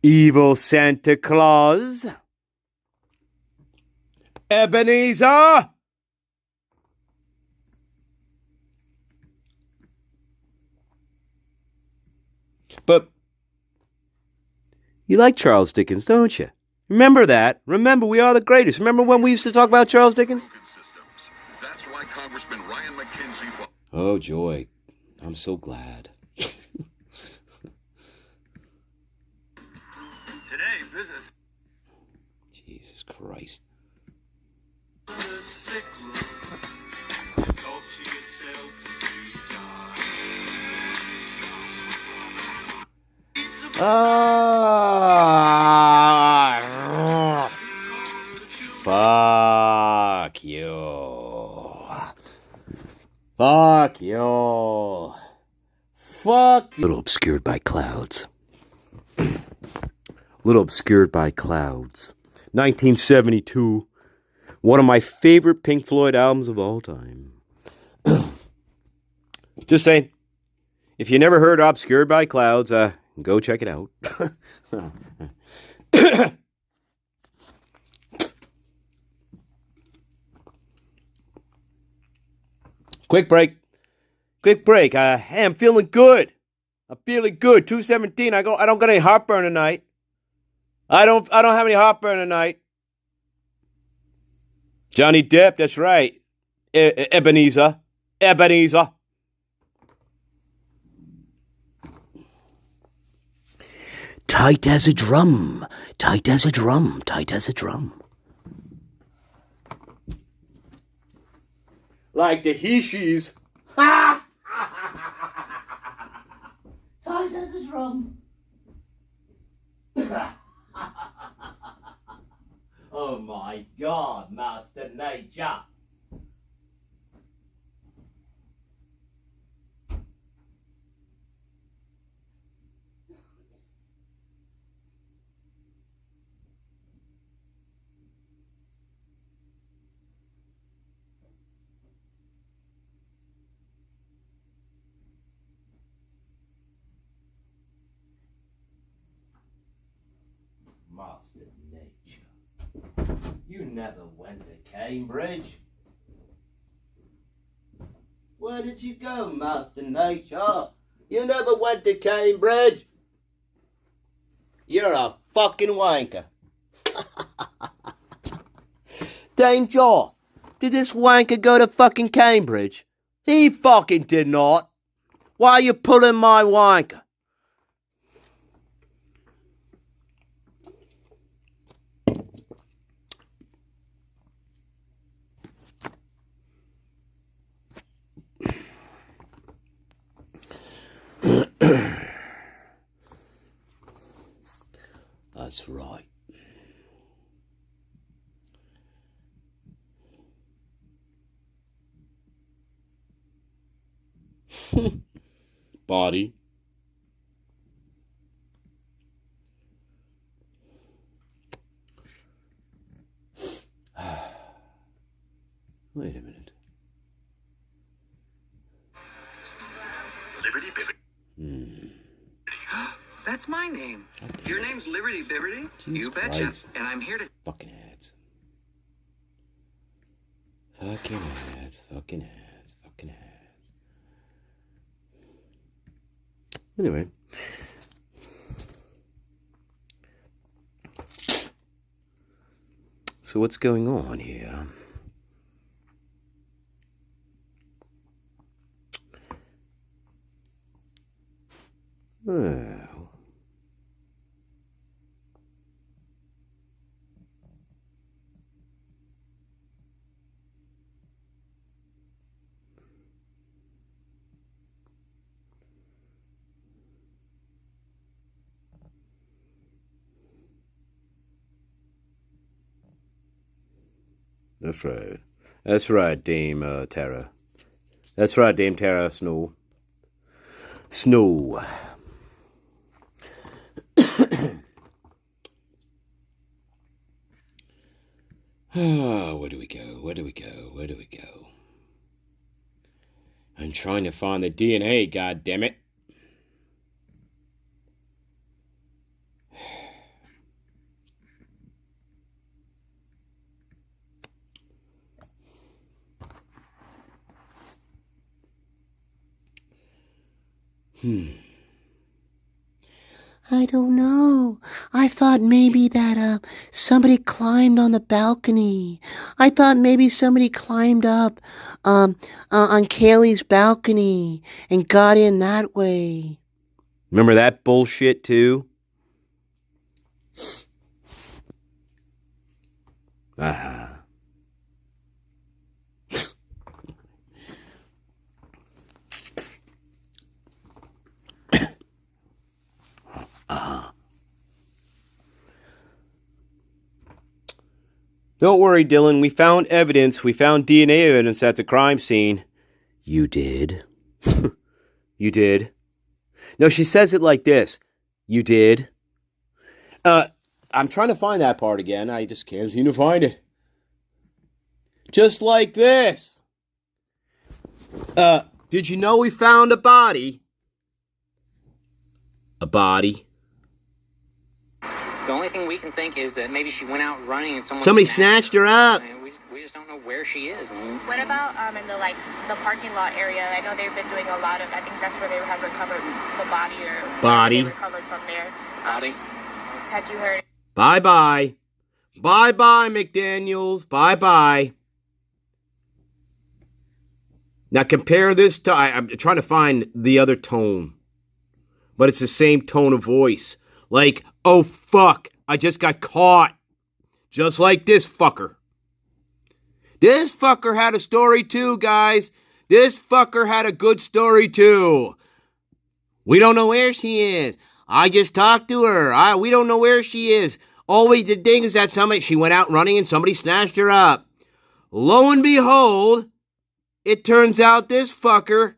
Evil Santa Claus. Ebenezer. But you like Charles Dickens, don't you? Remember that. Remember, we are the greatest. Remember when we used to talk about Charles Dickens? That's why Congressman Ryan McKenzie... Oh, joy. I'm so glad. Today, business... Jesus Christ. Fuck you. Fuck y'all. Fuck. Little obscured by clouds. Little obscured by clouds. 1972. One of my favorite Pink Floyd albums of all time. Just saying. If you never heard Obscured by Clouds, go check it out. Quick break. Hey, I'm feeling good. 2:17. I don't got any heartburn tonight. I don't have any heartburn tonight. Johnny Depp, that's right. Ebenezer. Tight as a drum. Like the Hishis. Tight as a drum. Oh my God, Master Nature. Master Nature. You never went to Cambridge. Where did you go, Master Nature? You never went to Cambridge. You're a fucking wanker. Danger. Did this wanker go to fucking Cambridge? He fucking did not. Why are you pulling my wanker? That's right. Body. Wait a minute. Liberty Bibbity. That's my name. Your name's Liberty Bibbity? You betcha. Christ. And I'm here to... Fucking ads. Fucking ads. Anyway. So what's going on here? Well... That's right. That's right, Dame Tara. That's right, Dame Tara Snow. Oh, where do we go? I'm trying to find the DNA, goddammit. I don't know. I thought maybe that somebody climbed on the balcony. I thought maybe somebody climbed up on Kaylee's balcony and got in that way. Remember that bullshit too? Don't worry, Dylan. We found evidence. We found DNA evidence at the crime scene. You did? You did? No, she says it like this. You did? I'm trying to find that part again. I just can't seem to find it. Just like this. Did you know we found a body? A body? The only thing we can think is that maybe she went out running and somebody snatched her up. We just don't know where she is. What about in the parking lot area? I know they've been doing a lot of. I think that's where they have recovered the body or body. They recovered from there. Body. Had you heard? Bye-bye. Bye-bye, McDaniels. Bye-bye. Now compare this to... I'm trying to find the other tone. But it's the same tone of voice. Like, oh, fuck. I just got caught. Just like this fucker. This fucker had a story too, guys. This fucker had a good story too. We don't know where she is. I just talked to her. We don't know where she is. Always the thing is that she went out running and somebody snatched her up. Lo and behold, it turns out this fucker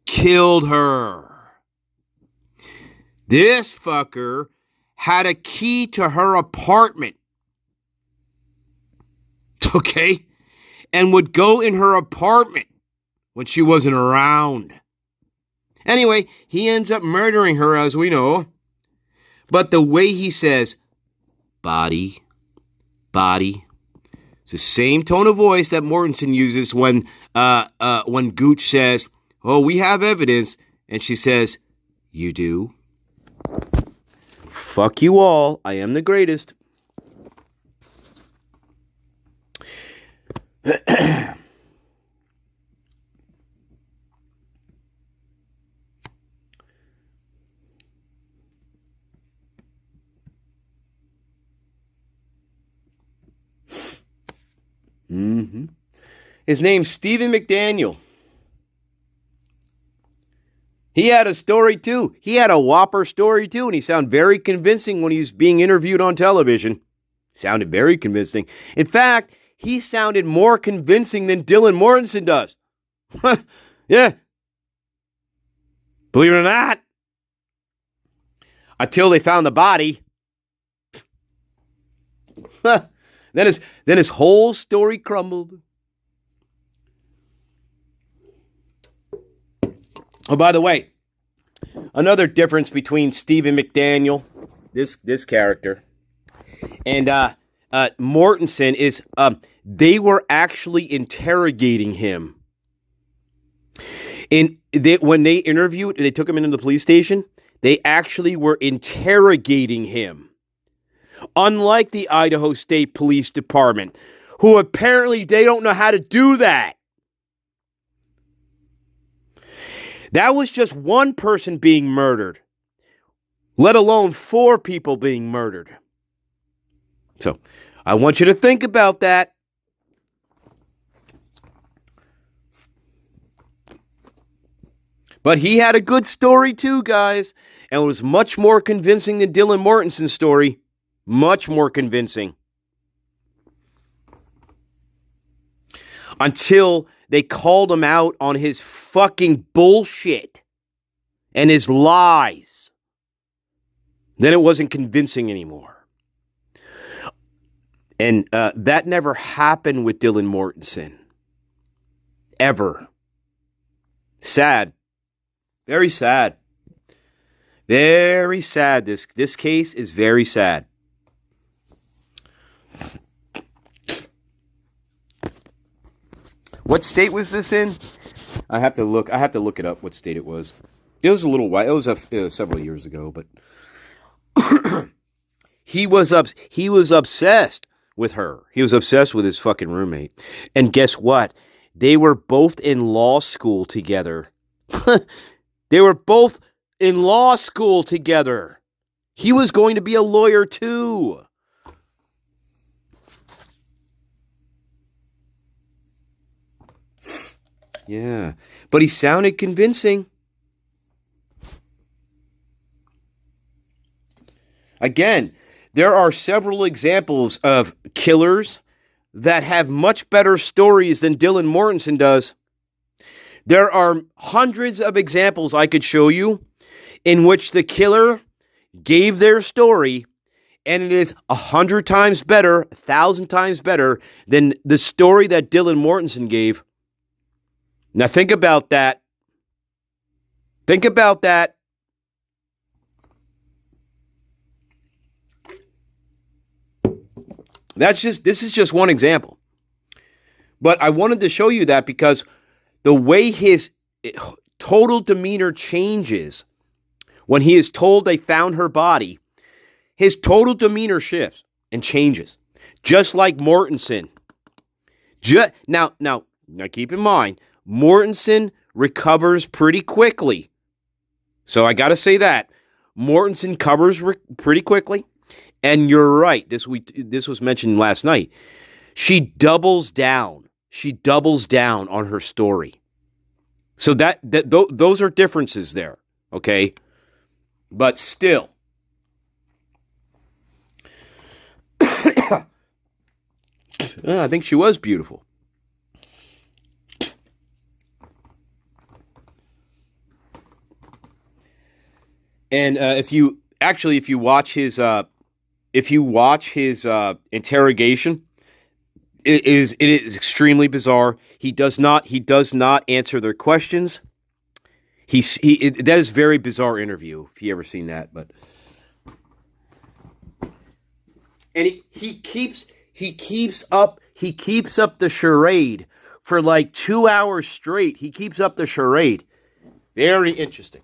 killed her. This fucker had a key to her apartment. Okay? And would go in her apartment when she wasn't around. Anyway, he ends up murdering her, as we know. But the way he says, body, body, it's the same tone of voice that Mortensen uses when Gooch says, oh, we have evidence. And she says, you do? Fuck you all. I am the greatest. His name's Stephen McDaniel. He had a story too. He had a whopper story too, and he sounded very convincing when he was being interviewed on television. Sounded very convincing. In fact, he sounded more convincing than Dylan Mortensen does. Yeah. Believe it or not. Until they found the body. Then his whole story crumbled. Oh, by the way, another difference between Stephen McDaniel, this character, and Mortensen is they were actually interrogating him. When they interviewed and they took him into the police station, they actually were interrogating him. Unlike the Idaho State Police Department, who apparently they don't know how to do that. That was just one person being murdered, let alone 4 people being murdered. So, I want you to think about that. But he had a good story too, guys, and was much more convincing than Dylan Mortensen's story. Much more convincing. Until they called him out on his fucking bullshit and his lies. Then it wasn't convincing anymore. And that never happened with Dylan Mortensen. Ever. Sad. Very sad. Very sad. This case is very sad. What state was this in? I have to look it up. What state it was? It was a little while. It was several years ago. But he was obsessed with her. He was obsessed with his fucking roommate. And guess what? They were both in law school together. They were both in law school together. He was going to be a lawyer too. Yeah, but he sounded convincing. Again, there are several examples of killers that have much better stories than Dylan Mortensen does. There are hundreds of examples I could show you in which the killer gave their story, and it is 100 times better, 1,000 times better than the story that Dylan Mortensen gave. Now think about that. Think about that. This is just one example. But I wanted to show you that because the way his total demeanor changes when he is told they found her body, his total demeanor shifts and changes. Just like Mortensen. Now keep in mind, Mortensen recovers pretty quickly. So I got to say that. Mortensen recovers pretty quickly. And you're right. This was mentioned last night. She doubles down. She doubles down on her story. So those are differences there. Okay? But still. I think she was beautiful. And if you watch his interrogation, it is extremely bizarre. He does not answer their questions. That is a very bizarre interview if you ever seen that, but and he keeps up the charade for like 2 hours straight. He keeps up the charade. Very interesting.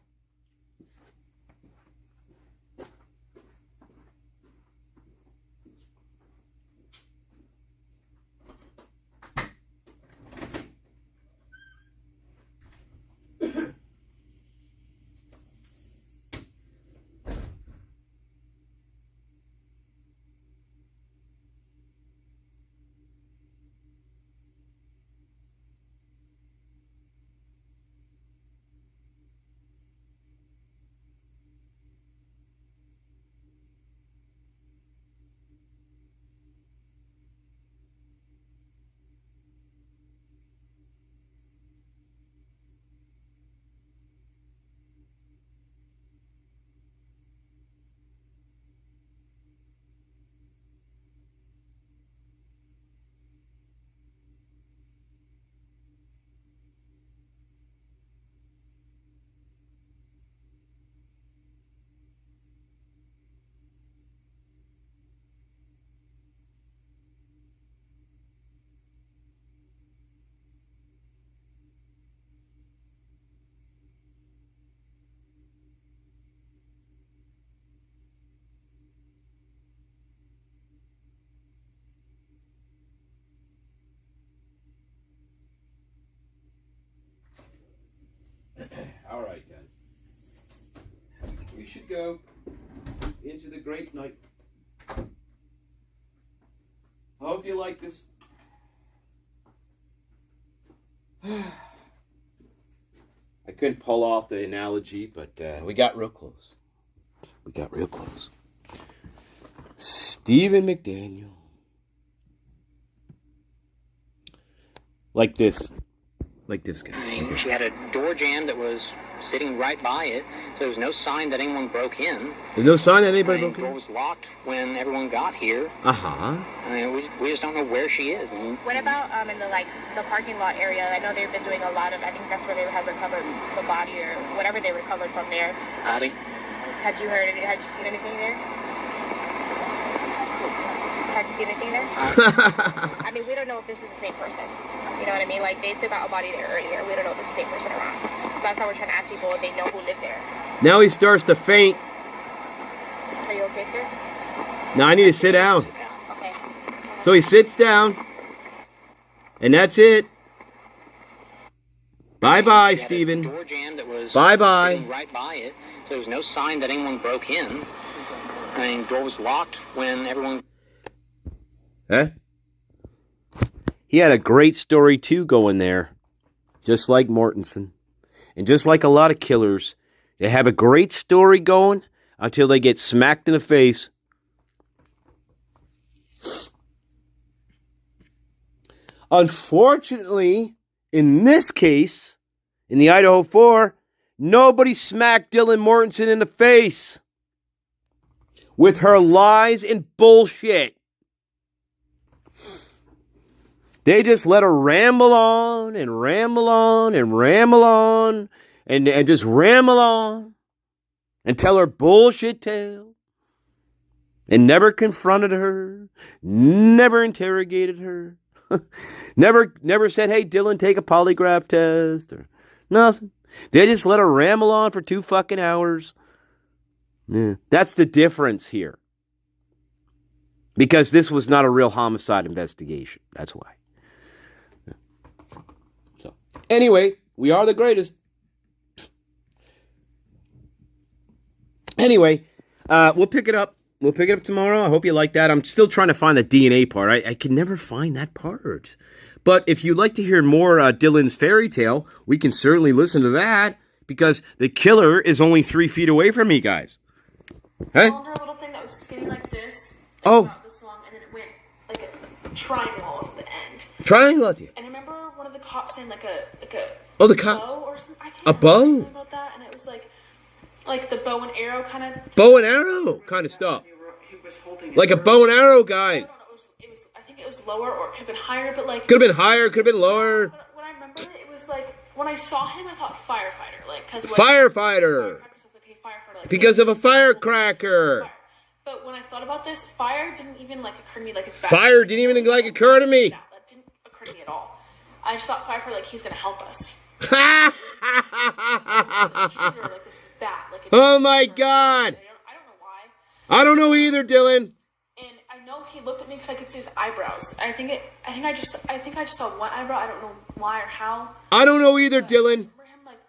All right, guys. We should go into the great night. I hope you like this. I couldn't pull off the analogy, but we got real close. Stephen McDaniel. Like this guy. She had a door jamb that was sitting right by it, so there was no sign that anyone broke in. There's no sign that anybody broke in? The door was locked when everyone got here. Uh-huh. I mean, we just don't know where she is. What about in the parking lot area? I know they've been doing a lot of, I think that's where they have recovered the body or whatever they recovered from there. Body? Had you seen anything there? Had you seen anything there? I mean, we don't know if this is the same person. You know what I mean? Like, they took out a body there earlier. We don't know if it's the same person around. That's why we're trying to ask people if they know who lived there. Now he starts to faint. Are you okay, sir? Now I need to sit down. Okay. So he sits down. And that's it. Bye-bye, Stephen. Door jamb that was Bye-bye. sitting right by it, so there was no sign that anyone broke in. I mean, the door was locked when everyone... Huh? He had a great story, too, going there. Just like Mortensen. And just like a lot of killers, they have a great story going until they get smacked in the face. Unfortunately, in this case, in the Idaho 4, nobody smacked Dylan Mortensen in the face with her lies and bullshit. They just let her ramble on and ramble on and ramble on and just ramble on and tell her bullshit tale. And never confronted her, never interrogated her, never said, hey, Dylan, take a polygraph test or nothing. They just let her ramble on for 2 fucking hours. Yeah, that's the difference here. Because this was not a real homicide investigation. That's why. So, anyway, we are the greatest. Anyway, we'll pick it up. We'll pick it up tomorrow. I hope you like that. I'm still trying to find the DNA part. I can never find that part. But if you'd like to hear more Dylan's fairy tale, we can certainly listen to that because the killer is only 3 feet away from me, guys. Hey? Cylinder little thing that was skinny like this. Oh. About this long, and then it went like a triangle all to the end. Triangle? And I remember one of the cops saying like a oh, the cop. bow or something. I can't a bow? Something about that, and it was like the bow and arrow kind of. Bow and arrow kind of stuff. Like a bow and arrow, guys. I think it was lower or it could have been higher, but like. Could have been higher, could have been lower. When I remember it was like, when I saw him, I thought firefighter. Like, cause firefighter. Because of a firecracker. But when I thought about this, fire didn't even like occur to me like it's bad. Fire didn't even like occur to me. No, that didn't occur to me at all. I just thought firefighter like he's gonna help us. Oh my God! I don't know why. I don't know either, Dylan. And I know he looked at me because I could see his eyebrows. I think I just saw one eyebrow. I don't know why or how. I don't know either, Dylan.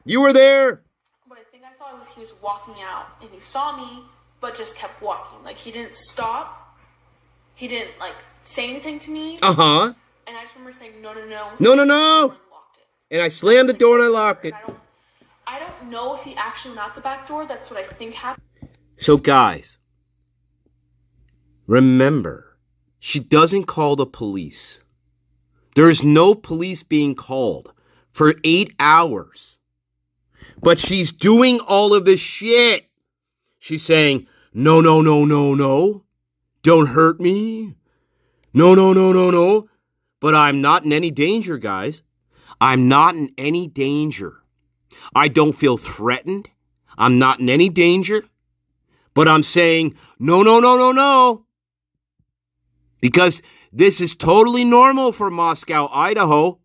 You were there. What I think I saw was he was walking out and he saw me, but just kept walking. Like he didn't stop. He didn't like say anything to me. Uh huh. And I just remember saying no. No. And I slammed the door and I locked it. I don't know if he actually went out the back door. That's what I think happened. So guys, remember, she doesn't call the police. There is no police being called for 8 hours. But she's doing all of this shit. She's saying, no. Don't hurt me. No. But I'm not in any danger, guys. I'm not in any danger. I don't feel threatened. I'm not in any danger. But I'm saying, no. Because this is totally normal for Moscow, Idaho,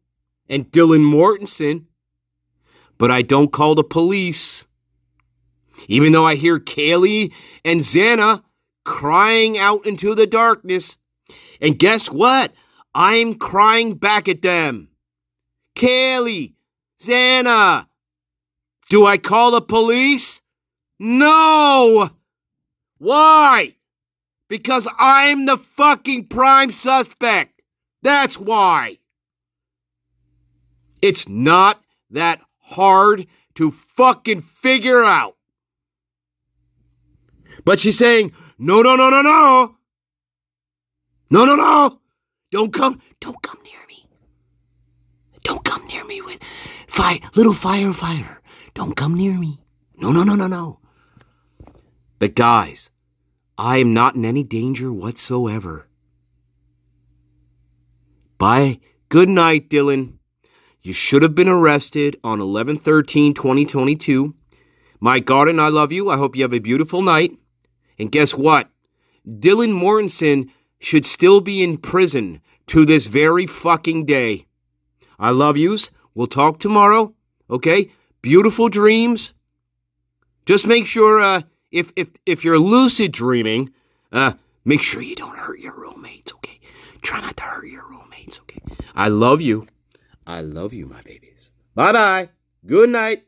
and Dylan Mortensen. But I don't call the police. Even though I hear Kaylee and Xana crying out into the darkness. And guess what? I'm crying back at them. Kaylee, Xana, do I call the police? No! Why? Because I'm the fucking prime suspect. That's why. It's not that hard to fucking figure out. But she's saying, no. No. Don't come near me. Don't come near me with little fire. Don't come near me. No. But guys, I am not in any danger whatsoever. Bye. Good night, Dylan. You should have been arrested on 11/13/2022. My garden, I love you. I hope you have a beautiful night. And guess what? Dylan Mortensen should still be in prison to this very fucking day. I love yous. We'll talk tomorrow. Okay? Beautiful dreams. Just make sure, if you're lucid dreaming, make sure you don't hurt your roommates, okay? Try not to hurt your roommates, okay? I love you. I love you, my babies. Bye-bye. Good night.